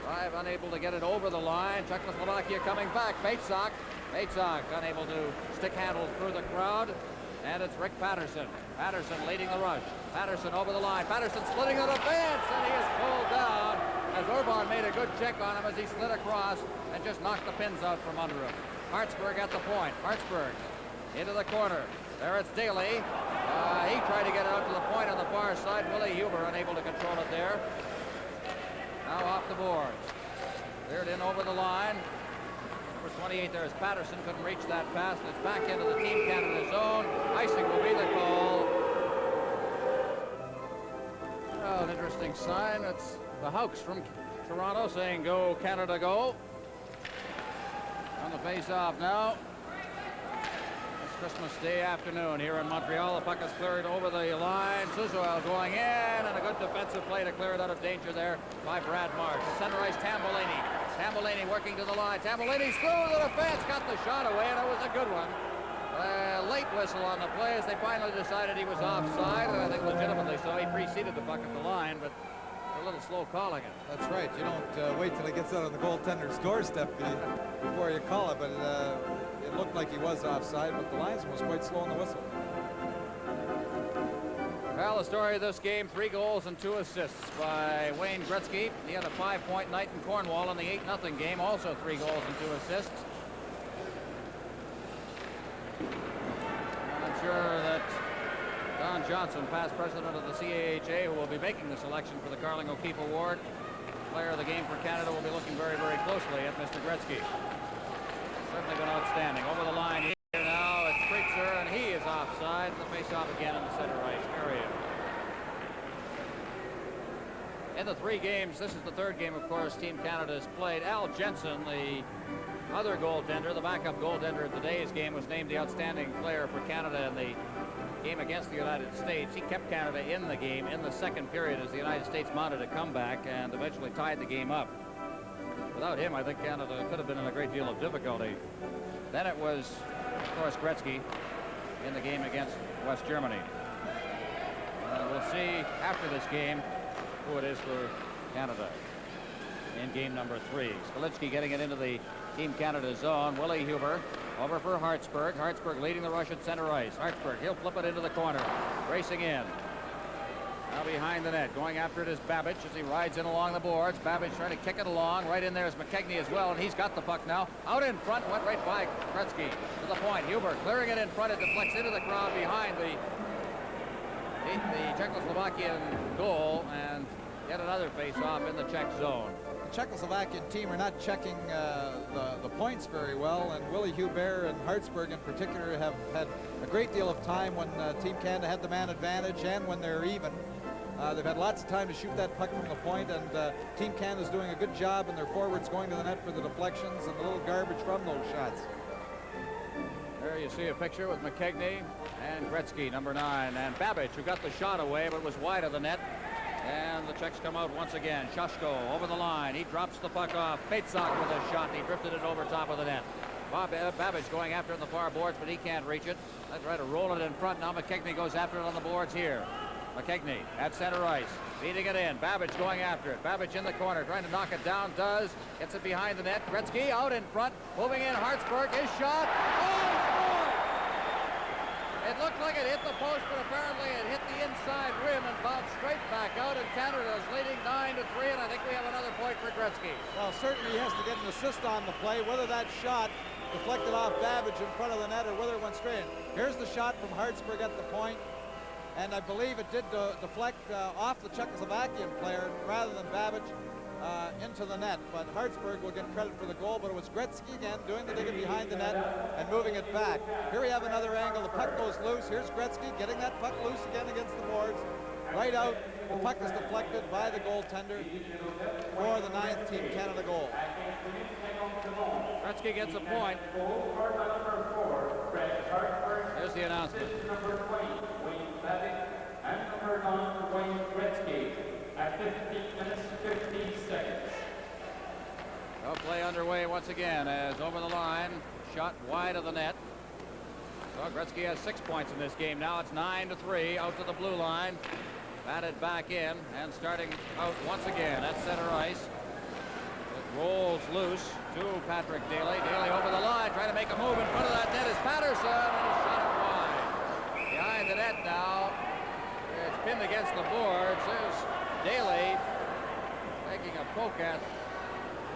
Vive unable to get it over the line. Czechoslovakia coming back. Batesok. Batesok unable to stick handle through the crowd. And it's Rick Patterson. Patterson leading the rush. Patterson over the line. Patterson splitting the defense, and he is pulled down as Urban made a good check on him as he slid across and just knocked the pins out from under him. Hartsburg at the point. Hartsburg into the corner. There it's Daly. He tried to get it out to the point on the far side. Willie Huber unable to control it there. Now off the boards. Cleared in over the line. Number 28 there is Patterson. Couldn't reach that pass. And it's back into the Team Canada zone. Icing will be the call. Well, an interesting sign. It's the Hawks from Toronto saying go Canada go. On the face-off now. It's Christmas Day afternoon here in Montreal. The puck is cleared over the line. Suzuel going in, and a good defensive play to clear it out of danger there by Brad Marsh. The center ice, Tambolini. Tambolini working to the line. Tambolini's through the defense, got the shot away, and it was a good one. Late whistle on the play as they finally decided he was offside, and I think legitimately so. He preceded the puck at the line, but a little slow calling it. That's right. You don't wait till it gets out on the goaltender's doorstep before you call it, but it looked like he was offside, but the linesman was quite slow on the whistle. Well, the story of this game, 3 goals and 2 assists by Wayne Gretzky. He had a 5-point night in Cornwall in the 8-0 game, also 3 goals and 2 assists. I'm sure that Don Johnson, past president of the CAHA, who will be making the selection for the Carling O'Keefe Award, Player of the Game for Canada, will be looking very, very closely at Mr. Gretzky. Certainly been outstanding. Over the line here now, it's Freitzer, and he is offside. The face-off again in the center ice area. In the 3 games, this is the 3rd game, of course, Team Canada has played. Al Jensen, the other goaltender, the backup goaltender in today's game, was named the outstanding player for Canada in the game against the United States. He kept Canada in the game in the second period as the United States mounted a comeback and eventually tied the game up. Without him, I think Canada could have been in a great deal of difficulty. Then it was, of course, Gretzky in the game against West Germany. We'll see after this game who it is for Canada in game number 3. Skalitsky getting it into the Team Canada zone. Willie Huber over for Hartsburg. Hartsburg leading the rush at center ice. Hartsburg, he'll flip it into the corner. Racing in. Now behind the net. Going after it is Babbage as he rides in along the boards. Babbage trying to kick it along. Right in there is McKegney as well, and he's got the puck now. Out in front, went right by Gretzky to the point. Huber clearing it in front. It deflects into the crowd behind the Czechoslovakian goal, and yet another face-off in the Czech zone. The Czechoslovakian team are not checking the points very well, and Willie Huber and Hartsburg in particular have had a great deal of time when Team Canada had the man advantage and when they're even. They've had lots of time to shoot that puck from the point, and Team Canada is doing a good job, and their forwards going to the net for the deflections and the little garbage from those shots. There you see a picture with McKegney and Gretzky, number 9, and Babbage, who got the shot away but was wide of the net. And the Czechs come out once again. Shashko over the line. He drops the puck off. Peitzak with a shot. He drifted it over top of the net. Babbage going after it in the far boards, but he can't reach it. They try to roll it in front. Now McKegney goes after it on the boards here. McKegney at center ice. Feeding it in. Babbage going after it. Babbage in the corner. Trying to knock it down. Does. Gets it behind the net. Gretzky out in front. Moving in. Hartsburg. His shot. Oh! It looked like it hit the post, but apparently it hit the inside rim and bounced straight back out, and Canada is leading 9-3, and I think we have another point for Gretzky. Well, certainly he has to get an assist on the play, whether that shot deflected off Babbage in front of the net or whether it went straight in. Here's the shot from Hartsburg at the point, and I believe it did deflect off the Czechoslovakian player rather than Babbage into the net, but Hartsburg will get credit for the goal, but it was Gretzky again doing the digging behind the net and moving it back. Here we have another angle. The puck goes loose. Here's Gretzky getting that puck loose again against the boards. Right out. The puck is deflected by the goaltender for the 9th Team Canada goal. Gretzky gets a point. Here's the announcement. And number 9, Wayne Gretzky. At 15 minutes, 15 seconds. No play underway once again as over the line, shot wide of the net. So Gretzky has 6 points in this game. Now it's 9-3 out to the blue line. Batted back in and starting out once again at center ice. It rolls loose to Patrick Daly. Daly over the line, trying to make a move in front of that net is Patterson, and he shot it wide. Behind the net now. It's pinned against the boards. There's Daly taking a poke at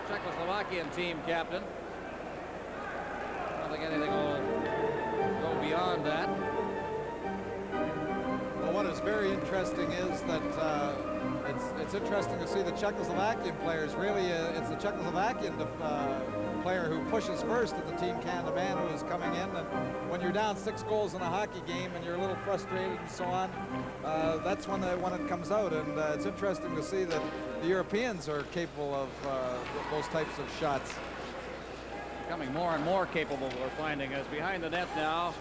Czechoslovakian team captain. I don't think anything will go beyond that. Well, what is very interesting is that it's interesting to see the Czechoslovakian players. Really, it's the Czechoslovakian player who pushes first at the Team Canada man who is coming in. And when you're down 6 goals in a hockey game and you're a little frustrated and so on, that's when it comes out. And it's interesting to see that the Europeans are capable of those types of shots. Becoming more and more capable, we're finding, as behind the net now.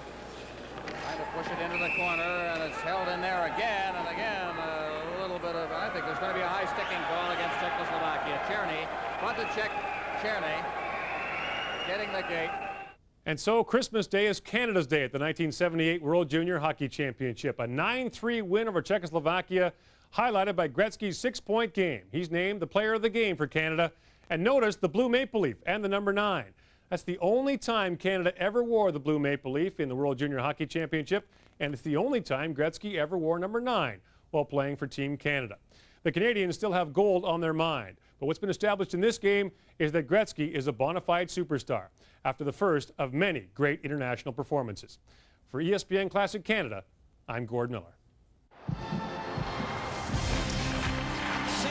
Trying to push it into the corner, and it's held in there again and again. A little bit of, I think there's going to be a high sticking call against Czechoslovakia. Czerny, front to check. Czerny getting the gate. And so Christmas Day is Canada's Day at the 1978 World Junior Hockey Championship. A 9-3 win over Czechoslovakia, highlighted by Gretzky's 6-point game. He's named the player of the game for Canada. And notice the blue maple leaf and the number 9. That's the only time Canada ever wore the blue maple leaf in the World Junior Hockey Championship, and it's the only time Gretzky ever wore number 9 while playing for Team Canada. The Canadians still have gold on their mind, but what's been established in this game is that Gretzky is a bona fide superstar after the first of many great international performances. For ESPN Classic Canada, I'm Gord Miller. Save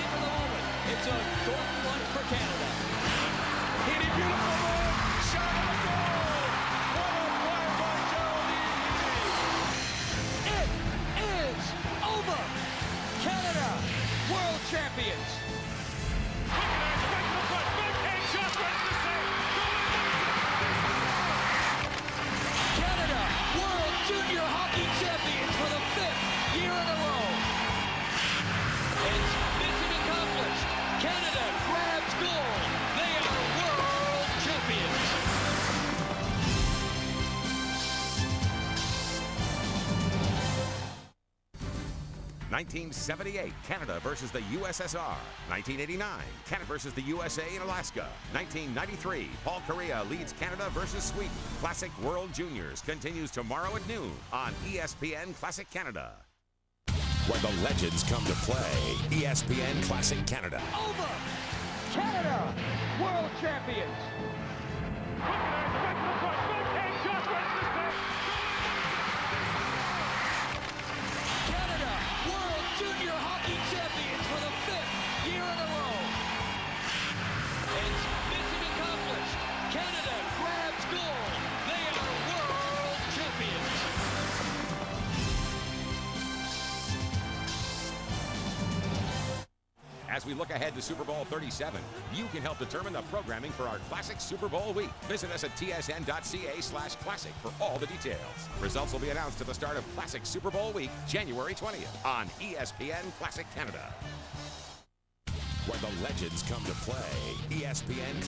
of the moment. It's a Thornton run for Canada. Hit it beautiful. Shot on the goal. What a play by Geraldine. It is over. Canada, world champions. Look at that, right to the front, backhand shot, right to the save. 1978, Canada versus the USSR. 1989, Canada versus the USA in Alaska. 1993, Paul Correa leads Canada versus Sweden. Classic World Juniors continues tomorrow at noon on ESPN Classic Canada. Where the legends come to play. ESPN Classic Canada. Over! Canada, world champions! Canada, world junior hockey champions for the 5th year in a row. It's mission accomplished. Canada grabs gold. They are world champions. As we look ahead to Super Bowl 37, you can help determine the programming for our Classic Super Bowl week. Visit us at tsn.ca/classic for all the details. Results will be announced at the start of Classic Super Bowl week, January 20th on ESPN Classic Canada. Where the legends come to play. ESPN